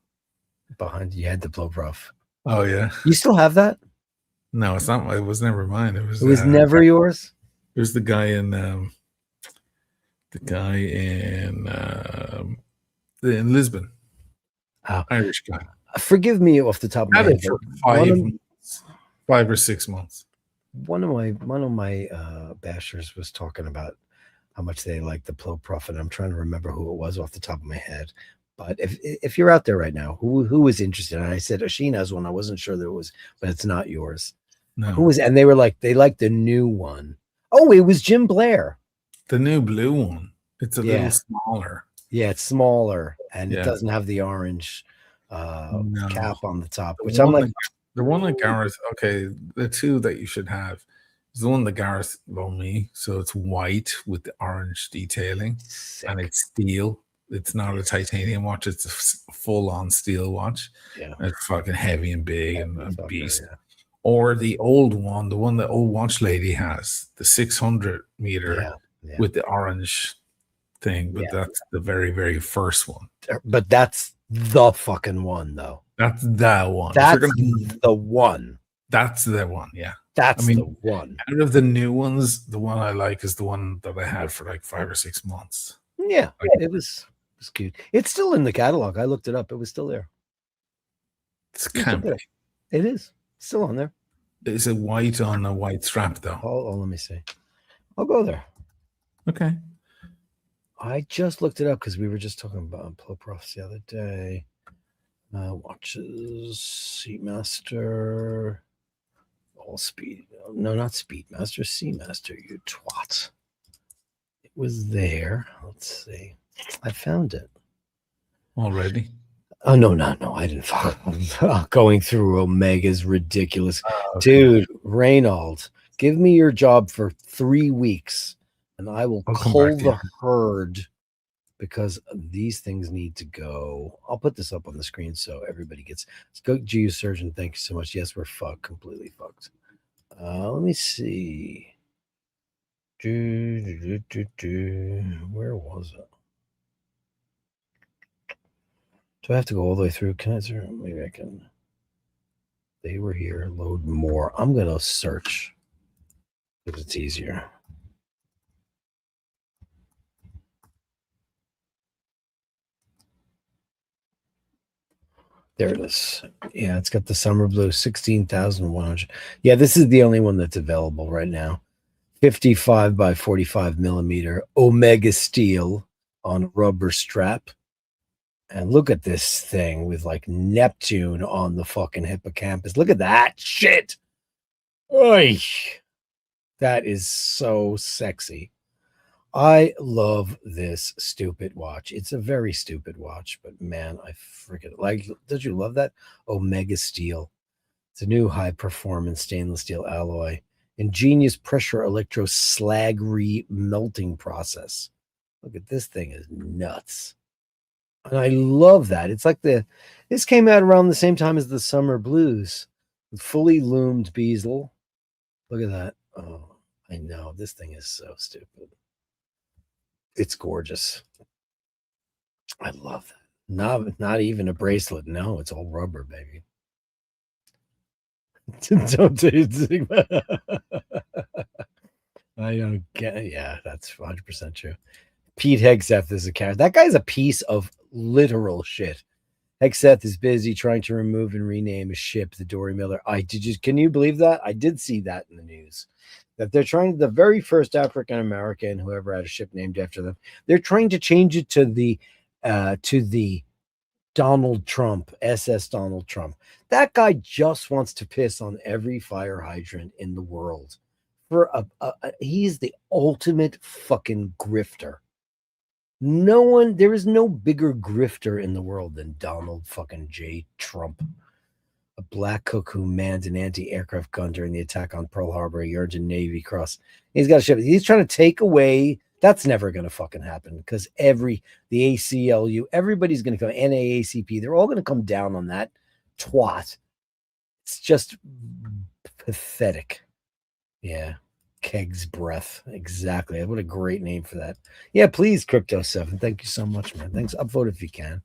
S1: Behind you had the Plo Prof.
S3: Oh yeah.
S1: You still have that?
S3: No, it's not. It was never mine. It was
S1: Never yours?
S3: It was the guy in in Lisbon.
S1: Oh.
S3: Irish guy.
S1: Forgive me off the top of my
S3: Had
S1: head.
S3: it for
S1: but
S3: 5 or 6 months.
S1: One of my bashers was talking about how much they like the Plo Prof, and I'm trying to remember who it was off the top of my head. But if you're out there right now, who is interested? And I said Oisín has one. I wasn't sure that it was, but it's not yours.
S3: No.
S1: Who was? And they were like, they liked the new one. Oh, it was Jim Blair.
S3: The new blue one. It's a
S1: Yeah.
S3: little smaller.
S1: Yeah, it's smaller and it
S3: Yeah.
S1: doesn't have the orange
S3: No.
S1: cap on the top,
S3: The
S1: which I'm
S3: one
S1: like,
S3: the one that Gareth. Okay, the two that you should have is the one that Gareth loaned me. So it's white with the orange detailing,
S1: sick.
S3: and it's steel. It's not a titanium watch. It's a full-on steel watch.
S1: Yeah.
S3: It's fucking heavy and big and a
S1: Fucker,
S3: beast.
S1: yeah.
S3: Or the old one, the one that old watch lady has, the 600 meter
S1: Yeah.
S3: with the orange thing. But that's the very, very first one.
S1: But that's the fucking one, though.
S3: That's the one.
S1: That's the one.
S3: That's the one. Yeah.
S1: That's
S3: I mean,
S1: the one.
S3: Out of the new ones, the one I like is the one that I had for like 5 or 6 months.
S1: Yeah, it was cute. It's still in the catalog. I looked it up. It was still there.
S3: It's campy.
S1: It is still on there.
S3: Is it white on a white strap though?
S1: Oh, let me see. I'll go there.
S3: Okay.
S1: I just looked it up because we were just talking about Ploproffs the other day. Watches, Seamaster, all speed. No, not Speedmaster, Seamaster, you twat. It was there. Let's see. I found it.
S3: Already?
S1: Oh, no, I didn't fuck. Going through Omega's ridiculous.
S3: Okay.
S1: Dude, Reynolds, give me your job for 3 weeks and I will cull the herd because these things need to go. I'll put this up on the screen so everybody gets. Let's go, Geosurgeon. Thank you so much. Yes, we're fucked, completely fucked. Let me see. Where was it? Do I have to go all the way through? Can I? Maybe I can. They were here. Load more. I'm gonna search because it's easier. There it is. Yeah, it's got the summer blue, 16,100. Yeah, this is the only one that's available right now. 55 by 45 millimeter Omega steel on rubber strap. And look at this thing with like Neptune on the fucking hippocampus. Look at that shit. Oy. That is so sexy. I love this stupid watch. It's a very stupid watch, but man, I freaking like. Did you love that? Omega steel. It's a new high performance stainless steel alloy. Ingenious pressure electro slag melting process. Look at this thing is nuts. And I love that. It's like this came out around the same time as the Summer Blues with fully loomed bezel. Look at that. Oh, I know. This thing is so stupid. It's gorgeous. I love that. Not even a bracelet. No, it's all rubber, baby. Don't I don't get it. Yeah, that's 100% true. Pete Hegseth is a character. That guy's a piece of literal shit. Hegseth is busy trying to remove and rename a ship, the Dory Miller. Can you believe that? I did see that in the news. That they're trying, the very first African American, whoever had a ship named after them, they're trying to change it to the Donald Trump, SS Donald Trump. That guy just wants to piss on every fire hydrant in the world. He's the ultimate fucking grifter. There is no bigger grifter in the world than Donald fucking J. Trump. A black cook who manned an anti-aircraft gun during the attack on Pearl Harbor. He earned a Navy Cross. He's got a ship. He's trying to take away. That's never going to fucking happen because the ACLU, everybody's going to come. NAACP, they're all going to come down on that twat. It's just pathetic. Yeah. Keg's breath. Exactly. What a great name for that. Yeah, please, Crypto7. Thank you so much, man. Thanks. Upvote if you can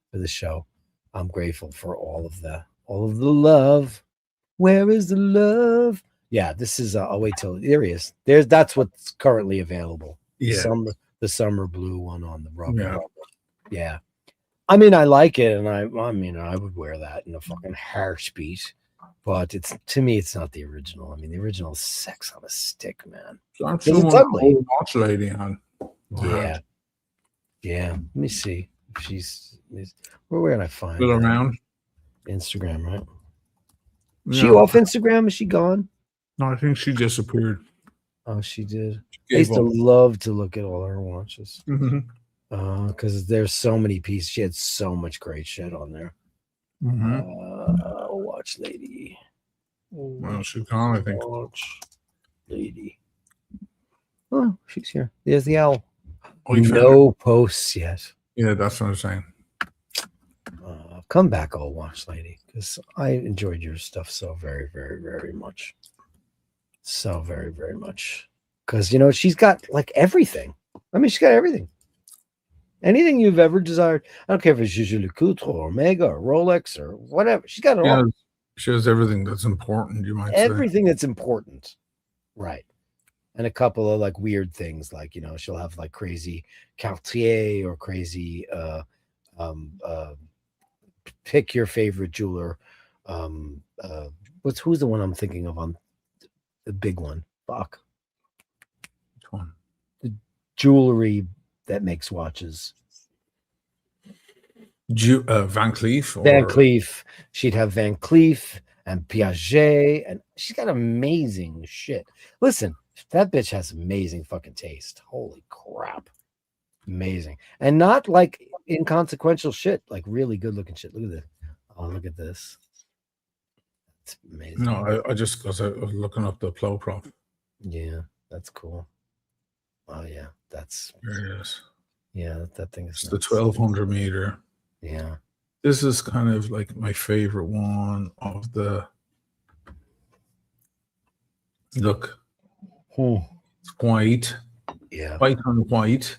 S1: for the show. I'm grateful for all of the love. Where is the love? Yeah, this is I'll wait till there he is. That's what's currently available.
S3: Yeah.
S1: The summer blue one on the rubber.
S3: Yeah.
S1: I mean, I like it, and I would wear that in a fucking heartbeat. But to me, it's not the original. I mean, the original is sex on a stick, man.
S3: It's ugly. Watch lady on.
S1: Yeah. Let me see. Where can I find
S3: Still
S1: her?
S3: around?
S1: Instagram, right? She
S3: Yeah.
S1: off Instagram? Is she gone?
S3: No, I think she disappeared.
S1: Oh, she did.
S3: She
S1: I used
S3: gave
S1: to
S3: up.
S1: love to look at all her watches
S3: Mhm.
S1: because there's so many pieces. She had so much great shit on there.
S3: Mhm.
S1: Watch lady.
S3: Well, she's gone, I think.
S1: Watch lady. Oh, she's here. There's the owl.
S3: Oh, you found her?
S1: No posts yet.
S3: Yeah, that's what I'm saying.
S1: Come back, old watch lady, because I enjoyed your stuff so very, very, very much. So very, very much. Because she's got like everything. I mean, she's got everything. Anything you've ever desired. I don't care if it's Juju Lecoultre or Omega or Rolex or whatever. She's got it all.
S3: She has everything that's important, you might say.
S1: Everything that's important. Right. And a couple of like weird things, like she'll have like crazy Cartier or crazy pick your favorite jeweler. Who's the one I'm thinking of on the big one? Fuck.
S3: Which one?
S1: The jewelry that makes watches.
S3: Van Cleef?
S1: Van Cleef. She'd have Van Cleef and Piaget, and she's got amazing shit. Listen, that bitch has amazing fucking taste. Holy crap. Amazing. And not like inconsequential shit, like really good looking shit. Look at this. Oh, look at this. It's amazing.
S3: No, I just because I was looking up the Plo Prof.
S1: Yeah, that's cool. Oh yeah, that's
S3: There it is.
S1: yeah, that thing is
S3: It's the 1200 meter.
S1: Yeah.
S3: This is kind of like my favorite one of the look. It's white.
S1: Yeah.
S3: White on white.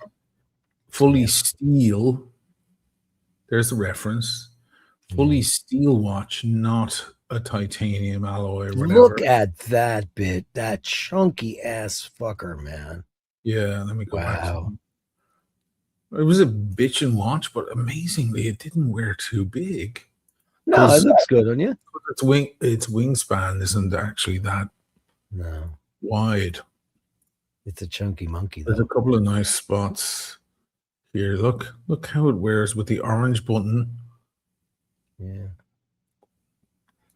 S3: Fully steel. There's the reference. Fully steel watch, not a titanium alloy or whatever.
S1: Look at that bit. That chunky ass fucker, man.
S3: Yeah, let me go back to it. It was a bitchin' watch, but amazingly, it didn't wear too big.
S1: No, it looks good on you.
S3: Its wingspan isn't actually that wide.
S1: It's a chunky monkey, though.
S3: There's a couple of nice spots here. Look how it wears with the orange button.
S1: Yeah.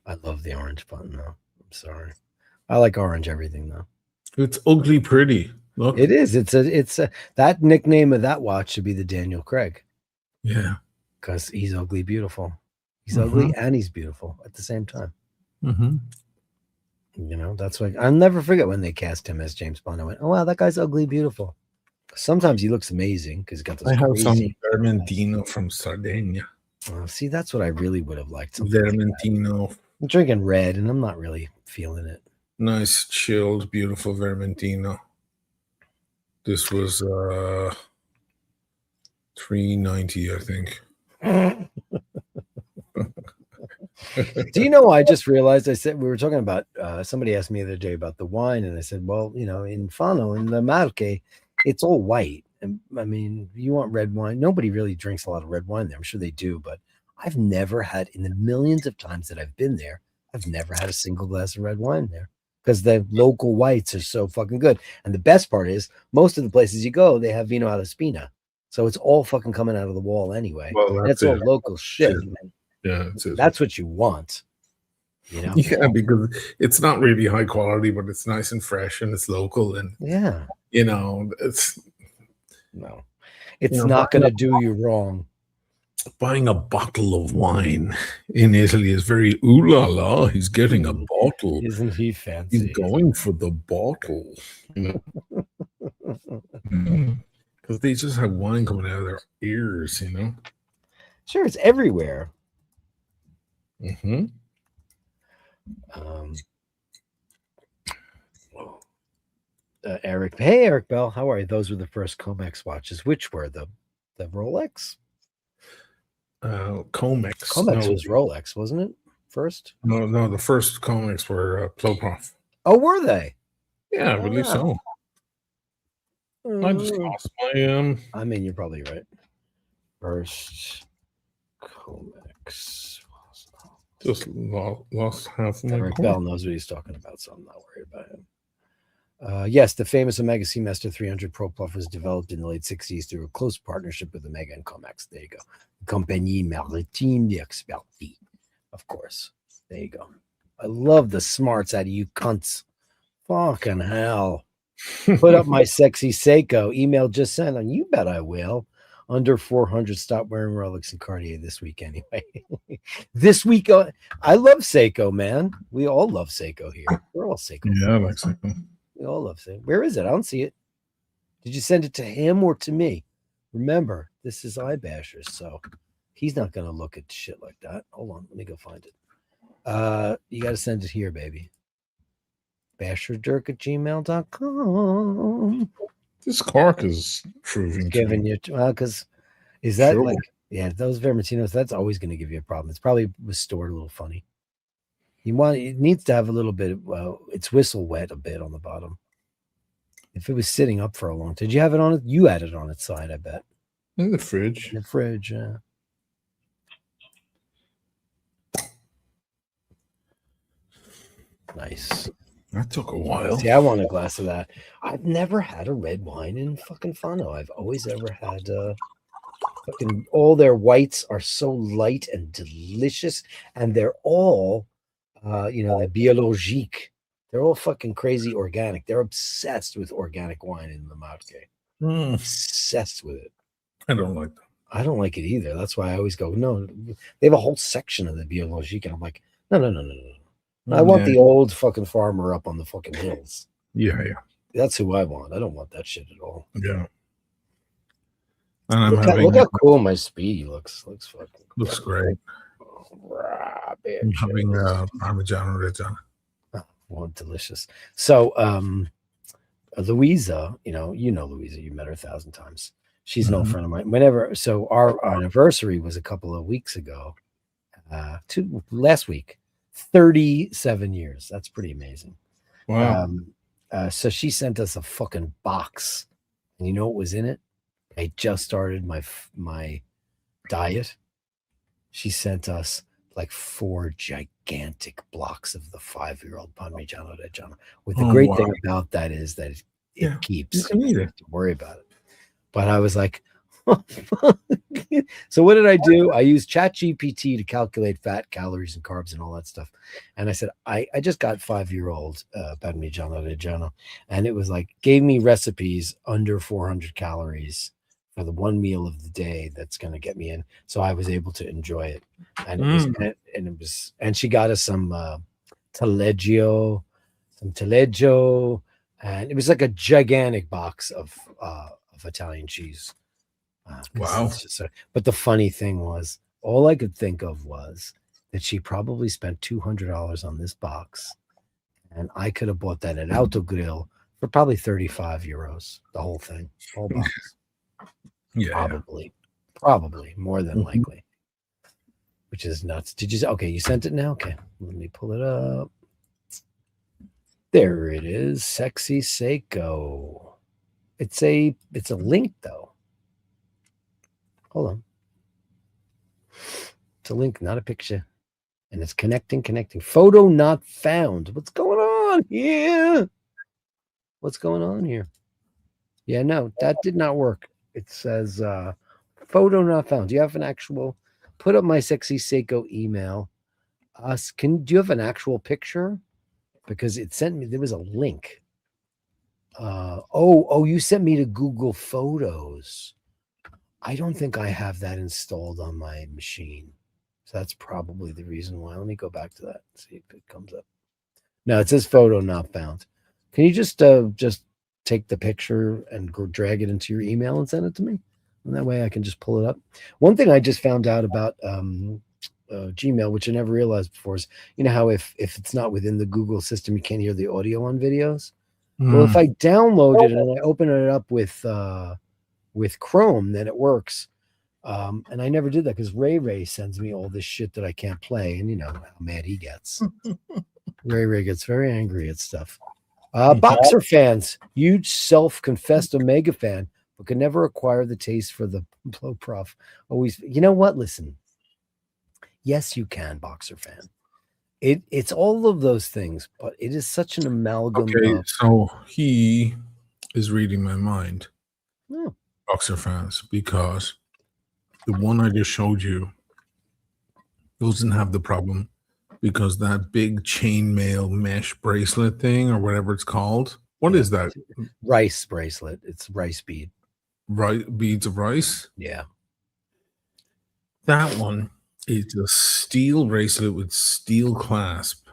S1: I love the orange button, though. I'm sorry. I like orange everything, though.
S3: It's ugly pretty. Look.
S1: It is. It's a that nickname of that watch should be the Daniel Craig.
S3: Yeah.
S1: Because he's ugly beautiful. He's ugly and he's beautiful at the same time. That's why I'll never forget when they cast him as James Bond. I went, oh wow, that guy's ugly beautiful. Sometimes he looks amazing because he's got those.
S3: I have some Vermentino from Sardinia.
S1: See, that's what I really would have liked.
S3: Vermentino.
S1: Like I'm drinking red and I'm not really feeling it.
S3: Nice, chilled, beautiful Vermentino. This was $390, I think.
S1: Do you know? I just realized. I said we were talking about. Somebody asked me the other day about the wine, and I said, "Well, in Fano, in the Marque, it's all white. And I mean, you want red wine? Nobody really drinks a lot of red wine there. I'm sure they do, but I've never had in the millions of times that I've been there. I've never had a single glass of red wine there because the local whites are so fucking good. And the best part is, most of the places you go, they have Vino alla Spina, so it's all fucking coming out of the wall anyway.
S3: Well,
S1: that's all local shit.
S3: Yeah,
S1: that's what you want.
S3: Yeah, because it's not really high quality, but it's nice and fresh and it's local and it's
S1: not going to do you wrong.
S3: Buying a bottle of wine in Italy is very ooh la la. He's getting a bottle.
S1: Isn't he fancy?
S3: He's going for the bottle. Because they just have wine coming out of their ears,
S1: Sure, it's everywhere. Eric, hey Eric Bell, how are you? Those were the first Comex watches. Which were the Rolex?
S3: Comex.
S1: Comex was Rolex, wasn't it? First?
S3: No, the first Comex were Plo Prof.
S1: Oh, were they?
S3: Yeah, I believe so. I just lost my
S1: I mean, you're probably right. First Comex.
S3: Just lost half of my
S1: Eric Bell knows what he's talking about, so I'm not worried about him. Yes, the famous Omega Seamaster 300 Pro Pluff was developed in the late 60s through a close partnership with Omega and Comex. There you go. Compagnie Maritime d'Expertise. Of course. There you go. I love the smarts out of you cunts. Fucking hell. Put up my sexy Seiko. Email just sent on. You bet I will. Under 400. Stop wearing Rolex and Cartier this week anyway. This week, I love Seiko, man. We all love Seiko here. We're all Seiko.
S3: Yeah, I like Seiko.
S1: We all love Seiko. Where is it? I don't see it. Did you send it to him or to me? Remember, this is iBashers, so he's not going to look at shit like that. Hold on. Let me go find it. You got to send it here, baby. Basherdirk@gmail.com.
S3: This cork is proving
S1: Giving you, because is that like, yeah, those Vermentinos, that's always going to give you a problem. It's probably was stored a little funny. It needs to have a little bit of, it's whistle wet a bit on the bottom. If it was sitting up for a long time, did you have it on it? You had it on its side, I bet.
S3: in the fridge.
S1: In the fridge, yeah. Nice.
S3: That took a while.
S1: See, I want a glass of that. I've never had a red wine in fucking Fano. I've always ever had fucking, all their whites are so light and delicious, and they're all they're biologique. They're all fucking crazy organic. They're obsessed with organic wine in the Marque. Obsessed with it.
S3: I don't like that.
S1: I don't like it either. That's why I always go, no. They have a whole section of the biologique, and I'm like, no. I want the old fucking farmer up on the fucking hills.
S3: Yeah.
S1: That's who I want. I don't want that shit at all.
S3: Yeah. And
S1: Look how cool my Speedy looks. Looks
S3: great. I'm having Parmigiano Reggiano.
S1: Oh, delicious. So Louisa, you know Louisa, you met her 1,000 times. She's an old friend of mine. So our anniversary was a couple of weeks ago. Last week. 37 years. That's pretty amazing.
S3: Wow.
S1: So she sent us a fucking box, and you know what was in it? I just started my diet. She sent us like 4 gigantic blocks of the 5-year-old Parmigiano Reggiano. With the great thing about that is that it keeps. You can eat it. Don't worry about it. But I was like, so what did I do? I used ChatGPT to calculate fat, calories, and carbs and all that stuff. And I said, I just got 5-year-old Parmigiano Reggiano, and it was like, gave me recipes under 400 calories for the one meal of the day that's going to get me in. So I was able to enjoy it. And it was, and she got us some taleggio, and it was like a gigantic box of Italian cheese.
S3: Wow.
S1: But the funny thing was, all I could think of was that she probably spent $200 on this box, and I could have bought that at Autogrill for probably 35 euros. The whole thing, whole box. Probably more than likely, which is nuts. Did you? Okay, you sent it now. Okay, let me pull it up. There it is, sexy Seiko. It's a link though. Hold on. It's a link, not a picture. And it's connecting. Photo not found. What's going on here? Yeah, no, that did not work. It says photo not found. Do you have an actual? Put up my sexy Seiko email. Do you have an actual picture? Because it sent me, there was a link. You sent me to Google Photos. I don't think I have that installed on my machine. So that's probably the reason why. Let me go back to that and see if it comes up. No, it says photo not found. Can you just take the picture and go drag it into your email and send it to me? And that way I can just pull it up. One thing I just found out about Gmail, which I never realized before, is you know how if it's not within the Google system, you can't hear the audio on videos? Well, if I download it and I open it up with Chrome, then it works. And I never did that because Ray sends me all this shit that I can't play, and you know how mad he gets. Ray gets very angry at stuff. Boxer fans, huge self-confessed Omega fan, but could never acquire the taste for the Blow Prof. Always, you know what? Listen, yes, you can, Boxer fan. It's all of those things, but it is such an amalgam
S3: Okay,
S1: of
S3: so he is reading my mind,
S1: oh,
S3: boxer fans, because the one I just showed you doesn't have the problem because that big chainmail mesh bracelet thing or whatever it's called. What is that?
S1: rice bracelet. It's rice bead.
S3: Right, beads of rice.
S1: Yeah.
S3: That one is a steel bracelet with steel clasp,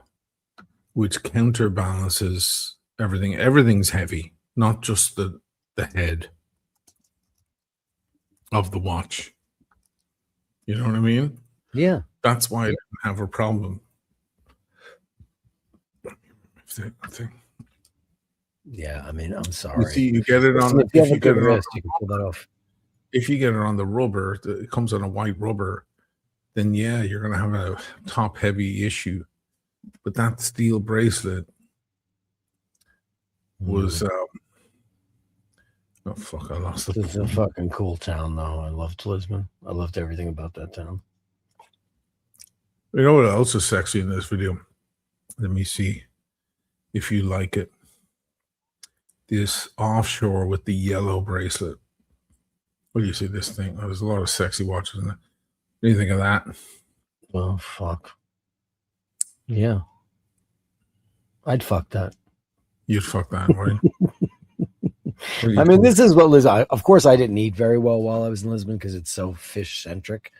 S3: which counterbalances everything. Everything's heavy, not just the head of the watch. You know what I mean?
S1: Yeah.
S3: That's why I didn't have a problem.
S1: Yeah. I mean, I'm
S3: You
S1: sorry.
S3: see, you get it on.
S1: If you have a
S3: you get
S1: good
S3: it on,
S1: wrist, you can pull that off.
S3: if you get it on the rubber, it comes on a white rubber. Then yeah, you're gonna have a top heavy issue. But that steel bracelet was. Oh fuck! I lost
S1: It's a fucking cool town, though. I loved Lisbon. I loved everything about that town.
S3: You know what else is sexy in this video? Let me see if you like it. This offshore with the yellow bracelet. What do you see? This thing? Oh, there's a lot of sexy watches in it. What do you think of that?
S1: Oh fuck. Yeah. I'd fuck that.
S3: You'd fuck that, right?
S1: I mean, this is what of course, I didn't eat very well while I was in Lisbon because it's so fish centric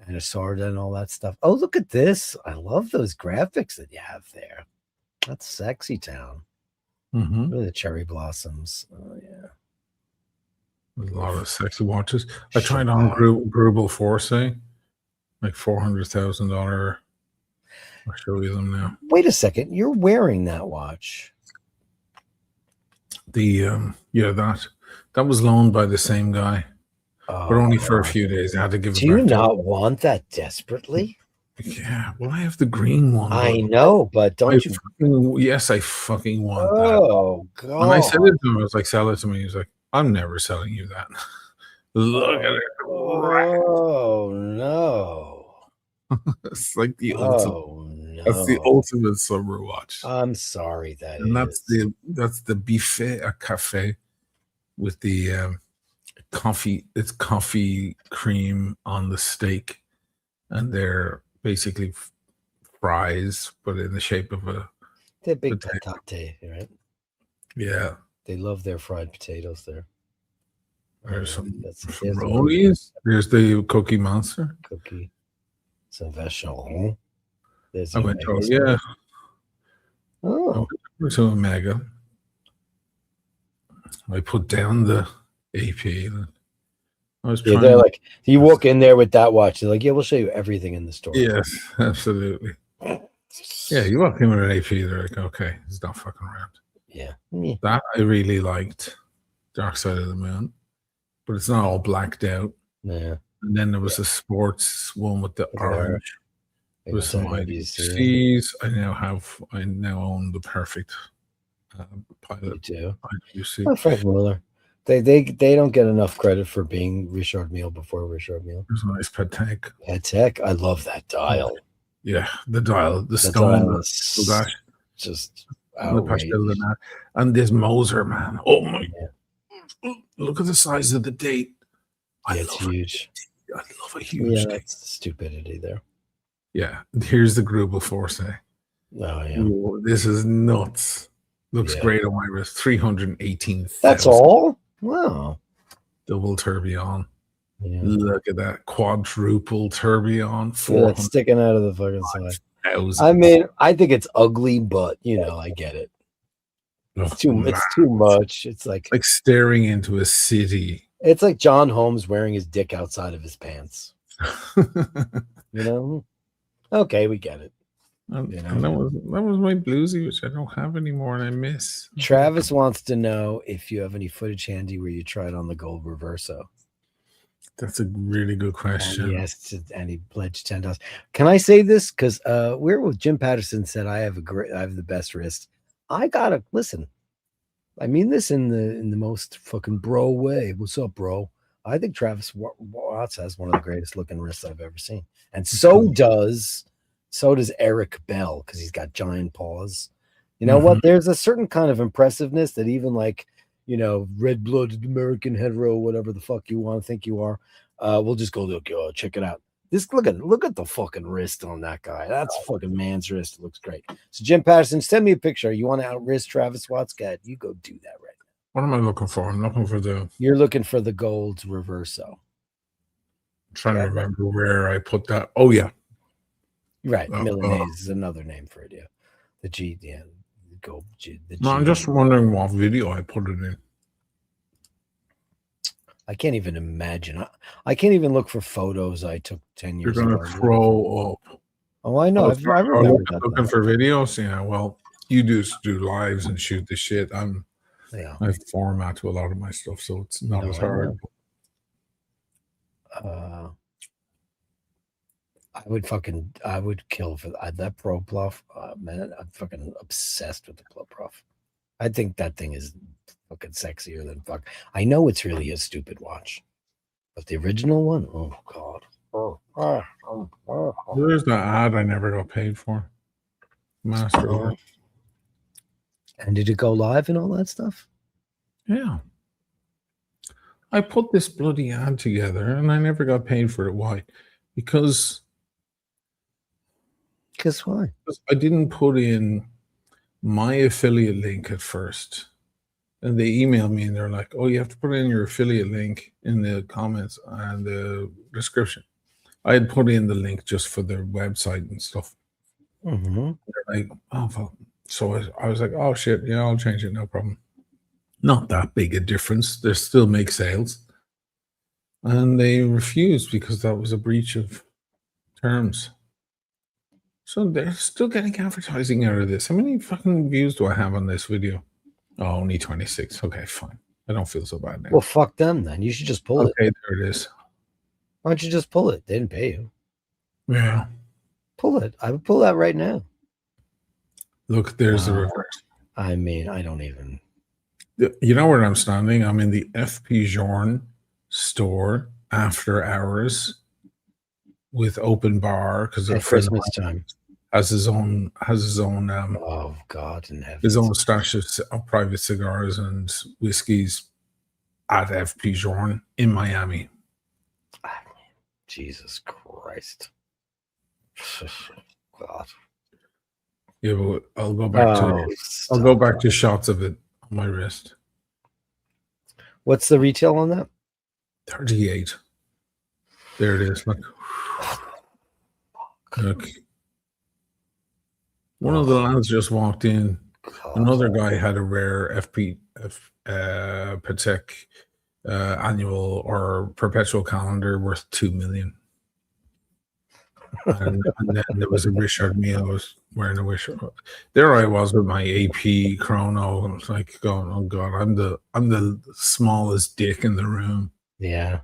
S1: and assorted and all that stuff. Oh, look at this. I love those graphics that you have there. That's sexy town.
S3: Mm-hmm.
S1: Look at the cherry blossoms. Oh, yeah.
S3: A lot of sexy watches. I tried on Grubel Force, like $400,000. I'll show you them now.
S1: Wait a second. You're wearing that watch.
S3: The that was loaned by the same guy, but only for a few days. I had to give it
S1: Do you
S3: back.
S1: not want that desperately?
S3: Yeah, well, I have the green one.
S1: I know, but don't you?
S3: Yes, I fucking want that.
S1: Oh god!
S3: When I said it to him, I was like, "Sell it to me." He was like, "I'm never selling you that." Look at it.
S1: Oh no!
S3: It's like the ultimate.
S1: Oh no!
S3: That's the ultimate summer watch.
S1: I'm sorry that
S3: And
S1: is.
S3: that's the buffet à café with the coffee. It's coffee cream on the steak, and they're basically fries, but in the shape of a.
S1: They're big
S3: potato.
S1: patate, right?
S3: Yeah,
S1: They love their fried potatoes there.
S3: there's some
S1: There's
S3: rollies. There's the Cookie Monster.
S1: Cookie. Some vegetable. There's
S3: I went to yeah.
S1: Oh,
S3: To a mega. I put down the AP. I was
S1: yeah. They're like, you walk in there with that watch. They're like, yeah, we'll show you everything in the store.
S3: Yes, absolutely. Yeah, you walk in with an AP, they're like, okay, it's not fucking around.
S1: Yeah.
S3: That I really liked, Dark Side of the Moon, but it's not all blacked out.
S1: Yeah.
S3: And then there was a sports one with the orange.
S1: It
S3: With some IWCs. I now own the perfect pilot.
S1: Me too.
S3: IWC.
S1: Oh, Frank Miller. They don't get enough credit for being Richard Mille before Richard Mille.
S3: There's a nice Patek.
S1: Patek. I love that dial.
S3: Yeah, the dial, the stone,
S1: dial is just outrageous.
S3: And this Moser, man. Oh my! Yeah. Look at the size of the date.
S1: It's huge.
S3: I love a huge.
S1: Yeah, that's stupidity there.
S3: Yeah, here's the Grubel Force.
S1: Oh yeah,
S3: ooh, this is nuts. Looks great on my wrist. 318,000.
S1: That's all. Wow.
S3: Double tourbillon.
S1: Yeah.
S3: Look at that quadruple tourbillon.
S1: Yeah, it's sticking out of the fucking side. I mean, I think it's ugly, but I get it. It's too much. It's like
S3: staring into a city.
S1: It's like John Holmes wearing his dick outside of his pants. Okay, we get it.
S3: And that was my bluesy, which I don't have anymore, and I miss.
S1: Travis wants to know if you have any footage handy where you tried on the gold reverso.
S3: That's a really good question.
S1: Yes, and he pledged $10. Can I say this? Because we're with Jim Patterson said I have the best wrist. I gotta listen. I mean this in the most fucking bro way. What's up, bro? I think Travis Watts has one of the greatest looking wrists I've ever seen, and so does So does Eric Bell because he's got giant paws. You know what? There's a certain kind of impressiveness that even like, you know, red-blooded American hetero, whatever the fuck you want to think you are, we'll just go look, check it out. This look at the fucking wrist on that guy. That's a fucking man's wrist. It looks great. So Jim Patterson, send me a picture. You want to out wrist Travis Watts? God, you go do that right now.
S3: What am I looking for? I'm looking for the.
S1: You're looking for the gold reverso.
S3: I'm trying to remember where I put that. Oh yeah,
S1: right. Milanese is another name for it. Yeah, the G. Yeah, gold. G, the G.
S3: No, I'm just wondering what video I put it in.
S1: I can't even imagine. I can't even look for photos I took 10 years ago.
S3: You're gonna throw up.
S1: Oh, I know. I remember that.
S3: Looking for videos. Yeah. Well, you do lives and shoot the shit. I format to a lot of my stuff, so it's not as hard.
S1: I would kill for that Pro Bluff. Man, I'm fucking obsessed with the Pro Bluff. I think that thing is fucking sexier than fuck. I know it's really a stupid watch, but the original one, oh god.
S3: There's the ad I never got paid for. Master.
S1: And did it go live and all that stuff?
S3: Yeah. I put this bloody ad together and I never got paid for it. Why? Because
S1: why?
S3: Because I didn't put in my affiliate link at first. And they emailed me and they're like, oh, you have to put in your affiliate link in the comments and the description. I had put in the link just for their website and stuff. They're like, oh, fuck. So I was like, oh, shit. Yeah, I'll change it. No problem. Not that big a difference. They still make sales. And they refused because that was a breach of terms. So they're still getting advertising out of this. How many fucking views do I have on this video? Oh, only 26. Okay, fine. I don't feel so bad now.
S1: Well, fuck them then. You should just pull it.
S3: Okay, there it is.
S1: Why don't you just pull it? They didn't pay you.
S3: Yeah.
S1: Pull it. I would pull that right now.
S3: Look, there's the reverse.
S1: I mean, I don't even.
S3: You know where I'm standing? I'm in the FP Journe store after hours with open bar because
S1: at Christmas time
S3: has his own
S1: oh God in heaven,
S3: his own stash of private cigars and whiskeys at FP Journe in Miami.
S1: Jesus Christ. God.
S3: Yeah, but I'll go back to shots of it on my wrist.
S1: What's the retail on that?
S3: 38. There it is. Look. One of the lads just walked in. Another guy had a rare Patek annual or perpetual calendar worth 2 million. And then there was a Richard me. I was wearing a Richard. There I was with my AP chrono. I was like going, oh God, I'm the smallest dick in the room.
S1: Yeah.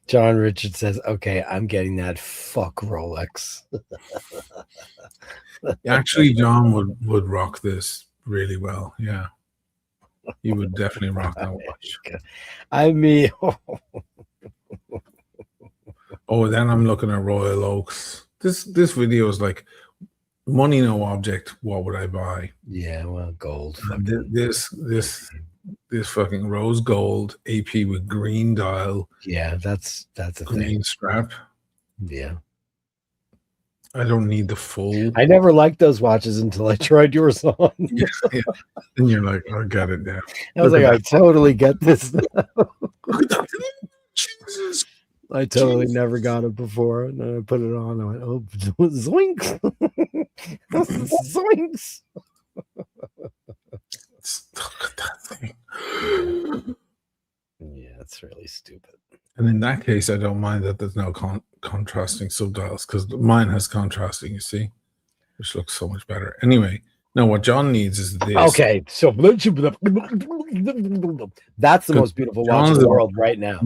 S1: John Richard says, okay, I'm getting that fuck Rolex.
S3: Actually, John would rock this really well. Yeah. He would definitely rock that watch.
S1: I mean,
S3: oh, then I'm looking at Royal Oaks. This video is like money, no object. What would I buy?
S1: Yeah, well, gold.
S3: This fucking rose gold AP with green dial.
S1: Yeah, that's a
S3: green
S1: thing.
S3: Strap.
S1: Yeah.
S3: I don't need the full.
S1: I never liked those watches until I tried yours on.
S3: Yeah. And you're like, I got it now.
S1: I was like, I totally get this now.
S3: Jesus.
S1: I totally never got it before. And then I put it on. I went, oh, zoinks. Zoinks.
S3: Look at that thing.
S1: Yeah, it's really stupid.
S3: And in that case, I don't mind that there's no contrasting subdials because mine has contrasting, you see, which looks so much better. Anyway, no, what John needs is this.
S1: Okay, so that's the most beautiful watch in the world right now.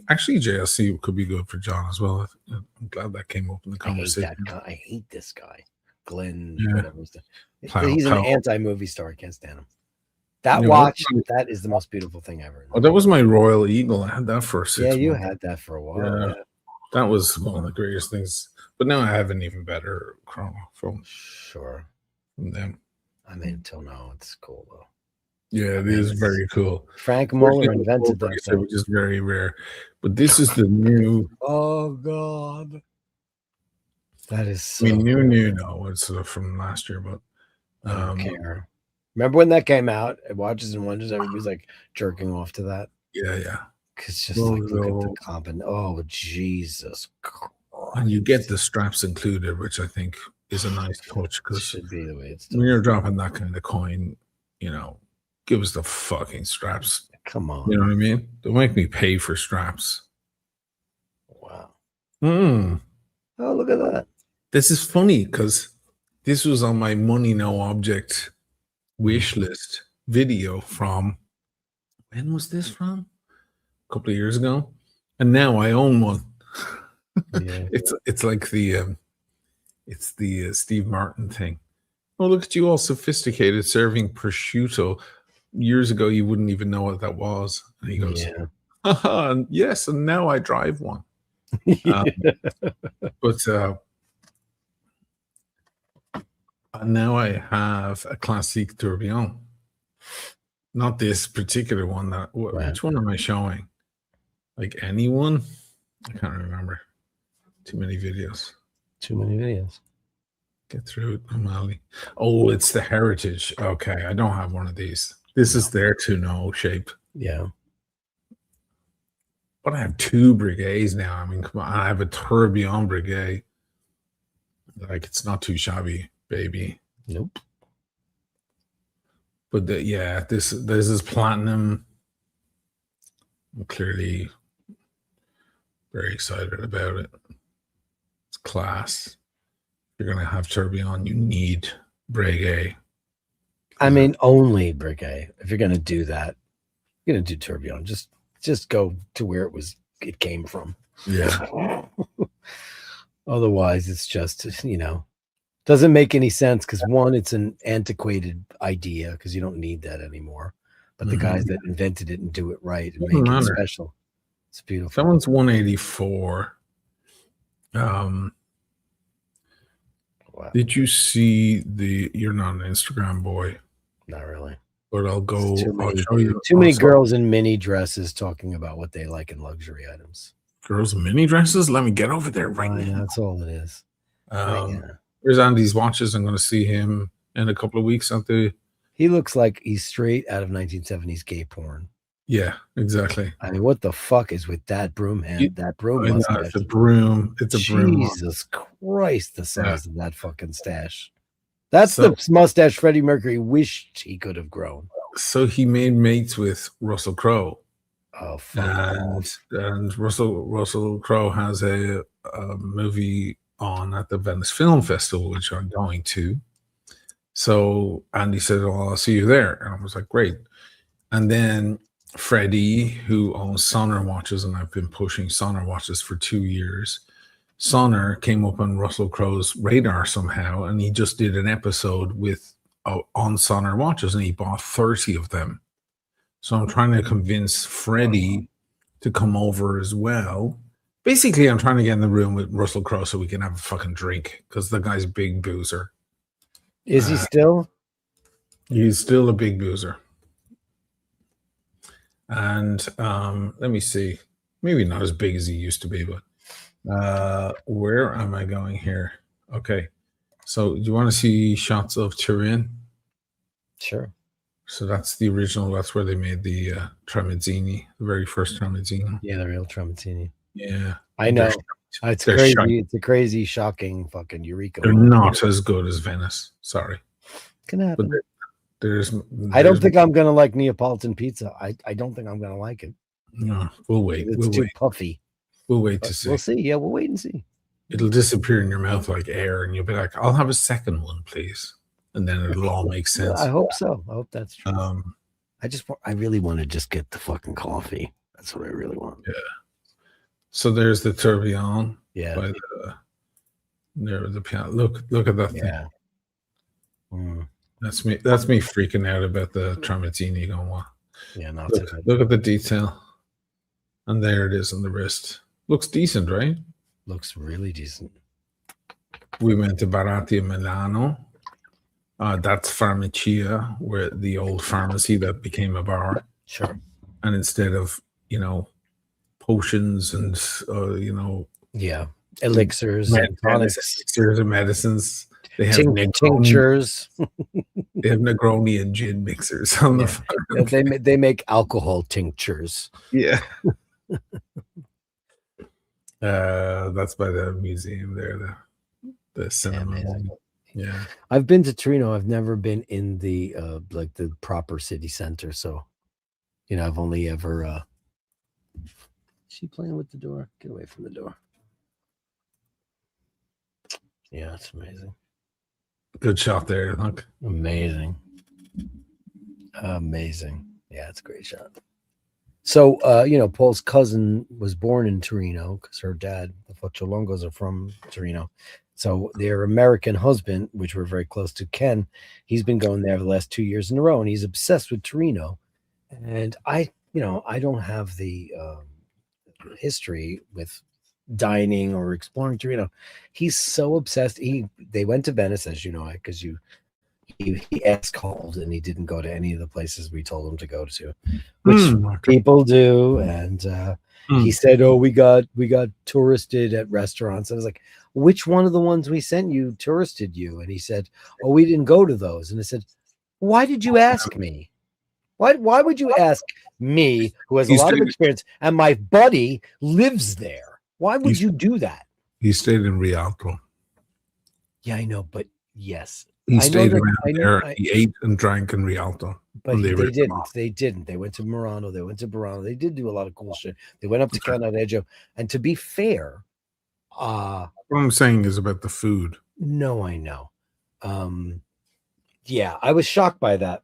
S3: Actually, JLC could be good for John as well. I'm glad that came up in the conversation.
S1: I hate this guy, Glenn.
S3: Yeah.
S1: Whatever. He's an anti-movie star. I can't stand him. That watch, that is the most beautiful thing ever.
S3: Oh, that was my Royal Eagle. I had that for 6 months.
S1: Yeah, you had that for a while.
S3: Yeah. That was one of the greatest things. But now I have an even better chrono from
S1: Sure.
S3: them.
S1: I mean, until now, it's cool though.
S3: Yeah, it
S1: mean,
S3: is very cool.
S1: Frank Muller
S3: Originally,
S1: invented that thing.
S3: which is very rare. But this is the new.
S1: Oh God, that is. So
S3: I mean,
S1: cool.
S3: new. No, it's from last year, but
S1: I don't care. Remember when that came out? At Watches and Wonders, everybody's like jerking off to that.
S3: yeah.
S1: It's just like look at the comp and oh Jesus Christ.
S3: And you get the straps included, which I think is a nice touch because
S1: should be the way it's
S3: done. When you're dropping that kind of coin, you know, give us the fucking straps.
S1: Come on.
S3: You know what I mean? Don't make me pay for straps.
S1: Wow.
S3: Oh,
S1: look at that.
S3: This is funny because this was on my Money No Object wish list video from, when was this from? A couple of years ago. And now I own one.
S1: Yeah.
S3: It's like the Steve Martin thing. Oh, look at you all sophisticated serving prosciutto. Years ago, you wouldn't even know what that was. And he goes, and yes, and now I drive one. But now I have a Classique Tourbillon. Not this particular one. Which one am I showing? Like anyone? I can't remember. Too many videos. Get through it, O'Malley. Oh, it's the Heritage. Okay, I don't have one of these. This is their 2.0 shape.
S1: Yeah.
S3: But I have 2 Brigades now. I mean, come on. I have a Tourbillon Brigade. Like, it's not too shabby, baby.
S1: Nope.
S3: But this is platinum. I'm clearly very excited about it. It's class. If you're going to have Tourbillon, you need Breguet.
S1: I mean, only Breguet. If you're going to do that, you're going to do Tourbillon. Just go to where it came from.
S3: Yeah.
S1: Otherwise, it's just, doesn't make any sense because one, it's an antiquated idea because you don't need that anymore. But the guys that invented it and do it right and make it special. It's beautiful.
S3: That one's 184. Wow. Did you see you're not an Instagram boy?
S1: Not really.
S3: But I'll show you.
S1: Too many girls in mini dresses talking about what they like in luxury items.
S3: Girls in mini dresses? Let me get over there right now.
S1: That's all it is.
S3: There's Andy's watches. I'm going to see him in a couple of weeks.
S1: He looks like he's straight out of 1970s gay porn.
S3: Yeah, exactly.
S1: I mean, what the fuck is with that broom hand? That broom mustache.
S3: It's a broom. It's a broom.
S1: Jesus Christ, the size of that fucking stash. That's the mustache Freddie Mercury wished he could have grown.
S3: So he made mates with Russell Crowe.
S1: Oh, fuck.
S3: And Russell Crowe has a movie on at the Venice Film Festival, which I'm going to. So Andy said, "Oh, I'll see you there." And I was like, "Great." And then Freddie, who owns Sonner watches, and I've been pushing Sonner watches for 2 years. Sonner came up on Russell Crowe's radar somehow, and he just did an episode on Sonner watches, and he bought 30 of them. So I'm trying to convince Freddie to come over as well. Basically, I'm trying to get in the room with Russell Crowe so we can have a fucking drink because the guy's a big boozer.
S1: Is he still?
S3: He's still a big boozer. And let me see. Maybe not as big as he used to be, but where am I going here? Okay. So do you want to see shots of Turin?
S1: Sure.
S3: So that's the original. That's where they made the Tramezzini, the very first Tramezzini.
S1: Yeah, the real Tramezzini.
S3: Yeah.
S1: I know. It's crazy. It's a crazy, shocking fucking eureka.
S3: They're not as good as Venice. Sorry.
S1: Can happen.
S3: But there's
S1: I don't think I'm going to like Neapolitan pizza. I don't think I'm going to like it.
S3: No, we'll wait.
S1: It's too puffy.
S3: We'll wait to see.
S1: We'll see. Yeah, we'll wait and see.
S3: It'll disappear in your mouth like air, and you'll be like, "I'll have a second one, please," and then it'll all make sense.
S1: I hope so. I hope that's true. I really want to just get the fucking coffee. That's what I really want.
S3: Yeah. So there's the tourbillon.
S1: Yeah.
S3: By the piano. Look at that thing.
S1: Yeah. Mm.
S3: That's me. That's me freaking out about the Tramezzini going on.
S1: Yeah, not
S3: look at the detail. And there it is on the wrist. Looks decent, right?
S1: Looks really decent.
S3: We went to Baratia Milano. That's Farmacia, where the old pharmacy that became a bar.
S1: Sure.
S3: And instead of, potions and,
S1: Yeah. Elixirs and tonics.
S3: Elixirs and medicines, they have
S1: Tinctures.
S3: They have Negroni and gin mixers on the farm.
S1: Yeah, they make alcohol tinctures.
S3: Yeah. That's by the museum there, the cinema. Yeah.
S1: I've been to Torino. I've never been in the like the proper city center. So, I've only ever is she playing with the door? Get away from the door. Yeah, it's amazing.
S3: Good shot there, look.
S1: Amazing. Yeah, it's a great shot. So, Paul's cousin was born in Torino because her dad, the Focciolongos, are from Torino. So their American husband, which we're very close to, Ken, he's been going there the last 2 years in a row, and he's obsessed with Torino. And I don't have the history with dining or exploring Torino. He's so obsessed. They went to Venice, as you know, because he ass-called and he didn't go to any of the places we told him to go to, which people do. And he said, "Oh, we got touristed at restaurants." I was like, "Which one of the ones we sent you touristed you?" And he said, "Oh, we didn't go to those." And I said, "Why did you ask me? Why would you ask me, who has a lot of experience, and my buddy lives there? Why would you do that?"
S3: He stayed in Rialto.
S1: Yeah, I know, but yes.
S3: He stayed around there. He ate and drank in Rialto.
S1: But they didn't. They didn't. They went to Murano. They went to Burano. They did do a lot of cool shit. They went up to Canareggio. And to be fair,
S3: what I'm saying is about the food.
S1: No, I know. Yeah, I was shocked by that.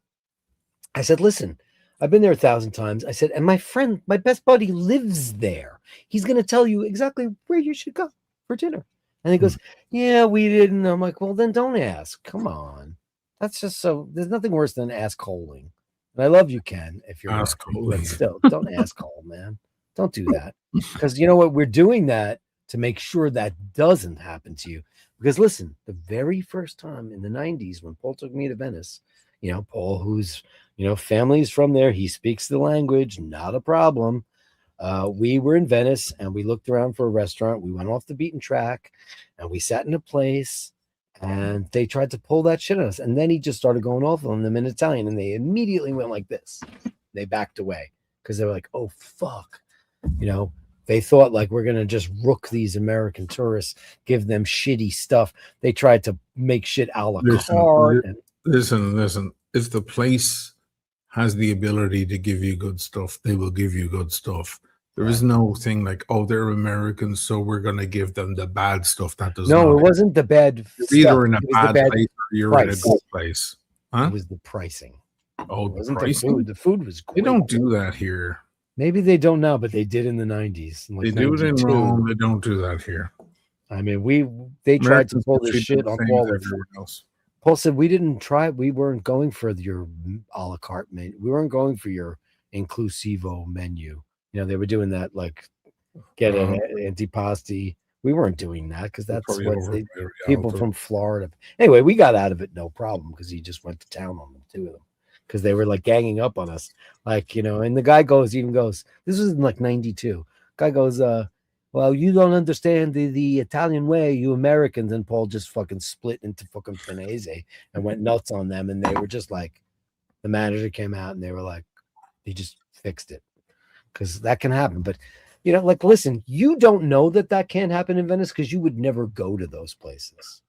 S1: I said, "Listen, I've been there 1,000 times." I said, "And my friend, my best buddy lives there. He's going to tell you exactly where you should go for dinner." And he goes, "Yeah, we didn't." I'm like, "Well, then don't ask. Come on." That's just so. There's nothing worse than ass-calling. And I love you, Ken, if you're
S3: ass-calling.
S1: But still, don't ass-call, man. Don't do that. Because you know what? We're doing that to make sure that doesn't happen to you. Because listen, the very first time in the 90s when Paul took me to Venice, Paul, who's, family's from there, he speaks the language, not a problem. We were in Venice and we looked around for a restaurant. We went off the beaten track and we sat in a place and they tried to pull that shit on us. And then he just started going off on them in Italian and they immediately went like this. They backed away because they were like, "Oh, fuck." They thought like we're going to just rook these American tourists, give them shitty stuff. They tried to make shit a la carte.
S3: Listen. If the place has the ability to give you good stuff, they will give you good stuff. There is no thing like, "Oh, they're Americans, so we're going to give them the bad stuff." That does not.
S1: No, it wasn't the bad stuff.
S3: You're either in a bad place or you're in a good place. Huh?
S1: It was the pricing.
S3: Oh,
S1: it wasn't the food. The food was great.
S3: They don't do that here.
S1: Maybe they don't now, but they did in the 90s. Like
S3: they do it in Rome. They don't do that here.
S1: I mean, they tried to pull this shit on Paul.
S3: Everyone else.
S1: Paul said, "We didn't try. We weren't going for your a la carte menu. We weren't going for your inclusivo menu. They were doing that like get an antipasti. We weren't doing that because that's what they do. People from Florida. Anyway, we got out of it no problem because he just went to town on them, two of them, because they were like ganging up on us, like And the guy goes, this was in like 92. Guy goes, "Well, you don't understand the Italian way, you Americans." And Paul just fucking split into fucking Finese and went nuts on them. And they were just like, the manager came out and they were like, he just fixed it because that can happen. But, listen, you don't know that can't happen in Venice because you would never go to those places.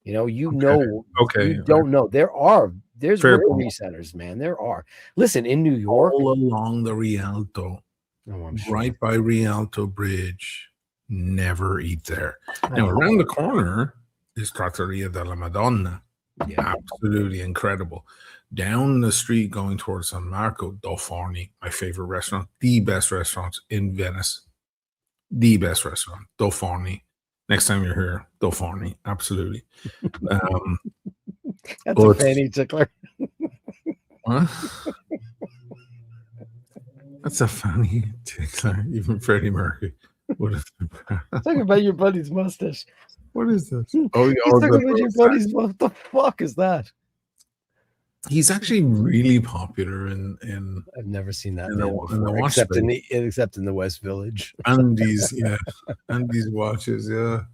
S1: Okay. You don't know. There's rotary centers, man. There are. Listen, in New York.
S3: All along the Rialto.
S1: Oh, sure.
S3: Right by Rialto Bridge. Never eat there. Now, around the corner is Trattoria della Madonna. Yeah. Absolutely incredible. Down the street going towards San Marco, Do Forni, my favorite restaurant. The best restaurant in Venice. The best restaurant. Do Forni. Next time you're here, Do Forni. Absolutely.
S1: That's a fanny tickler.
S3: What? That's a funny tickler, even Freddie Mercury. What is
S1: Talking about your buddy's mustache.
S3: what is this?
S1: He's
S3: Oh,
S1: talking
S3: the
S1: about your
S3: mustache.
S1: buddy's. What the fuck is that?
S3: He's actually really popular in
S1: I've never seen that
S3: in the,
S1: man
S3: in the
S1: before,
S3: watch
S1: except in the West Village.
S3: Andy's, yeah, Andy's watches, yeah.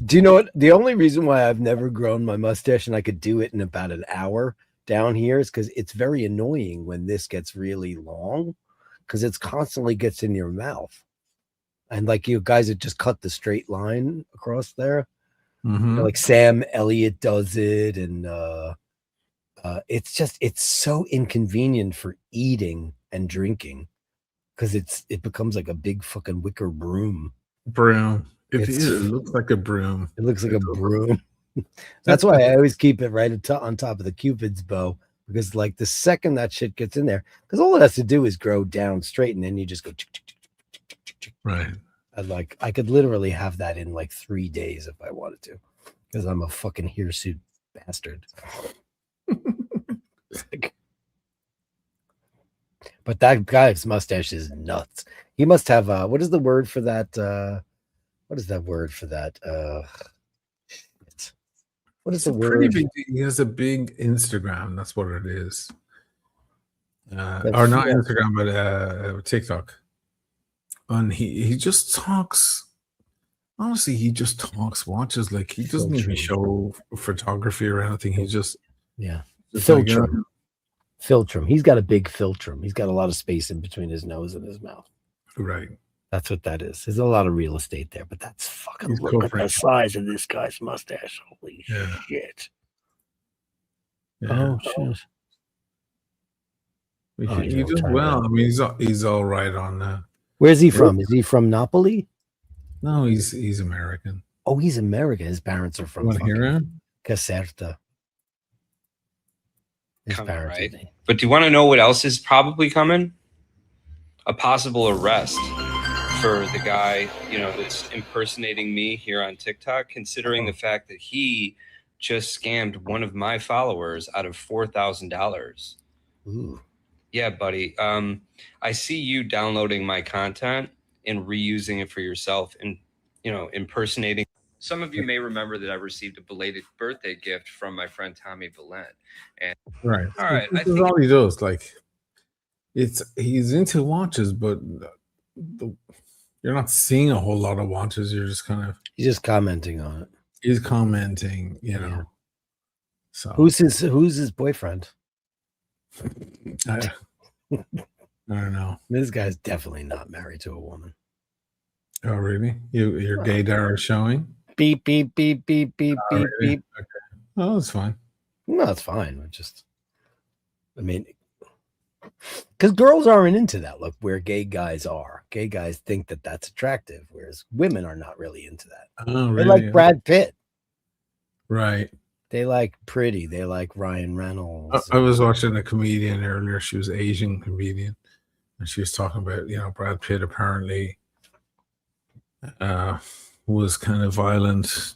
S1: Do you know what? The only reason why I've never grown my mustache and I could do it in about an hour down here is because it's very annoying when this gets really long, because it's constantly gets in your mouth. And like you guys that just cut the straight line across there,
S3: Mhm.
S1: like Sam Elliott does it, and it's so inconvenient for eating and drinking because it becomes like a big fucking wicker broom.
S3: Broom. It
S1: It's-
S3: is. It looks like a broom.
S1: It looks like a broom. That's why I always keep it right on top of the Cupid's bow, because like the second that shit gets in there, because all it has to do is grow down straight, and then you just go chick, chick, chick, chick, chick, chick, chick.
S3: Right.
S1: And like I could literally have that in like 3 days if I wanted to, because I'm a fucking hirsute bastard. But that guy's mustache is nuts. He must have what is the word for that? What is that word for that? Shit. What is
S3: It's
S1: the
S3: a pretty
S1: word?
S3: big. He has a big Instagram. That's what it is.
S1: That's-
S3: Or not
S1: yeah.
S3: Instagram, but TikTok. And he just talks. Honestly, he just talks watches. Like he doesn't even show photography or anything. He just
S1: Yeah.
S3: just like, you know,
S1: Filtrum. Filtrum. He's got a big filtrum. He's got a lot of space in between his nose and his mouth.
S3: right.
S1: That's what that is. There's a lot of real estate there, but that's fucking
S3: He's
S1: look at the
S3: co-founder.
S1: size of this guy's mustache. Holy
S3: Yeah.
S1: shit.
S3: Yeah.
S1: Oh shit. Oh,
S3: he
S1: you
S3: does
S1: turn
S3: well.
S1: it.
S3: I mean, he's all right on.
S1: Where's he from? Is he from Napoli?
S3: No, he's American.
S1: Oh, he's American. His parents are
S3: You
S1: from
S3: want to hear him?
S1: Caserta. His
S4: Coming,
S1: parents,
S4: right?
S1: I think.
S4: But do you want to know what else is probably coming? A possible arrest for the guy, that's impersonating me here on TikTok, considering the fact that he just scammed one of my followers out of $4,000.
S1: Ooh.
S4: Yeah, buddy. I see you downloading my content and reusing it for yourself and, impersonating. Some of you may remember that I received a belated birthday gift from my friend Tommy Valent. And
S3: Right.
S4: all right,
S3: This
S4: I
S3: is
S4: think
S3: all he does. Like, he's into watches, but you're not seeing a whole lot of watches. You're just kind of
S1: He's just commenting on it.
S3: he's commenting,
S1: Yeah.
S3: So
S1: Who's his boyfriend?
S3: I don't know.
S1: This guy's definitely not married to a woman.
S3: Oh, really? Your gaydar is showing?
S1: Beep, beep, beep, beep, beep,
S3: Oh,
S1: beep,
S3: really?
S1: beep.
S3: Okay. Oh, that's fine.
S1: No, it's fine. I mean, because girls aren't into that look where gay guys are. Gay guys think that that's attractive, whereas women are not really into that.
S3: Oh,
S1: They
S3: really?
S1: like Brad Pitt.
S3: Right.
S1: They like pretty. They like Ryan Reynolds.
S3: I was watching a comedian earlier. She was an Asian comedian, and she was talking about Brad Pitt apparently was kind of violent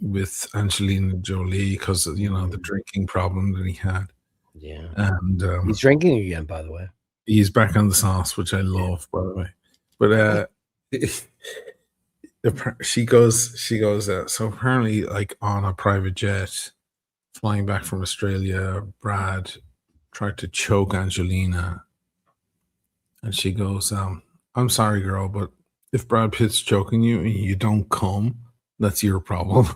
S3: with Angelina Jolie because of the drinking problem that he had.
S1: Yeah.
S3: And
S1: He's drinking again, by the way.
S3: he's back on the sauce, which I love, by the way. But she goes. So apparently, like on a private jet, flying back from Australia, Brad tried to choke Angelina, and she goes, "I'm sorry, girl, but if Brad Pitt's choking you and you don't come, that's your problem."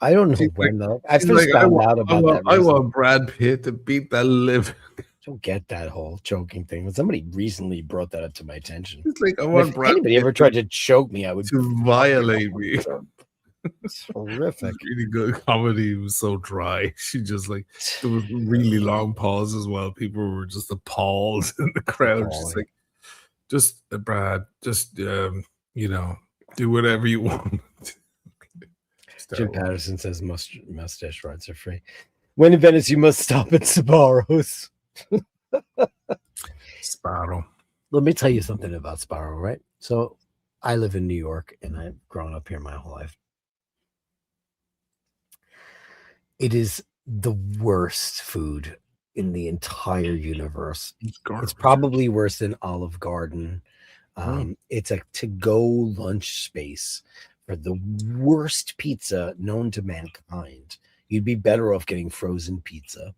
S1: I don't know
S3: She's
S1: when though. I
S3: She's
S1: first
S3: like, I
S1: found
S3: want,
S1: out
S3: I
S1: about
S3: want,
S1: that.
S3: I want Brad Pitt to beat that living.
S1: I don't get that whole choking thing. When somebody recently brought that up to my attention.
S3: It's like I
S1: And
S3: want
S1: if
S3: Brad
S1: anybody
S3: Pitt
S1: ever tried to choke me, I would
S3: to violate me.
S1: It's horrific.
S3: Really good comedy. It was so dry. She just like there was really long pause as well. People were just appalled in the crowd. She's like, just Brad, just do whatever you want.
S1: Jim Patterson says mustache rides are free. When in Venice, you must stop at Sbarro's.
S3: Sparrow.
S1: Let me tell you something about Sbarro, right? So I live in New York and I've grown up here my whole life. It is the worst food in the entire universe.
S3: It's garbage.
S1: It's probably worse than Olive Garden. It's a to-go lunch space for the worst pizza known to mankind. You'd be better off getting frozen pizza.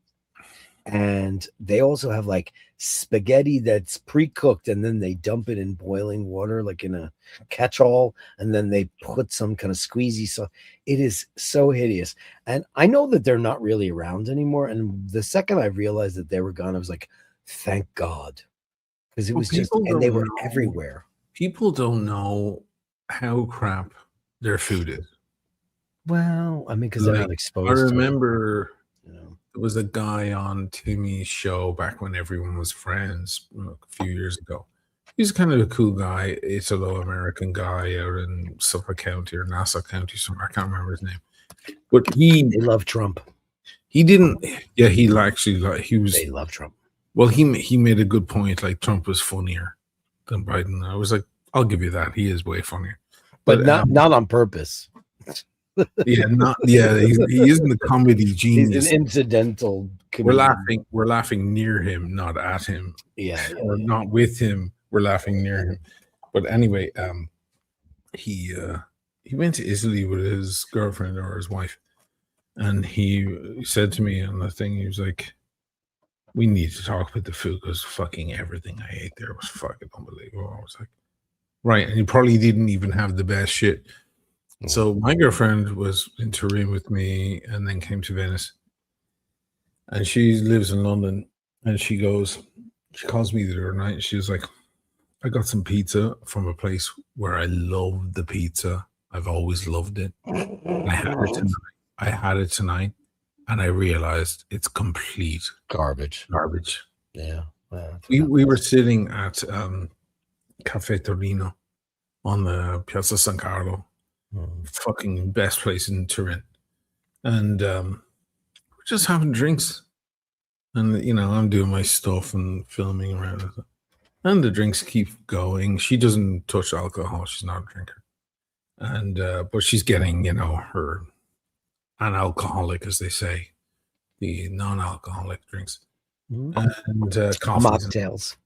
S1: And they also have like spaghetti that's pre-cooked, and then they dump it in boiling water, like in a catch-all, and then they put some kind of squeezy. So it is so hideous. And I know that they're not really around anymore. And the second I realized that they were gone, I was like, thank God. Because it
S3: Well,
S1: was just,
S3: people
S1: and they
S3: don't
S1: were
S3: know.
S1: everywhere.
S3: People don't know how crap their food is.
S1: Well, I mean, because they're
S3: Like,
S1: not
S3: I
S1: exposed
S3: remember
S1: to it, you know.
S3: there was a guy on Timmy's show back when everyone was friends, a few years ago. He's kind of a cool guy, Italo-American guy out in Suffolk County or Nassau County somewhere. I can't remember his name. But
S1: They love Trump.
S3: he didn't. Yeah, he was.
S1: They love Trump.
S3: Well, he made a good point. Like Trump was funnier than Biden. I was like, I'll give you that. He is way funnier,
S1: But not on purpose.
S3: yeah, he isn't the comedy
S1: He's
S3: genius.
S1: an incidental
S3: We're
S1: comedian.
S3: laughing near him, not at him.
S1: Yeah.
S3: Or not with him. We're laughing near him. But anyway, he went to Italy with his girlfriend or his wife, and he said to me on the thing, he was like, "We need to talk about the food because fucking everything I ate there was fucking unbelievable." I was like, right, and he probably didn't even have the best shit. So my girlfriend was in Turin with me and then came to Venice. And she lives in London. And she calls me the other night. And she was like, I got some pizza from a place where I love the pizza. I've always loved it. And I had it tonight. And I realized it's complete
S1: Garbage. Yeah. Well,
S3: we were sitting at Cafe Torino on the Piazza San Carlo. Fucking best place in Turin. And we're just having drinks. And, I'm doing my stuff and filming around it. And the drinks keep going. She doesn't touch alcohol. She's not a drinker. And, but she's getting, her non-alcoholic, as they say, the non-alcoholic drinks. And
S1: mocktails.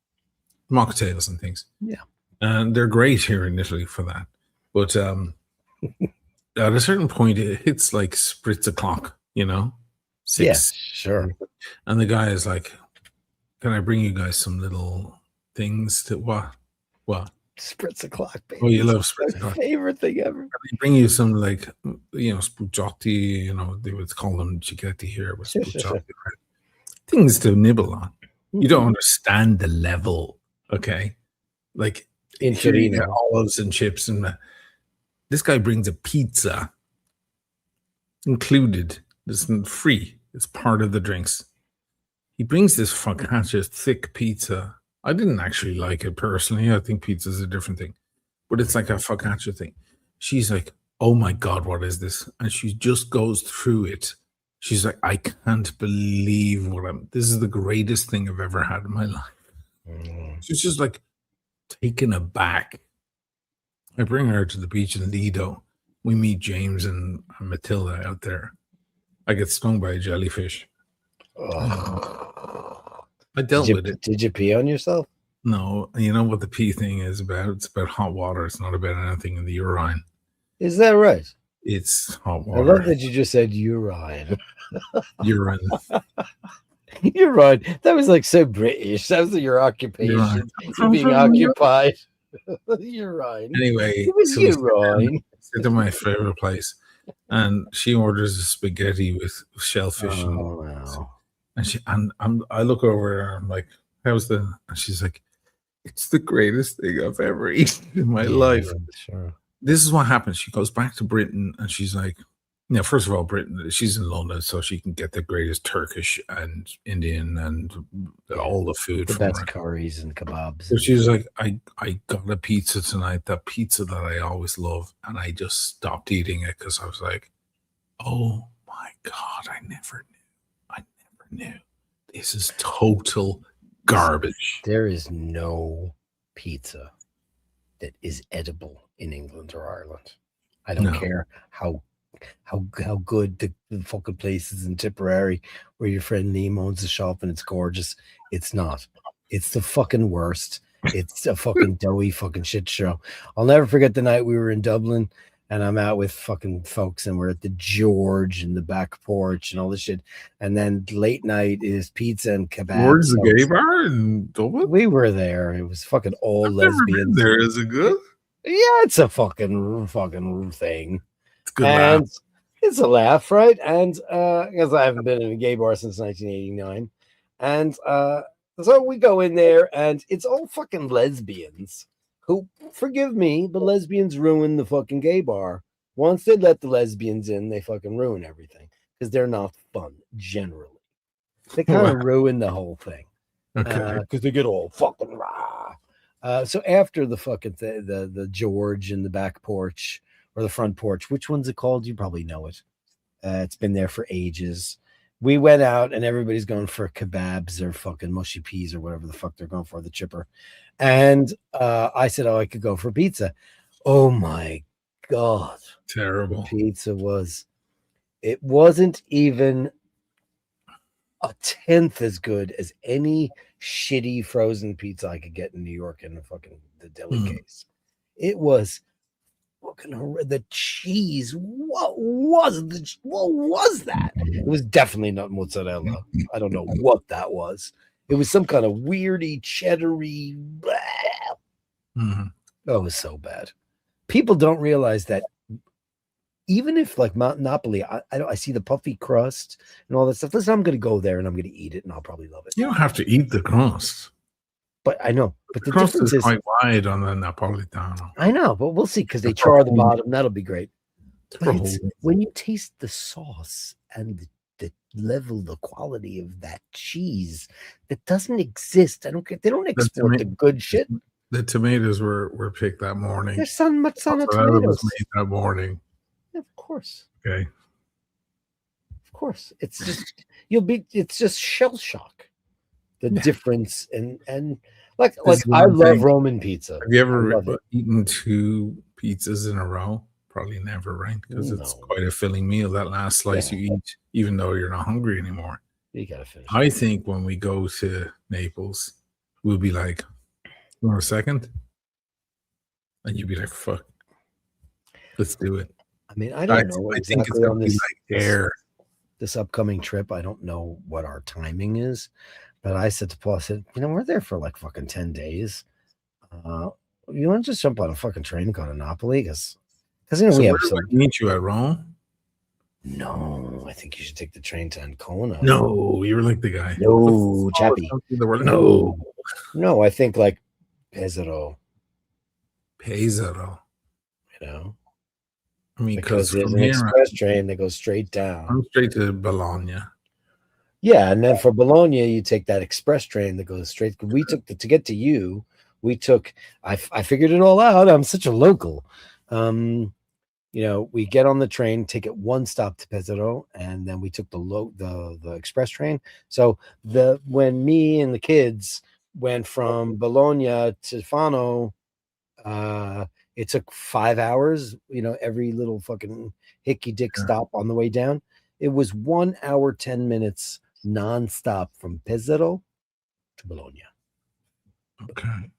S3: Mocktails and things.
S1: Yeah.
S3: And they're great here in Italy for that. But at a certain point, it hits like spritz o'clock, 6.
S1: Yeah, sure.
S3: And the guy is like, can I bring you guys some little things to what?
S1: Spritz o'clock, baby.
S3: Oh, you love
S1: It's
S3: spritz
S1: my
S3: o'clock.
S1: favorite thing ever.
S3: Can I bring you some spugiotti, they would call them cicchetti here, but spugiotti, right? Things to nibble on. You don't understand the level, okay? Like,
S1: In
S3: here you
S1: Torino.
S3: get olives and chips, and this guy brings a pizza included. It's free. It's part of the drinks. He brings this focaccia thick pizza. I didn't actually like it personally. I think pizza is a different thing, but it's like a focaccia thing. She's like, "Oh my God, what is this?" And she just goes through it. She's like, "I can't believe this is the greatest thing I've ever had in my life." She's just like taken aback. I bring her to the beach in Lido. We meet James and Matilda out there. I get stung by a jellyfish. I dealt with it.
S1: Did you pee on yourself?
S3: No, you know what the pee thing is about? It's about hot water. It's not about anything in the urine.
S1: Is that right?
S3: It's hot
S1: I
S3: water.
S1: love that you just said urine.
S3: Urine.
S1: Urine. That was like so British. That was your occupation.
S3: Urine.
S1: You're being occupied. Urine.
S3: Anyway,
S1: It was
S3: so we
S1: urine.
S3: sit to my favorite place, and she orders a spaghetti with shellfish.
S1: Oh, wow.
S3: And I look over and I'm like, how's the? And she's like, it's the greatest thing I've ever eaten in my life.
S1: Sure.
S3: This is what happens. She goes back to Britain and she's like, first of all, Britain, she's in London, so she can get the greatest Turkish and Indian and all the food
S1: The
S3: from
S1: best
S3: her.
S1: curries and kebabs.
S3: So she's like, I got a pizza tonight, that pizza that I always love, and I just stopped eating it because I was like, oh my God, I never knew. This is total garbage.
S1: There is no pizza that is edible in England or Ireland. I don't
S3: No.
S1: care how how good the fucking place is in Tipperary, where your friend Liam owns the shop and it's gorgeous. It's not. It's the fucking worst. It's a fucking doughy fucking shit show. I'll never forget the night we were in Dublin and I'm out with fucking folks and we're at the George in the back porch and all this shit. And then late night is pizza and kebab.
S3: Where's the gay bar in Dublin?
S1: We were there. It was fucking all lesbians.
S3: There is it good?
S1: Yeah, it's a fucking thing.
S3: It's good.
S1: And
S3: Laugh.
S1: it's a laugh, right? And because I haven't been in a gay bar since 1989. And so we go in there and it's all fucking lesbians who, forgive me, but lesbians ruin the fucking gay bar. Once they let the lesbians in, they fucking ruin everything because they're not fun generally. They kind of ruin the whole thing.
S3: Okay.
S1: Because they get all fucking rah. So after the fucking the George in the back porch or the front porch, which one's it called? You probably know it. It's been there for ages. We went out and everybody's going for kebabs or fucking mushy peas or whatever the fuck they're going for, the chipper. And I said, oh, I could go for pizza. Oh my God.
S3: Terrible.
S1: The pizza it wasn't even a tenth as good as any shitty frozen pizza I could get in New York in the deli case. It was fucking the cheese. What was that? It was definitely not mozzarella. I don't know what that was. It was some kind of weirdy cheddary. Oh, it was so bad. People don't realize that even if like Napoli, I see the puffy crust and all that stuff. Listen, I'm going to go there and I'm going to eat it and I'll probably love it.
S3: You don't have to eat the crust.
S1: But I know. But the
S3: crust
S1: difference
S3: is quite wide on the Napolitano.
S1: I know, but we'll see because they char the bottom. That'll be great. But
S3: It's
S1: when you taste the sauce and the level, the quality of that cheese that doesn't exist. I don't care. They don't export the good shit.
S3: The tomatoes were picked that morning.
S1: There's so much on the
S3: Mozzarella
S1: tomatoes.
S3: was made that morning.
S1: Yeah, of course.
S3: Okay.
S1: Of course. It's just it's just shell shock. The difference and like I love Roman pizza.
S3: Have you ever eaten 2 pizzas in a row? Probably never, right? Because it's quite a filling meal. That last slice you eat, even though you're not hungry anymore.
S1: You gotta finish.
S3: I think when we go to Naples, we'll be like, "You want a second?" And you'll be like, "Fuck, let's do it."
S1: I mean, I don't know.
S3: I think it's gonna be like air.
S1: This upcoming trip, I don't know what our timing is, but I said to Paul, I said, we're there for like fucking 10 days. You want to just jump on a fucking train and go to Napoli? Because we have some.
S3: Meet you at Rome?
S1: No, I think you should take the train to Ancona.
S3: No, you were like the guy.
S1: No, chappy. No, I think like Pesaro.
S3: I mean,
S1: because there's an express train that goes straight down.
S3: I'm straight to Bologna.
S1: Yeah, and then for Bologna, you take that express train that goes straight. We took to get to you. We took. I figured it all out. I'm such a local. We get on the train, take it one stop to Pesaro, and then we took the express train. So when me and the kids went from Bologna to Fano, it took 5 hours, every little fucking hickey dick stop on the way down. It was 1 hour, 10 minutes nonstop from Pesaro to Bologna.
S3: Okay.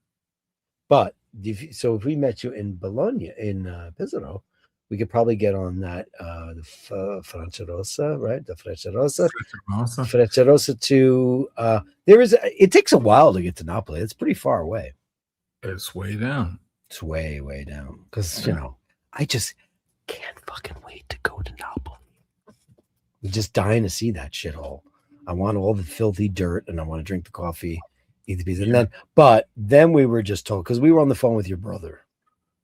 S1: But if we met you in Bologna, in Pesaro, we could probably get on that, the Frecciarossa, right? The Frecciarossa. Frecciarossa to, it takes a while to get to Napoli. It's pretty far away.
S3: It's way down.
S1: It's way, way down. Because, I just can't fucking wait to go to Napoli. I'm just dying to see that shithole. I want all the filthy dirt and I want to drink the coffee, eat the pizza. And then we were just told, because we were on the phone with your brother.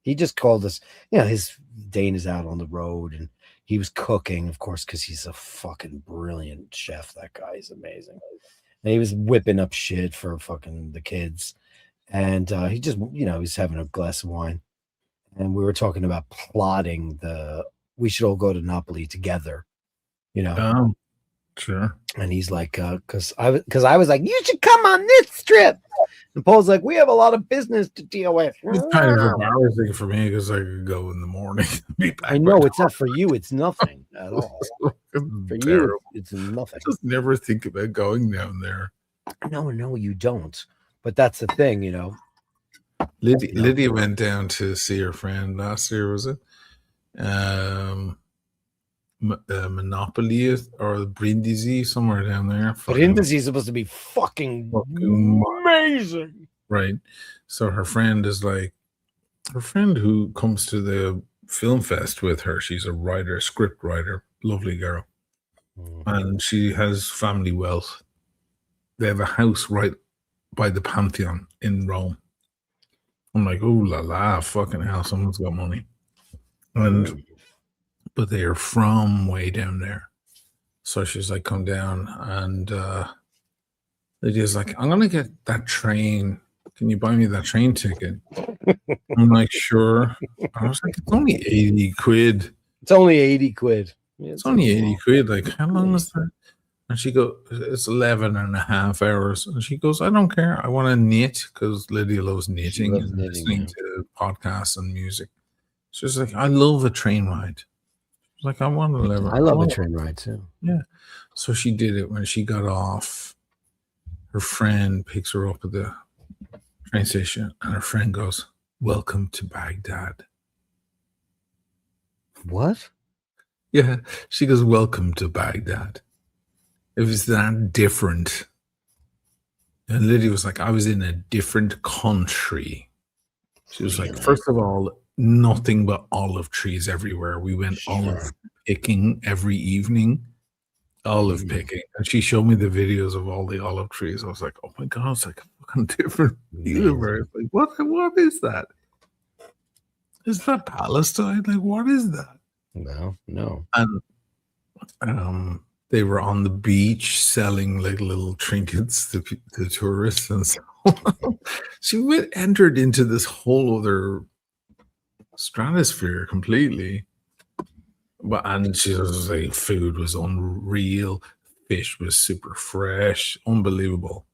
S1: He just called us, his Dane is out on the road and he was cooking, of course, because he's a fucking brilliant chef. That guy is amazing. And he was whipping up shit for fucking the kids. And he just, he was having a glass of wine. And we were talking about plotting we should all go to Napoli together,
S3: Oh, sure.
S1: And he's like, because I was like, you should come on this trip. And Paul's like, we have a lot of business to deal with.
S3: It's kind of embarrassing for me because I could go in the morning. Be back
S1: I know
S3: by
S1: it's not for you. It's nothing at all.
S3: fucking
S1: For
S3: terrible.
S1: you, it's nothing.
S3: Just never think about going down there.
S1: No, you don't. But that's the thing, you know.
S3: Lydia went down to see her friend last year, was it? Monopoly or Brindisi, somewhere down there.
S1: Brindisi is supposed to be fucking amazing.
S3: Right. So her friend is like, her friend who comes to the film fest with her, she's a writer, script writer, lovely girl. And she has family wealth. They have a house right by the Pantheon in Rome. I'm like, oh la la, fucking hell, someone's got money. But they are from way down there. So she's like, come down. And Lydia's like, I'm going to get that train. Can you buy me that train ticket? I'm like, sure. I was like, it's only 80 quid.
S1: It's only 80 quid. Yeah,
S3: it's only 80 quid. Like, how long is that? And she goes, it's 11 and a half hours. And she goes, I don't care. I want to knit because Lydia loves knitting and listening to podcasts and music. She's like, I love a train ride. Like, I want to live.
S1: I love a train ride too.
S3: Yeah. So she did it. When she got off, her friend picks her up at the train station, and her friend goes, welcome to Baghdad.
S1: What?
S3: Yeah. She goes, welcome to Baghdad. It was that different. And Lydia was like, I was in a different country. She was like, first of all, nothing but olive trees everywhere. We went olive picking every evening. Olive picking. And she showed me the videos of all the olive trees. I was like, oh my God, it's like a fucking different universe. Like, what is that? Is that Palestine? Like, what is that?
S1: No.
S3: And they were on the beach selling like little trinkets to tourists and so on. She entered into this whole other stratosphere completely. And she was like, food was unreal, fish was super fresh, unbelievable.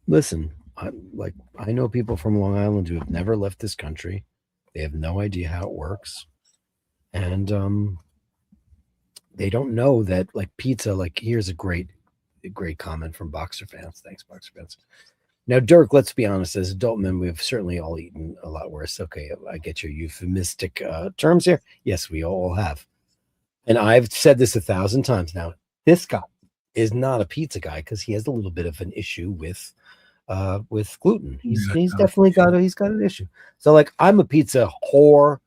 S1: Listen, I know people from Long Island who have never left this country. They have no idea how it works, and they don't know that like pizza. Like, here's a great comment from Boxer fans. Thanks, Boxer fans. Now, Dirk, let's be honest, as adult men, we've certainly all eaten a lot worse. Okay, I get your euphemistic terms here. Yes, we all have. And I've said this 1,000 times now. This guy is not a pizza guy because he has a little bit of an issue with gluten. He's definitely got an issue. So, like, I'm a pizza whore.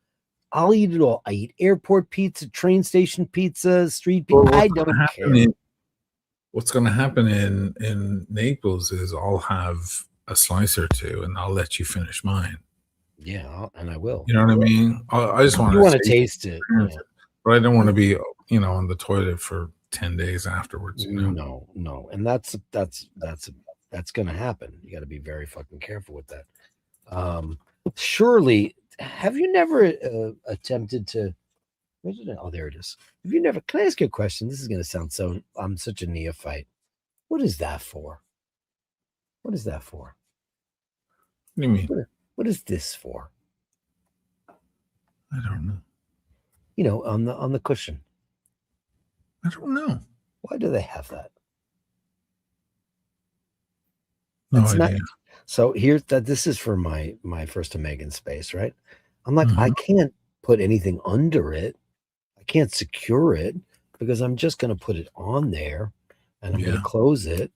S1: I'll eat it all. I eat airport pizza, train station pizza, street pizza. I don't care.
S3: What's going to happen in Naples is I'll have a slice or two and I'll let you finish mine.
S1: Yeah, and I will.
S3: You know what I mean? I just want
S1: to taste it. Yeah.
S3: But I don't want to be, on the toilet for 10 days afterwards.
S1: No. And that's going to happen. You got to be very fucking careful with that. Surely, have you never attempted to... Oh, there it is. Have you never? Can I ask you a question? This is going to sound so. I'm such a neophyte. What is that for? What is that for?
S3: What do you mean?
S1: What is this for?
S3: I don't know.
S1: On the cushion.
S3: I don't know.
S1: Why do they have that?
S3: No idea.
S1: So here's that. This is for my first Omega space, right? I'm like, I can't put anything under it. I can't secure it because I'm just going to put it on there and I'm going to close it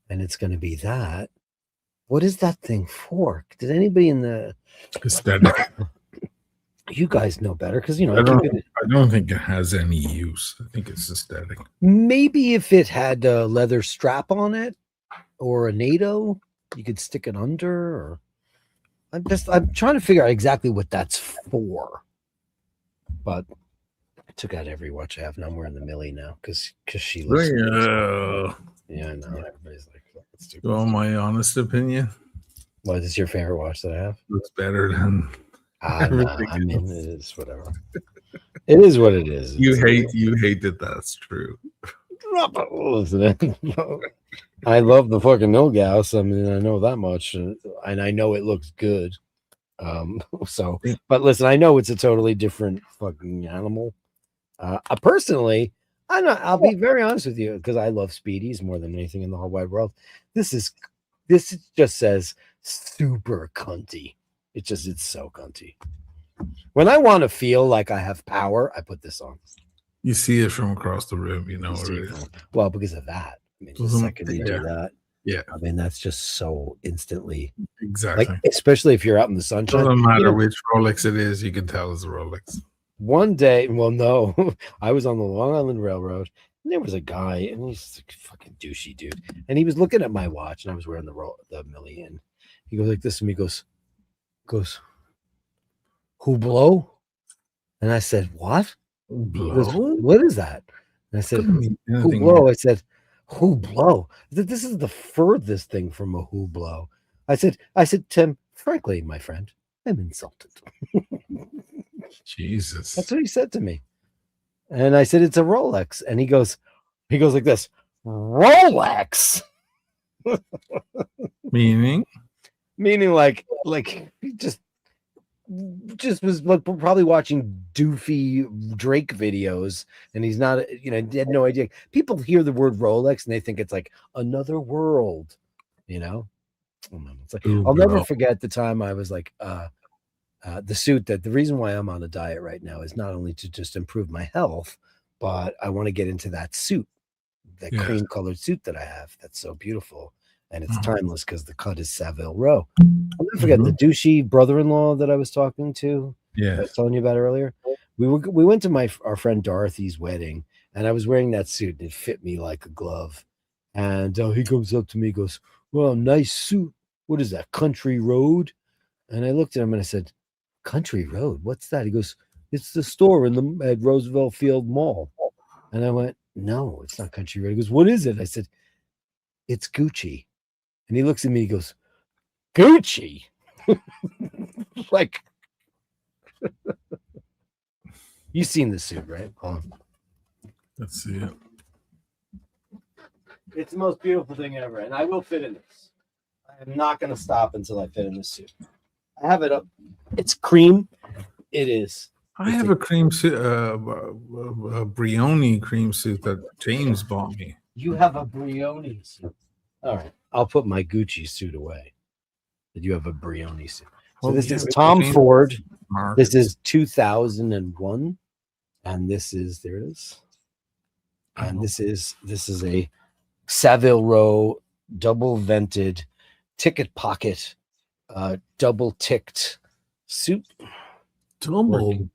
S1: and it's going to be that. What is that thing for? Did anybody in the
S3: aesthetic?
S1: You guys know better because
S3: I don't think it has any use. I think it's aesthetic.
S1: Maybe if it had a leather strap on it or a NATO, you could stick it under. Or I'm trying to figure out exactly what that's for. But I took out every watch I have. Now I'm wearing the Millie now because she looks. Yeah, I know. Everybody's like, let's do.
S3: Well, my honest opinion.
S1: What is your favorite watch that I have?
S3: Looks better than.
S1: Everything I mean, it is whatever. It is what it is.
S3: You hate that that's true.
S1: Isn't it? I love the fucking Milgauss. I mean, I know that much, and I know it looks good. So, but listen, I know it's a totally different fucking animal. Personally, I'll be very honest with you because I love Speedies more than anything in the whole wide world. This just says super cunty. It's so cunty. When I want to feel like I have power, I put this on.
S3: You see it from across the room, you know
S1: You
S3: what
S1: see
S3: it
S1: it
S3: is.
S1: well, because of that. I mean, the
S3: Doesn't-
S1: second you do that,
S3: Yeah,
S1: I mean, that's just so instantly,
S3: exactly.
S1: like, especially if you're out in the sunshine.
S3: Doesn't
S1: You
S3: matter
S1: know,
S3: which Rolex it is, you can tell it's a Rolex.
S1: one day, well, no, I was on the Long Island Railroad, and there was a guy, and he's a fucking douchey dude, and he was looking at my watch, and I was wearing the million. He goes like this to me, goes, Hublot? And I said, what? He goes,
S3: Blow?
S1: what is that? And I said,
S3: Couldn't mean anything
S1: Hublot. I said, Hublot. This is the furthest thing from a Hublot. I said, Tim, frankly, my friend, I'm insulted.
S3: Jesus.
S1: That's what he said to me. And I said, it's a Rolex. And he goes like this, Rolex.
S3: Meaning?
S1: Meaning like he just was like probably watching doofy Drake videos, and he's not, he had no idea. People hear the word Rolex and they think it's like another world, It's like,
S3: Ooh,
S1: I'll never
S3: bro.
S1: forget the time I was like, the suit that the reason why I'm on a diet right now is not only to just improve my health, but I want to get into that suit, that
S3: Yes.
S1: cream colored suit that I have. That's so beautiful. And it's
S3: Mhm.
S1: timeless because the cut is Savile Row. I'll never forget the douchey brother-in-law that I was talking to. I
S3: Yeah.
S1: was telling you about earlier. We went to our friend Dorothy's wedding, and I was wearing that suit, and it fit me like a glove. And he comes up to me, goes, "Well, nice suit. What is that, Country Road?" And I looked at him and I said, "Country Road? What's that?" He goes, "It's the store at Roosevelt Field Mall." And I went, "No, it's not Country Road." He goes, "What is it?" I said, "It's Gucci." And he looks at me, he goes, "Gucci?" Like, you've seen the suit, right?
S3: Let's see it.
S1: It's the most beautiful thing ever, and I will fit in this. I am not going to stop until I fit in this suit. I have it up. It's cream. It is.
S3: I have a cream suit, a Brioni cream suit that James bought me.
S1: You have a Brioni suit. All right. I'll put my Gucci suit away. But you have a Brioni suit. So this is Tom Ford. This is 2001. And this is, there it is. And this is a Savile Row double vented ticket pocket, double ticked suit.
S3: Double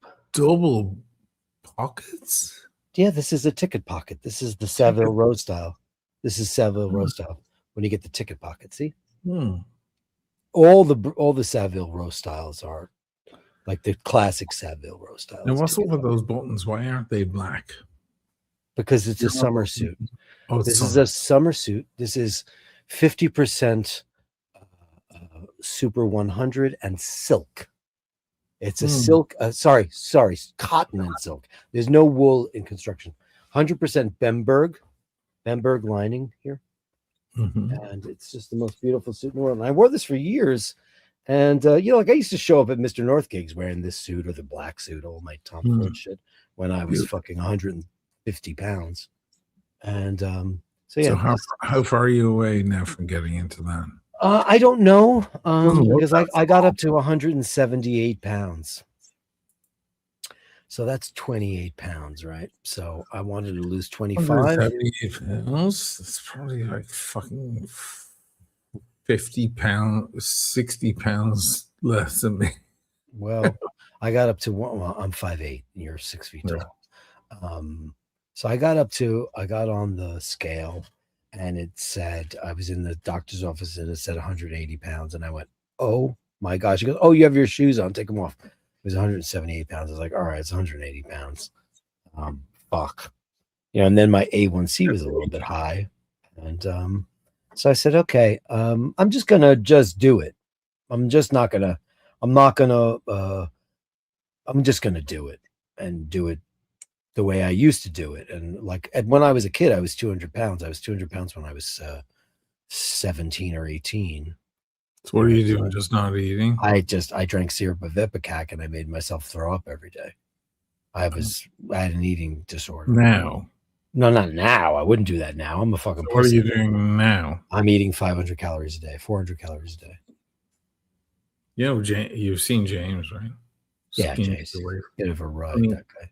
S3: pockets?
S1: Yeah, this is a ticket pocket. This is the Savile Row style. This is Savile Row style. When you get the ticket pocket, see? All the Savile Row styles are like the classic Savile Row styles.
S3: Now, what's up with those buttons? Why aren't they black?
S1: Because it's a summer suit.
S3: Oh,
S1: This is a summer suit. This is 50% Super 100 and silk. It's a silk. Sorry, cotton and silk. There's no wool in construction. 100% Bemberg lining here. And it's just the most beautiful suit in the world. And I wore this for years. And, like I used to show up at Mr. North gigs wearing this suit or the black suit, all my Tom Ford shit, when I was fucking 150 pounds. And so, yeah.
S3: So how far are you away now from getting into that?
S1: I don't know, because I got up to 178 pounds. So that's 28 pounds, right? So I wanted to lose 25.
S3: 178 pounds? It's probably like fucking 50 pounds, 60 pounds less than me.
S1: Well, I got up to I'm 5'8", and you're 6 feet tall. So I got on the scale, and it said, I was in the doctor's office, and it said 180 pounds. And I went, oh my gosh. He goes, oh, you have your shoes on. Take them off. It was 178 pounds. I was like, all right, it's 180 pounds. Fuck. And then my A1C was a little bit high. And so I said, okay, I'm just going to do it. I'm just going to do it and do it the way I used to do it. And when I was a kid, I was 200 pounds. I was 200 pounds when I was 17 or 18.
S3: So what are you doing? Just not eating?
S1: I drank syrup of Ipecac and I made myself throw up every day. I had an eating disorder.
S3: Now.
S1: No, not now. I wouldn't do that now. I'm a fucking
S3: So what are
S1: pussy.
S3: you doing now?
S1: I'm eating 500 calories a day, 400 calories a day.
S3: You know, you've seen James, right?
S1: Yeah,
S3: Skinny
S1: James.
S3: away.
S1: Bit of a ride,
S3: I mean,
S1: that guy.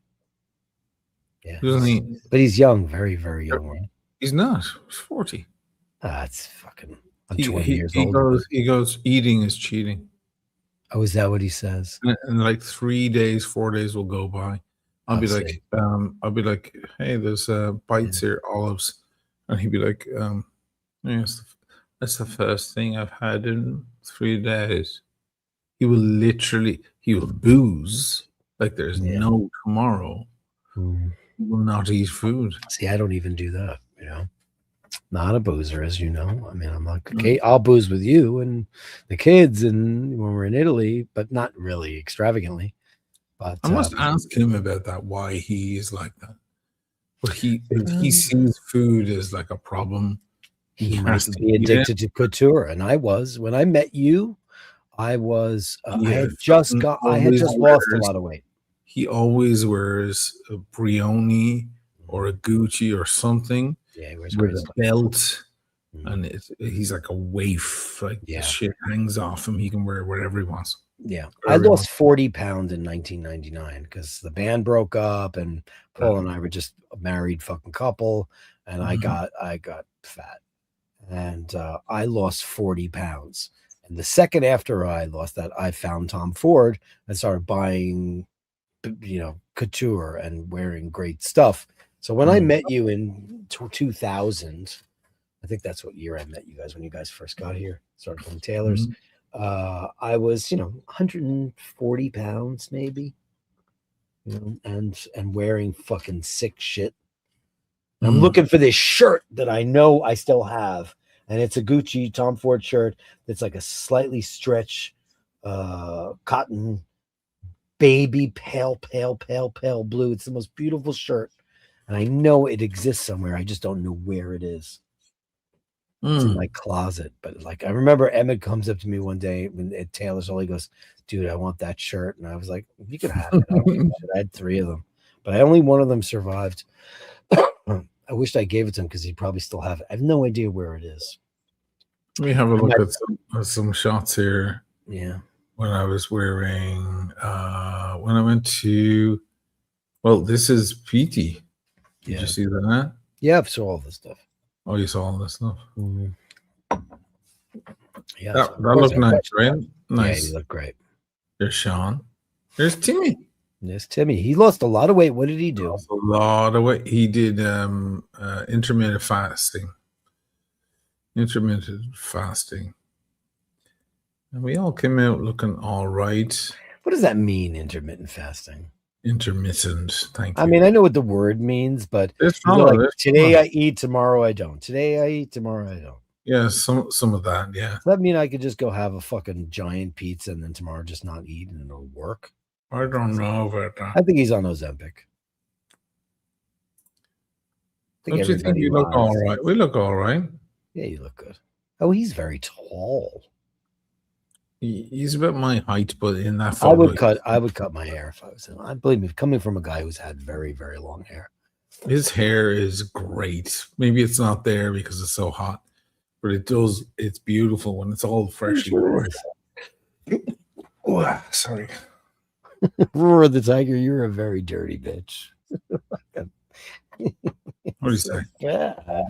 S1: Yeah.
S3: Doesn't he?
S1: But he's young, very, very young. Right?
S3: He's not. He's 40.
S1: That's fucking. I'm 20 years
S3: he
S1: old.
S3: He goes, eating is cheating.
S1: Oh, is that what he says?
S3: And like 3 days, 4 days will go by. I'll be like, hey, there's bites here, olives. And he'd be like, yes, that's the first thing I've had in 3 days. He will booze like there's no tomorrow.
S1: Mm.
S3: He will not eat food.
S1: See, I don't even do that, Not a boozer, as you know. I mean, I'm like, okay, I'll booze with you and the kids and when we're in Italy, but not really extravagantly. But
S3: I must ask him about that, why he is like that. But he sees food as like a problem.
S1: He must be addicted to couture. And I was. When I met you, I was I had just lost a lot of weight.
S3: He always wears a Brioni or a Gucci or something.
S1: Yeah, he wears
S3: with a belt,
S1: Mm-hmm.
S3: and he's like a waif. Like the shit hangs off him. He can wear whatever he wants.
S1: Yeah, I lost 40 pounds in 1999 because the band broke up, and Paul and I were just a married fucking couple, and I got fat, and I lost 40 pounds. And the second after I lost that, I found Tom Ford and started buying, couture and wearing great stuff. So when I met you in 2000, I think that's what year I met you guys, when you guys first got here, started doing tailors. I was, 140 pounds maybe, and wearing fucking sick shit. I'm looking for this shirt that I know I still have. And it's a Gucci Tom Ford shirt that's like a slightly stretch cotton baby pale blue. It's the most beautiful shirt. And I know it exists somewhere. I just don't know where it is. It's in my closet. But like, I remember Emmett comes up to me one day at Taylor's Hall. He goes, dude, I want that shirt. And I was like, you can have it. I had 3 of them, but only one of them survived. I wished I gave it to him because he'd probably still have it. I have no idea where it is.
S3: Let me have a look at some shots here.
S1: Yeah.
S3: When I was wearing, when I went to, well, this is PT. Did you see that?
S1: Yeah, I saw all this stuff.
S3: Oh, you saw all this stuff?
S1: Mm-hmm. Yeah.
S3: That looked nice, right? Nice.
S1: Yeah, you look great.
S3: There's Sean. There's Timmy.
S1: There's Timmy. He lost a lot of weight. What did he do?
S3: A lot of weight. He did intermittent fasting. And we all came out looking all right.
S1: What does that mean, intermittent fasting?
S3: Intermittent. Thank you.
S1: I mean, I know what the word means, but today I eat, tomorrow I don't. Today I eat, tomorrow I don't.
S3: Yeah, some of that, yeah.
S1: Does that mean I could just go have a fucking giant pizza and then tomorrow just not eat and it'll work?
S3: I don't know about that.
S1: I think he's on Ozempic.
S3: Don't you think you look all right? We look all right.
S1: Yeah, you look good. Oh, he's very tall.
S3: He's about my height, but in that photo,
S1: I would cut my hair if I was him. I believe me, coming from a guy who's had very, very long hair.
S3: His hair is great. Maybe it's not there because it's so hot, but it's beautiful when it's all fresh. Oh, sorry.
S1: Roar the tiger, you're a very dirty bitch.
S3: What do you say?
S1: Bad.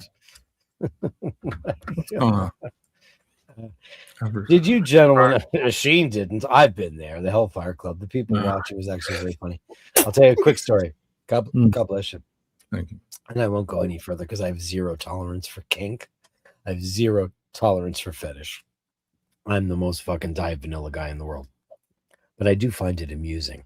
S3: What's going on?
S1: Did you gentlemen? Oisín didn't. I've been there. The Hellfire Club. The people watching was actually very funny. I'll tell you a quick story. God bless you.
S3: Thank you.
S1: And I won't go any further because I have 0 tolerance for kink. I have 0 tolerance for fetish. I'm the most fucking diet vanilla guy in the world. But I do find it amusing.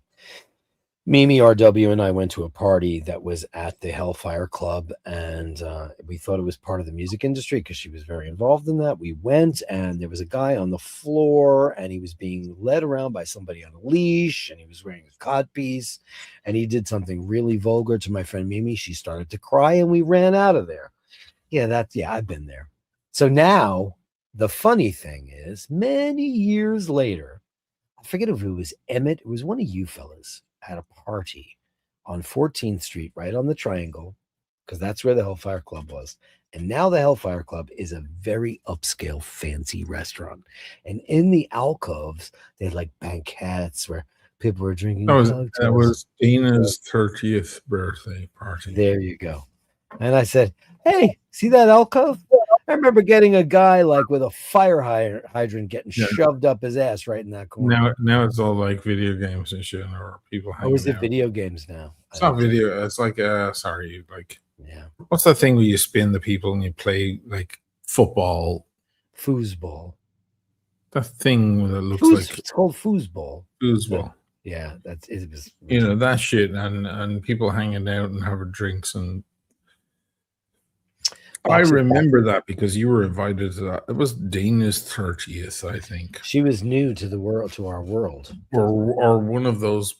S1: Mimi RW and I went to a party that was at the Hellfire Club, and we thought it was part of the music industry because she was very involved in that. We went, and there was a guy on the floor, and he was being led around by somebody on a leash, and he was wearing a codpiece, and he did something really vulgar to my friend Mimi. She started to cry, and we ran out of there. Yeah, I've been there. So now the funny thing is, many years later, I forget if it was Emmett, it was one of you fellas at a party on 14th Street, right on the triangle, because that's where the Hellfire Club was. And now the Hellfire Club is a very upscale, fancy restaurant. And in the alcoves, they had like banquettes where people were drinking
S3: That
S1: cocktails.
S3: was Dina's 30th birthday party.
S1: There you go. And I said, hey, see that alcove? I remember getting a guy like with a fire hydrant getting shoved up his ass right in that corner.
S3: Now it's all like video games and shit, or people hanging
S1: Or is it
S3: out.
S1: video games now?
S3: It's not video. It's like sorry, like
S1: Yeah.
S3: what's that thing where you spin the people and you play like football?
S1: Foosball.
S3: That thing that looks like
S1: It's called foosball.
S3: foosball.
S1: Yeah, that's it. Was
S3: You know that shit, and people hanging out and having drinks, and I remember that because you were invited to that. It was Dana's 30th, I think.
S1: She was new to the world, to our world,
S3: or one of those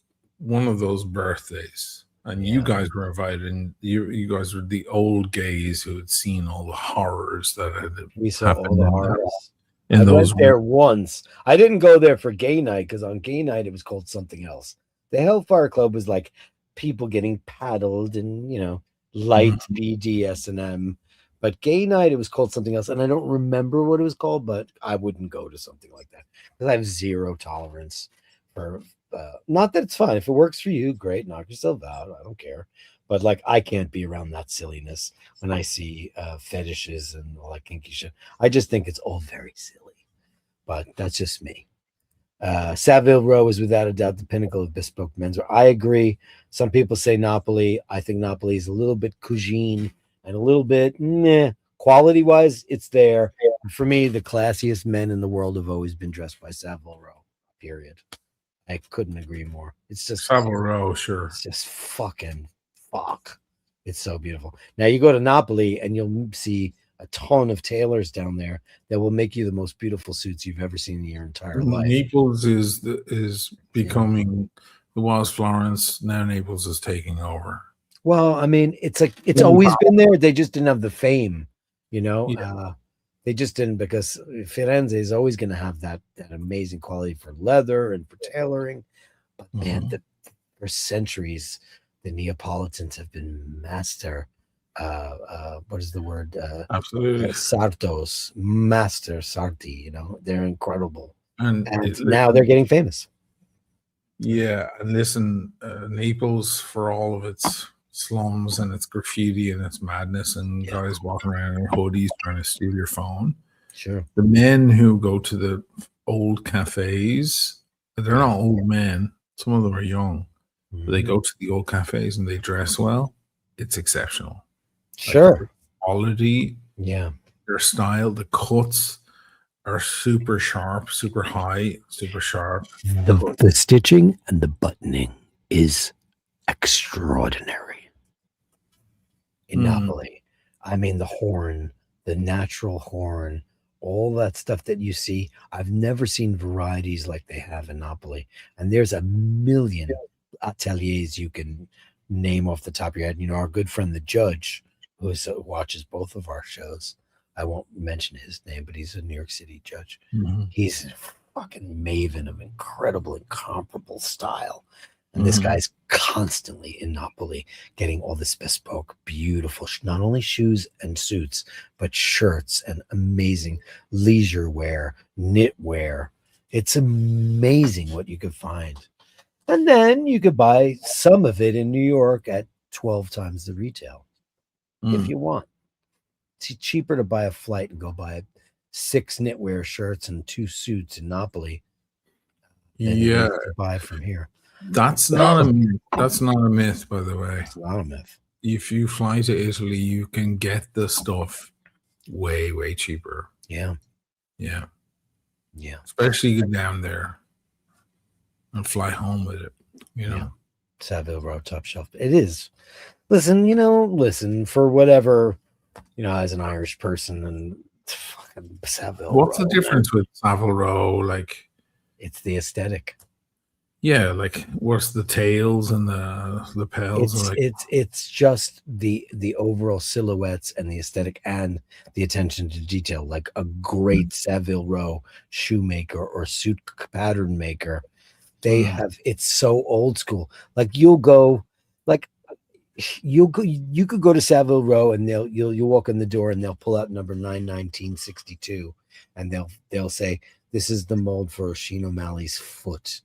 S3: birthdays, and you guys were invited, and you guys were the old gays who had seen all the horrors that had
S1: we saw all the horrors.
S3: in
S1: I
S3: those
S1: went there once. I didn't go there for gay night because on gay night it was called something else. The Hellfire Club was like people getting paddled and light BDSM. But gay night, it was called something else. And I don't remember what it was called, but I wouldn't go to something like that because I have zero tolerance for, not that it's fine. If it works for you, great, knock yourself out. I don't care. But like, I can't be around that silliness when I see fetishes and all that kinky shit. I just think it's all very silly, but that's just me. Savile Row is without a doubt the pinnacle of bespoke menswear. I agree. Some people say Napoli. I think Napoli is a little bit cuisine and a little bit quality wise, it's there. For me, the classiest men in the world have always been dressed by Savile Row. Period. I couldn't agree more. It's just
S3: Savile Row, sure.
S1: It's just fucking fuck. It's so beautiful. Now you go to Napoli and you'll see a ton of tailors down there that will make you the most beautiful suits you've ever seen in your entire life.
S3: Naples is becoming. It was Florence. Now Naples is taking over.
S1: Well, I mean, it's like it's always been there. They just didn't have the fame, they just didn't, because Firenze is always going to have that amazing quality for leather and for tailoring. But man, for centuries, the Neapolitans have been master. What is the word?
S3: Absolutely,
S1: sartos, master sarti. They're incredible, and
S3: now
S1: now they're getting famous.
S3: Yeah, and listen, Naples, for all of its slums and its graffiti and its madness and guys walking around in hoodies trying to steal your phone.
S1: Sure.
S3: The men who go to the old cafes, they're not old men. Some of them are young. But they go to the old cafes and they dress well. It's exceptional.
S1: Sure.
S3: Like, quality.
S1: Yeah.
S3: Their style, the cuts are super sharp, super high, super sharp.
S1: The stitching and the buttoning is extraordinary. In Napoli, I mean, the horn, the natural horn, all that stuff that you see. I've never seen varieties like they have in Napoli. And there's a million ateliers you can name off the top of your head. Our good friend, the judge, who watches both of our shows. I won't mention his name, but he's a New York City judge. He's a fucking maven of incredible, incomparable style. And this guy's constantly in Napoli getting all this bespoke, beautiful, not only shoes and suits, but shirts and amazing leisure wear, knitwear. It's amazing what you could find. And then you could buy some of it in New York at 12 times the retail if you want. It's cheaper to buy a flight and go buy 6 knitwear shirts and 2 suits in Napoli.
S3: Yeah.
S1: To buy from here.
S3: That's not a myth. That's not a myth, by the way.
S1: It's not a myth.
S3: If you fly to Italy, you can get the stuff way, way cheaper.
S1: Yeah.
S3: Yeah.
S1: Yeah.
S3: Especially get down there and fly home with it.
S1: Savile Row top shelf. It is. Listen, for whatever, as an Irish person and fucking Savile
S3: What's
S1: Row,
S3: the difference with Savile Row? Like,
S1: it's the aesthetic.
S3: Yeah, like what's the tails and the pels and like
S1: It's just the overall silhouettes and the aesthetic and the attention to detail, like a great Savile Row shoemaker or suit pattern maker. They have, it's so old school. Like you'll go, like you could go to Savile Row and you'll walk in the door and they'll pull out number 9/1962 and they'll say this is the mold for Oisín O'Malley's foot.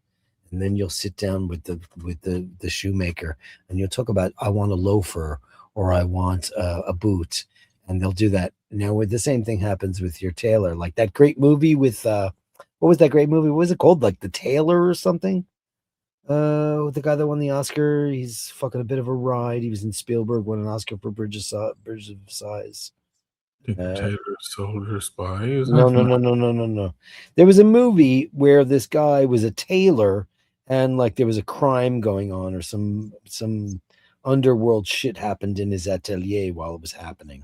S1: And then you'll sit down with the shoemaker and you'll talk about I want a loafer or I want a boot, and they'll do that. Now, with the same thing happens with your tailor, like that great movie with what was that great movie? What was it called? Like The Tailor or something? With the guy that won the Oscar, he's fucking a bit of a ride. He was in Spielberg, won an Oscar for Bridge of Size.
S3: Tailor Soldier Spy. Is
S1: No. There was a movie where this guy was a tailor, and like there was a crime going on, or some underworld shit happened in his atelier while it was happening.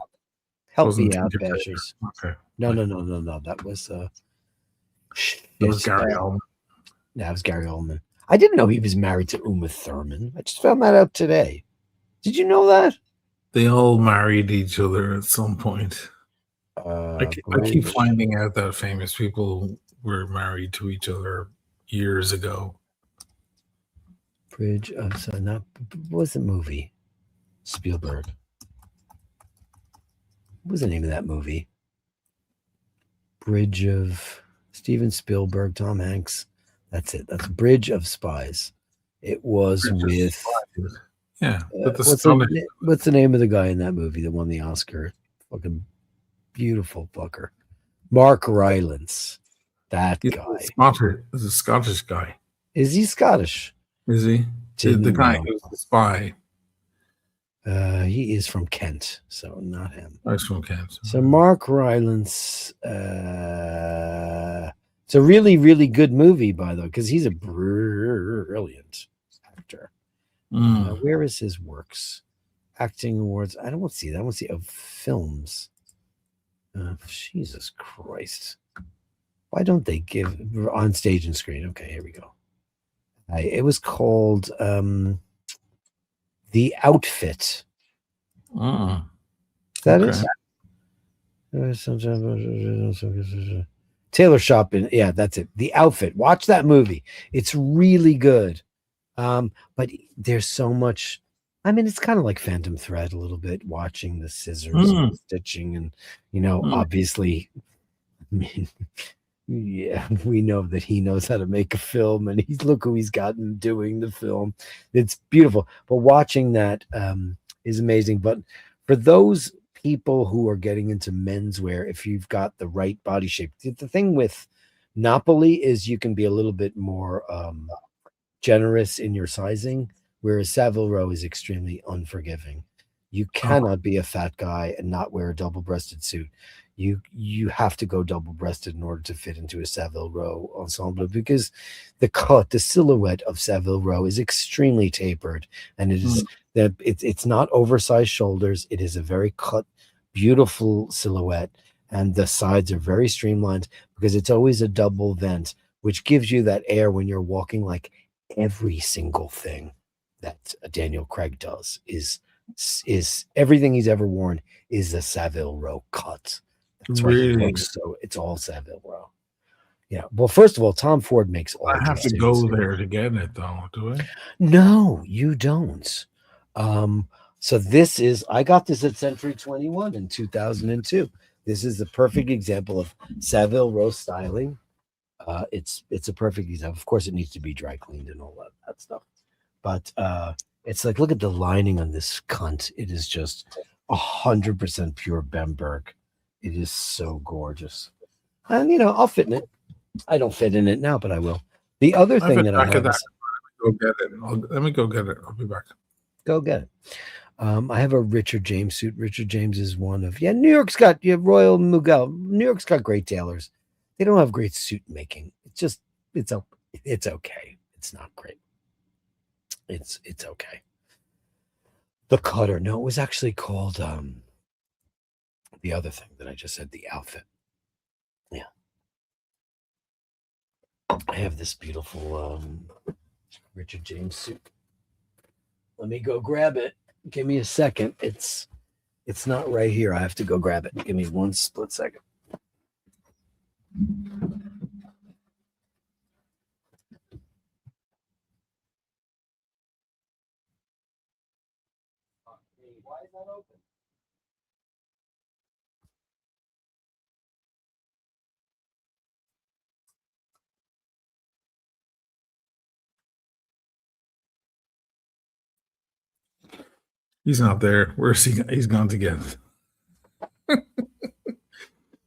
S1: Help me out, Bashers.
S3: Okay.
S1: No. That was
S3: Gary Oldman.
S1: That was Gary Oldman. I didn't know he was married to Uma Thurman. I just found that out today. Did you know that?
S3: They all married each other at some point. I keep finding out that famous people were married to each other years ago.
S1: Bridge of not what was the movie? Spielberg. What was the name of that movie? Bridge of Steven Spielberg, Tom Hanks. That's it. That's Bridge of Spies. It was with what's the name of the guy in that movie that won the Oscar? Fucking beautiful fucker. Mark Rylance. That guy.
S3: Is a Scottish guy.
S1: Is he Scottish?
S3: Is he? The guy who's the spy.
S1: He is from Kent, so not him.
S3: He's from Kent.
S1: So Mark Rylance. It's a really, really good movie, by the way, because he's a brilliant actor. Where is his works? Acting awards. I don't see that. I want to see films. Jesus Christ. Why don't they give on stage and screen? Okay, here we go. It was called The Outfit. That is Tailor Shop that's it. The Outfit. Watch that movie. It's really good. But there's so much. I mean, it's kind of like Phantom Thread a little bit, watching the scissors and stitching, and obviously, I mean, yeah, we know that he knows how to make a film, and look who he's gotten doing the film. It's beautiful. But watching that is amazing. But for those people who are getting into menswear, if you've got the right body shape, the thing with Napoli is you can be a little bit more generous in your sizing, whereas Savile Row is extremely unforgiving. You cannot be a fat guy and not wear a double-breasted suit. You have to go double-breasted in order to fit into a Savile Row ensemble, because the silhouette of Savile Row is extremely tapered, and it is that it's not oversized shoulders. It is a very cut, beautiful silhouette, and the sides are very streamlined because it's always a double vent, which gives you that air when you're walking. Like every single thing that Daniel Craig does is everything he's ever worn is a Savile Row cut. That's really? Why he looks so. It's all Savile Row. Yeah. Well, first of all, Tom Ford makes all.
S3: I have to go there to get it, though. Do I?
S1: No, you don't. So this is. I got this at Century 21 in 2002. This is the perfect example of Savile Row styling. It's a perfect example. Of course, it needs to be dry cleaned and all that stuff. But it's like, look at the lining on this cunt. It is just 100% pure Bamberg. It is so gorgeous. And, I'll fit in it. I don't fit in it now, but I will. The other thing that I have is...
S3: Go get it. Let me go get it. I'll be back.
S1: Go get it. I have a Richard James suit. Richard James is one of... New York's got Royal Miguel. New York's got great tailors. They don't have great suit making. It's okay. It's not great. It's okay. The cutter. No, it was actually called the other thing that I just said, the outfit. Yeah. I have this beautiful Richard James suit. Let me go grab it. Give me a second. It's not right here. I have to go grab it. Give me one split second. Why is that open?
S3: He's not there. Where's he? He's gone to get.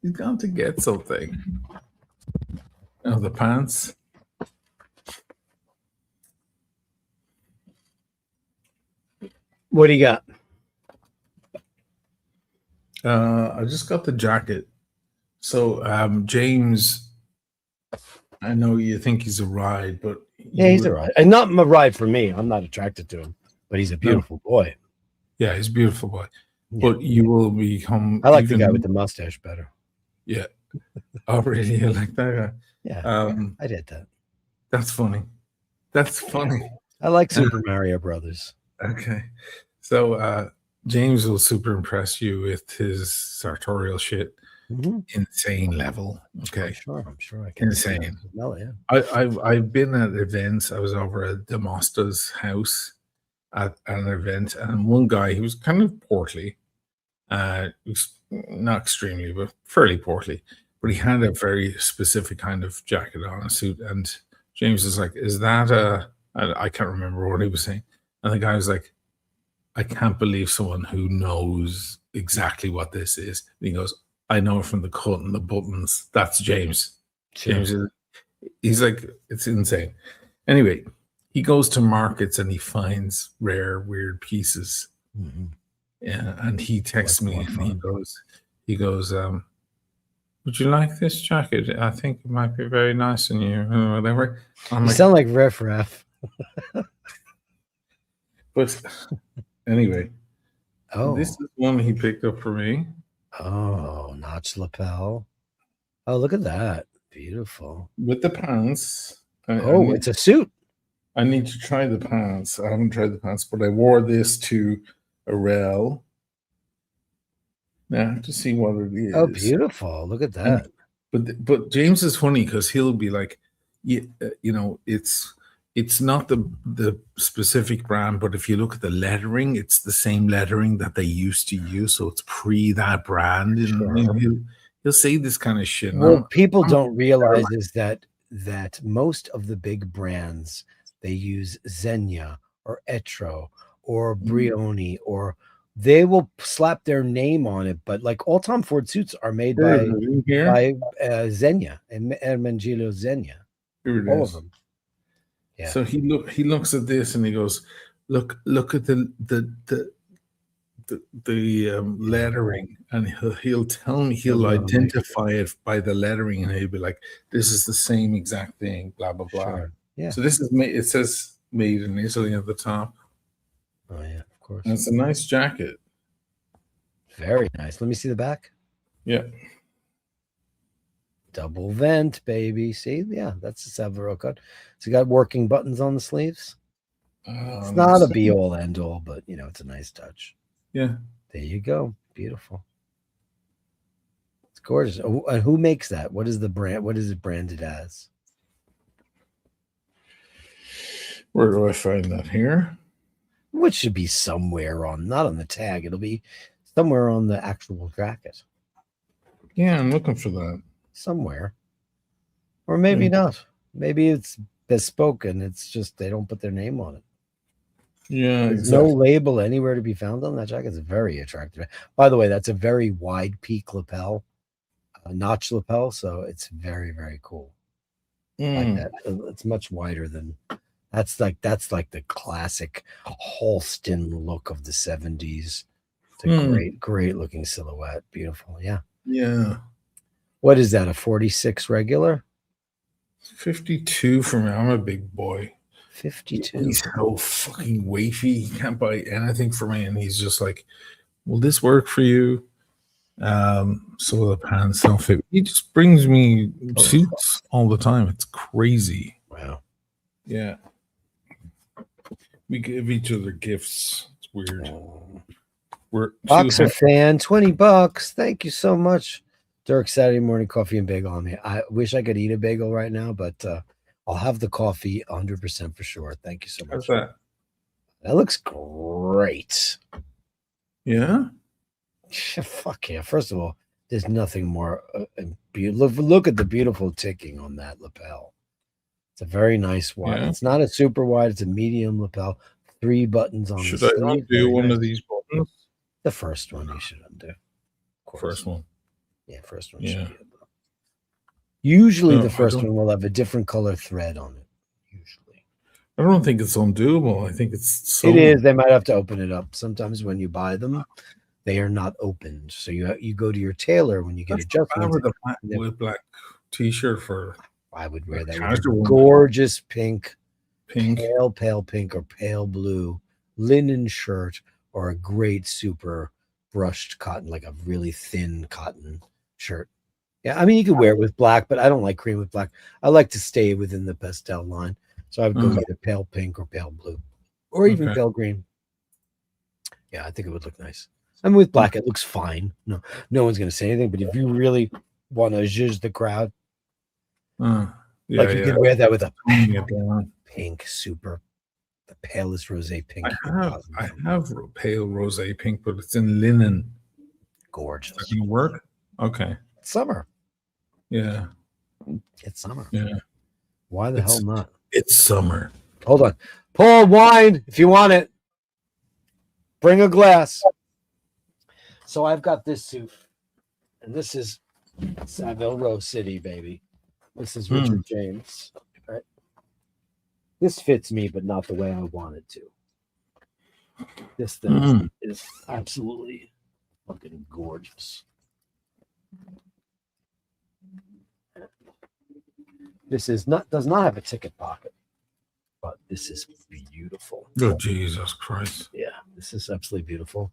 S3: He's gone to get something. Oh, the pants.
S1: What do you got?
S3: I just got the jacket. So, James, I know you think he's a ride, but
S1: Yeah, he's a ride. And not a ride for me. I'm not attracted to him, but he's a beautiful boy.
S3: Yeah, he's a beautiful boy.
S1: Yeah.
S3: But you will become.
S1: I like the guy with the mustache better.
S3: Yeah. Oh, really? You like that guy?
S1: Yeah, I did that.
S3: That's funny. That's funny.
S1: I like Super Mario Brothers.
S3: Okay. So James will super impress you with his sartorial shit. Insane level. Okay.
S1: I'm sure I can.
S3: Insane.
S1: Smell it, yeah.
S3: I've been at events. I was over at Demosta's house at an event, and one guy, he was kind of portly. He was not extremely, but fairly portly. But he had a very specific kind of jacket on, a suit. And James was like, "Is that a?" I can't remember what he was saying. And the guy was like, "I can't believe someone who knows exactly what this is." And he goes, "I know it from the cut and the buttons. That's James." James is, he's like, it's insane. Anyway, he goes to markets and he finds rare, weird pieces. Yeah, and he texts me and he goes, "Would you like this jacket? I think it might be very nice on you," or whatever.
S1: You sound like Ref Ref.
S3: But anyway,
S1: Oh,
S3: this is one he picked up for me.
S1: Oh, notch lapel. Oh, look at that. Beautiful.
S3: With the pants.
S1: It's a suit.
S3: I need to try the pants. I haven't tried the pants, but I wore this to a rel. Now I have to see what it is.
S1: Oh, beautiful. Look at that.
S3: But James is funny because he'll be like, you know, it's not the specific brand, but if you look at the lettering, it's the same lettering that they used to use, so it's pre that brand. And he'll say this kind of shit.
S1: Well, people don't realize is that most of the big brands, they use Xenia or Etro or Brioni, or they will slap their name on it. But like all Tom Ford suits are made by Xenia and Ermenegildo Xenia. All of them. Yeah.
S3: So he looks at this and he goes, look at the lettering, and he'll tell me, he'll identify it by the lettering, and he'll be like, "This is the same exact thing." Blah blah blah.
S1: Sure. Yeah.
S3: So this is made. It says made in Italy at the top.
S1: Oh yeah, of course.
S3: And it's a nice jacket.
S1: Very nice. Let me see the back.
S3: Yeah.
S1: Double vent, baby. See, yeah, that's a Savaro cut. So you got working buttons on the sleeves. It's not a be all end all, but you know, it's a nice touch.
S3: Yeah.
S1: There you go. Beautiful. It's gorgeous. Oh, and who makes that? What is the brand? What is it branded as?
S3: Where do I find that here?
S1: Which should be somewhere on, not on the tag. It'll be somewhere on the actual jacket.
S3: Yeah, I'm looking for that.
S1: Somewhere. Or maybe not. Maybe it's bespoke and it's just they don't put their name on it.
S3: Yeah,
S1: There's no label anywhere to be found on that jacket. It's very attractive. By the way, that's a very wide peak lapel, notch lapel, so it's very, very cool. Like that. It's much wider than that's like the classic Halston look of the 70s. It's a great looking silhouette. Beautiful. Yeah.
S3: Yeah.
S1: What is that? A 46 regular?
S3: 52 for me. I'm a big boy.
S1: 52.
S3: He's so fucking wafy. He can't buy anything for me, and he's just like, "Will this work for you?" So the pants don't fit. He just brings me suits all the time. It's crazy.
S1: Wow.
S3: Yeah. We give each other gifts. It's weird.
S1: Oh.
S3: We're
S1: Boxer fan, $20. Thank you so much. Dirk, Saturday morning coffee and bagel on me. I wish I could eat a bagel right now, but I'll have the coffee 100% for sure. Thank you so much.
S3: How's that?
S1: That looks great.
S3: Yeah.
S1: Fuck yeah. First of all, there's nothing more beautiful. Look at the beautiful ticking on that lapel. It's a very nice wide.
S3: Yeah.
S1: It's not a super wide, it's a medium lapel. 3 buttons on
S3: Should
S1: the
S3: I
S1: sleeve.
S3: undo
S1: Very
S3: one
S1: nice.
S3: of these buttons?
S1: The first one you should undo. Of course.
S3: First one.
S1: Yeah, first one
S3: Yeah.
S1: should be able. Usually
S3: No,
S1: the
S3: I
S1: first
S3: don't-
S1: one will have a different color thread on it. Usually.
S3: I don't think it's undoable. I think it's
S1: It is. They might have to open it up. Sometimes when you buy them, they are not opened. So you go to your tailor when you get
S3: That's not bad
S1: adjustments.
S3: with black t-shirt for
S1: I would wear that with
S3: casual.
S1: a gorgeous pink,
S3: pink.
S1: pale pink or pale blue linen shirt, or a great super brushed cotton, like a really thin cotton shirt. Yeah, I mean, you could wear it with black, but I don't like cream with black. I like to stay within the pastel line. So I would go either pale pink or pale blue, or even pale green. Yeah, I think it would look nice. I mean, with black, it looks fine. No one's going to say anything. But if you really want to zhuzh the crowd,
S3: Yeah,
S1: like you can wear that with a
S3: Toning it down.
S1: pink super, the palest rosé pink.
S3: I have pale rosé pink, but it's in linen.
S1: Gorgeous.
S3: Is that gonna work? Okay.
S1: It's summer.
S3: Yeah.
S1: It's summer.
S3: Yeah.
S1: Why the hell not?
S3: It's summer.
S1: Hold on. Pour wine if you want it. Bring a glass. So I've got this suit, and this is Savile Row City, baby. This is Richard James. Right? This fits me, but not the way I want it to. This thing is absolutely fucking gorgeous. This does not have a ticket pocket, but this is beautiful.
S3: Oh, Jesus Christ.
S1: Yeah, this is absolutely beautiful.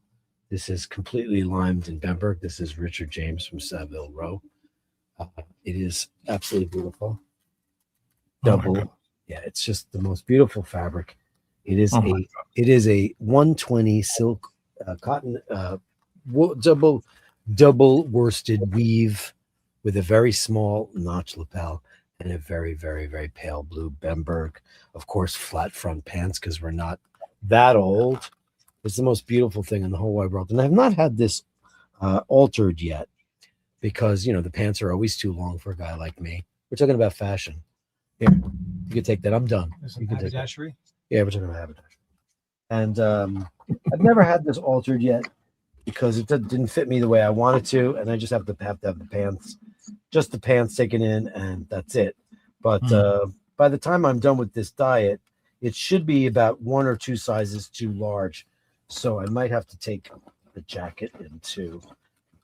S1: This is completely limed in Bamberg. This is Richard James from Savile Row. It is absolutely beautiful. Double. Yeah, it's just the most beautiful fabric. It is it is a 120 silk cotton double worsted weave with a very small notch lapel and a very, very, very pale blue Bamberg. Of course, flat front pants because we're not that old. It's the most beautiful thing in the whole wide world. And I've not had this altered yet because, you know, the pants are always too long for a guy like me. We're talking about fashion. Here, you can take that. I'm done. You can take that. Yeah, we're talking about haberdashery. And I've never had this altered yet because it didn't fit me the way I wanted to. And I just have to have the pants, just the pants taken in, and that's it. But by the time I'm done with this diet, it should be about 1 or 2 sizes too large. So I might have to take the jacket in too.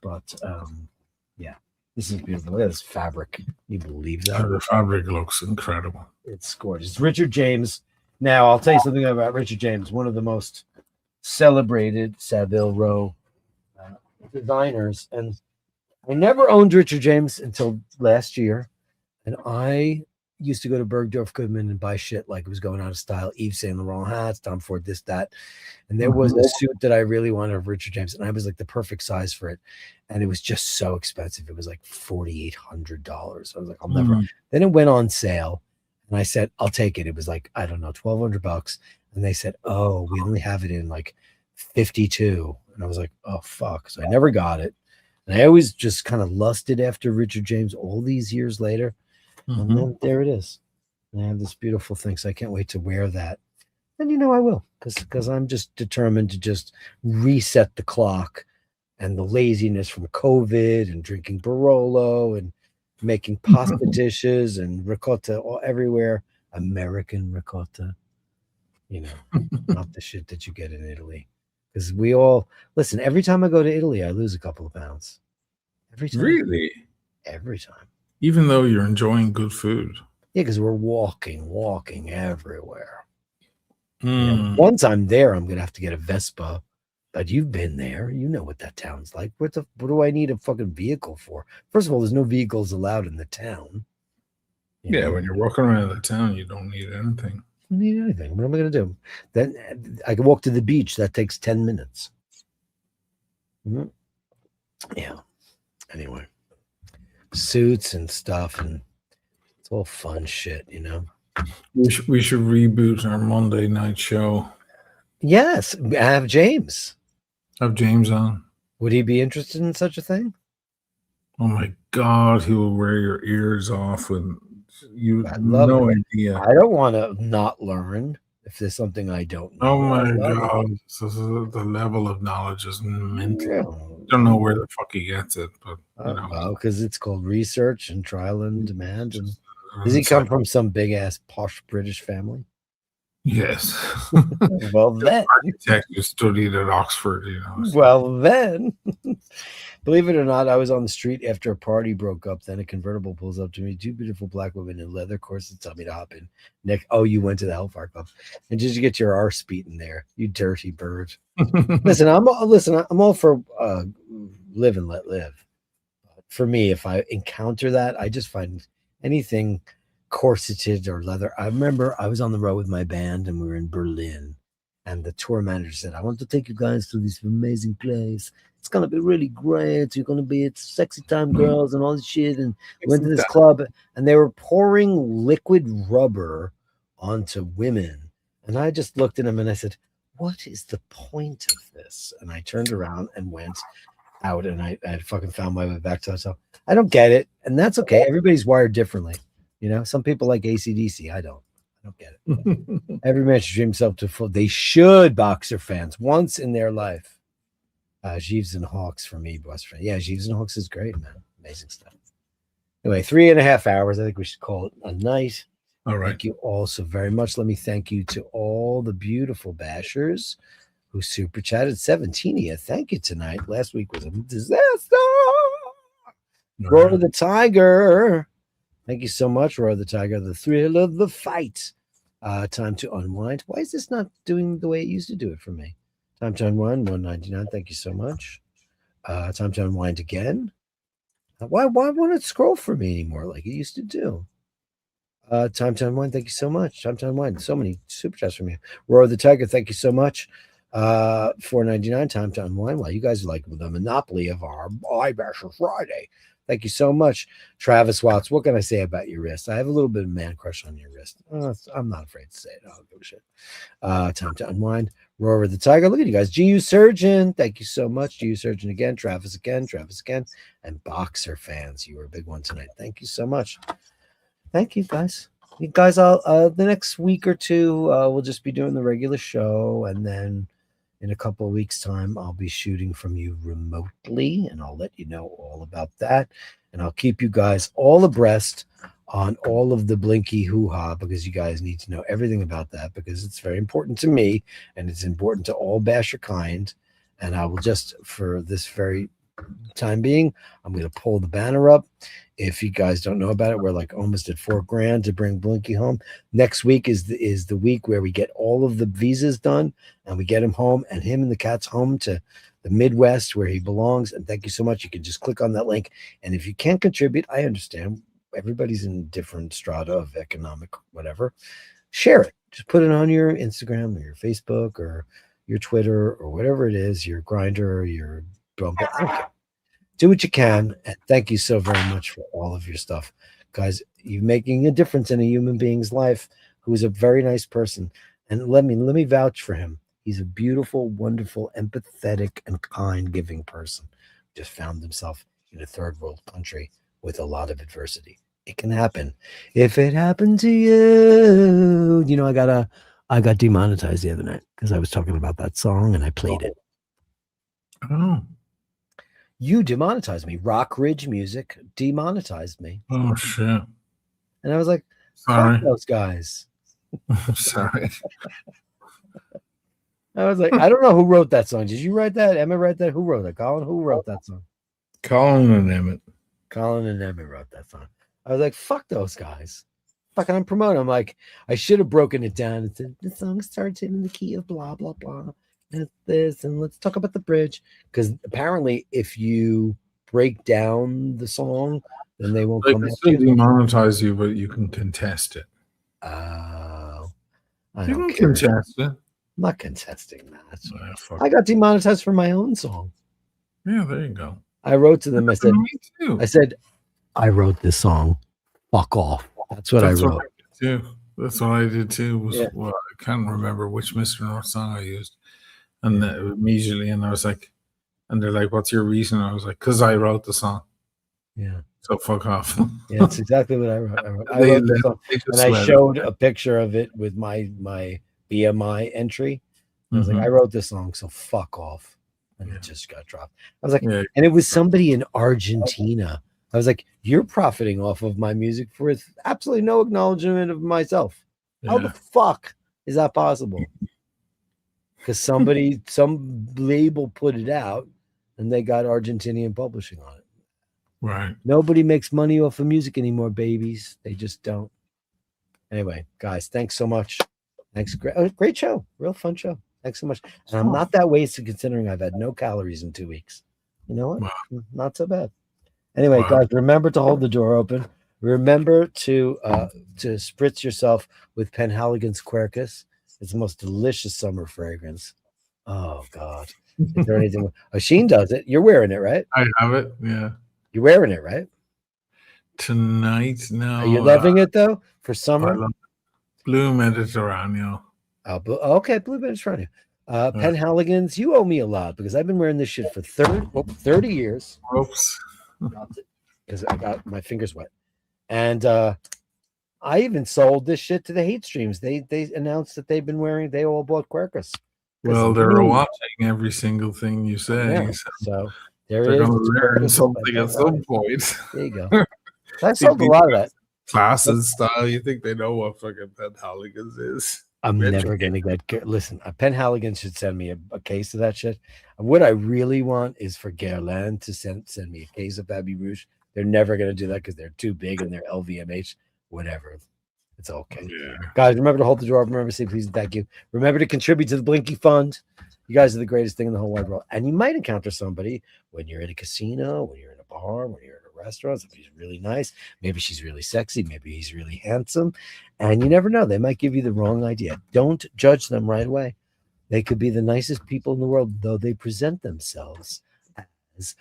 S1: But yeah, this is beautiful. Look at this fabric. Can you believe that?
S3: The fabric looks incredible.
S1: It's gorgeous. Richard James. Now, I'll tell you something about Richard James, one of the most celebrated Savile Row designers. And I never owned Richard James until last year. And I used to go to Bergdorf Goodman and buy shit like it was going out of style. Yves Saint Laurent hats, Tom Ford, this, that. And there was a suit that I really wanted of Richard James, and I was like the perfect size for it. And it was just so expensive. It was like $4,800. I was like, I'll never. Then it went on sale, and I said, I'll take it. It was like, I don't know, $1,200. And they said, oh, we only have it in like 52. And I was like, oh, fuck. So I never got it. And I always just kind of lusted after Richard James all these years later. And then there it is. And I have this beautiful thing. So I can't wait to wear that. And you know I will, because I'm just determined to just reset the clock and the laziness from COVID and drinking Barolo and making pasta dishes and ricotta all everywhere. American ricotta, you know, not the shit that you get in Italy. Because we all listen, every time I go to Italy, I lose a couple of pounds. Every time.
S3: Really?
S1: Every time.
S3: Even though you're enjoying good food.
S1: Yeah, because we're walking everywhere. You know, once I'm there, I'm gonna have to get a Vespa. But you've been there, you know what that town's like. What do I need a fucking vehicle for? First of all, there's no vehicles allowed in the town.
S3: Yeah, when you're walking around the town, you don't need anything.
S1: don't need anything. What am I going to do? Then I can walk to the beach. That takes 10 minutes. Mhm. Yeah. Anyway, suits and stuff, and it's all fun shit, you know?
S3: We should reboot our Monday night show.
S1: Yes. I have James.
S3: Have James on.
S1: Would he be interested in such a thing?
S3: Oh my God, he will wear your ears off with you.
S1: I love
S3: No
S1: it.
S3: idea.
S1: I don't want to not learn if there's something I don't know.
S3: Oh
S1: I
S3: my
S1: love
S3: God, the level of knowledge is
S1: it.
S3: mental.
S1: Yeah.
S3: Don't know where the fuck he gets it, but you know.
S1: Well, because it's called research and trial and demand. And
S3: Just-
S1: does he come from some big ass posh British family?
S3: Yes.
S1: Well, then.
S3: Architect who studied at Oxford, you know. so-
S1: Well, then. Believe it or not, I was on the street after a party broke up. Then a convertible pulls up to me. Two beautiful black women in leather corsets tell me to hop in. Nick, oh, you went to the Hellfire Club. And did you get your arse beaten there? You dirty bird. Listen, I'm all for live and let live. For me, if I encounter that, I just find anything corseted or leather. I remember I was on the road with my band and we were in Berlin, and the tour manager said, "I want to take you guys to this amazing place. It's gonna be really great. You're gonna be it's sexy time girls and all this shit." And we went to this club, and they were pouring liquid rubber onto women, and I just looked at them and I said, "What is the point of this?" And I turned around and went out, and I fucking found my way back to the hotel. I don't get it, and that's okay. Everybody's wired differently, you know. Some people like AC/DC. I don't get it. Every man should dream himself to full. They should, boxer fans, once in their life. Jeeves and Hawks for me, best friend. Yeah, Jeeves and Hawks is great, man. Amazing stuff. Anyway, 3.5 hours. I think we should call it a night.
S3: All right.
S1: Thank you all so very much. Let me thank you to all the beautiful bashers who super chatted. 17 thank you tonight. Last week was a disaster. Roar of the Tiger. Thank you so much, Roar of the Tiger. The thrill of the fight. Time to unwind. Why is this not doing the way it used to do it for me? Time to unwind, 199. Thank you so much. Time to unwind again. Why won't it scroll for me anymore like it used to do? Time to unwind. Thank you so much. Time to unwind. So many super chats from you. Roar of the Tiger. Thank you so much. 499. Time to unwind. Well, you guys are like the monopoly of our Eyebasher Friday. Thank you so much, Travis Watts. What can I say about your wrist? I have a little bit of man crush on your wrist. I'm not afraid to say it. I'll give a shit. Time to unwind. Roar of the Tiger. Look at you guys. GU Surgeon. Thank you so much. GU Surgeon again. Travis again. And Boxer fans. You were a big one tonight. Thank you so much. Thank you, guys. You guys, I'll the next week or two, we'll just be doing the regular show, and then in a couple of weeks' time, I'll be shooting from you remotely, and I'll let you know all about that. And I'll keep you guys all abreast on all of the Blinky hoo-ha, because you guys need to know everything about that, because it's very important to me, and it's important to all Basher kind. And I will just, for this very time being, I'm going to pull the banner up. If you guys don't know about it, we're like almost at $4,000 to bring Blinky home. Next week is the week where we get all of the visas done and we get him home, and him and the cat's home to the Midwest where he belongs. And thank you so much. You can just click on that link. And if you can't contribute, I understand. Everybody's in different strata of economic whatever. Share it. Just put it on your Instagram or your Facebook or your Twitter or whatever it is, your Grinder or your Bumble. I don't care. Do what you can, and thank you so very much for all of your stuff, guys. You're making a difference in a human being's life who's a very nice person, and let me vouch for him. He's a beautiful, wonderful, empathetic, and kind, giving person. Just found himself in a third world country with a lot of adversity. It can happen. If it happened to you, you know, I got demonetized the other night because I was talking about that song and I played it.
S3: Oh.
S1: You demonetized me. Rock Ridge Music demonetized me.
S3: Oh shit.
S1: And I was like,
S3: Sorry.
S1: fuck those guys.
S3: Sorry.
S1: I was like, I don't know who wrote that song. Did you write that? Emma write that? Who wrote that? Colin? Who wrote that song?
S3: Colin and Emmett.
S1: Colin and Emma wrote that song. I was like, fuck those guys. Fucking I'm promoting. I'm like, I should have broken it down and said, the song starts in the key of blah, blah, blah. And this, and let's talk about the bridge. Because apparently, if you break down the song, then they won't
S3: They
S1: come
S3: can
S1: after
S3: still
S1: you.
S3: demonetize you, but you can contest it.
S1: Oh. I
S3: You
S1: don't
S3: don't
S1: care.
S3: contest it.
S1: I'm not contesting that.
S3: Yeah, fuck.
S1: I got demonetized for my own song.
S3: Yeah, there you go.
S1: I wrote to them. I said,
S3: Me too.
S1: I wrote this song. Fuck off. That's what I wrote.
S3: What I did too. That's what I did too. Was
S1: Yeah.
S3: well, I can't remember which Mr. North song I used, and immediately, and I was like, and they're like, "What's your reason?" I was like, "Cause I wrote the song."
S1: Yeah.
S3: So fuck off.
S1: Yeah, that's exactly what I wrote. I wrote the song, and I showed a picture of it with my BMI entry. I was like, I wrote this song, so fuck off. And it just got dropped. I was like, and it was somebody in Argentina. I was like, you're profiting off of my music with absolutely no acknowledgement of myself. How the fuck is that possible? Because some label put it out and they got Argentinian publishing on it.
S3: Right.
S1: Nobody makes money off of music anymore, babies. They just don't. Anyway, guys, thanks so much. Thanks. Great show. Real fun show. Thanks so much. And I'm not that wasted considering I've had no calories in 2 weeks. You know what? Wow. Not so bad. Anyway, guys, remember to hold the door open. Remember to spritz yourself with Penhaligon's Quercus. It's the most delicious summer fragrance. Oh, God. Is there anything? Oisín does it. You're wearing it, right?
S3: I have it. Yeah.
S1: You're wearing it, right?
S3: Tonight, no.
S1: Are you loving it, though, for summer?
S3: Blue Mediterranean.
S1: Okay, Blue Mediterranean. Penhaligon's, you owe me a lot because I've been wearing this shit for 30 years.
S3: Oops.
S1: Because I got my fingers wet. And I even sold this shit to the hate streams. They announced that they all bought Quercus.
S3: Well, they're watching every single thing you say.
S1: Yeah, so they're
S3: going to learn something at some point.
S1: There you go. I sold a lot of that.
S3: Classes style. You think they know what fucking Penhaligon's is?
S1: I'm never going to get... Listen, Penhaligon should send me a case of that shit. And what I really want is for Guerlain to send me a case of Baby Rouge. They're never going to do that because they're too big and they're LVMH. Whatever. It's okay. Yeah. Guys, remember to hold the door open. Remember to say please and thank you. Remember to contribute to the Blinky Fund. You guys are the greatest thing in the whole wide world. And you might encounter somebody when you're in a casino, when you're in a bar, when you're in a restaurant. Somebody's really nice. Maybe she's really sexy. Maybe he's really handsome. And you never know. They might give you the wrong idea. Don't judge them right away. They could be the nicest people in the world, though they present themselves as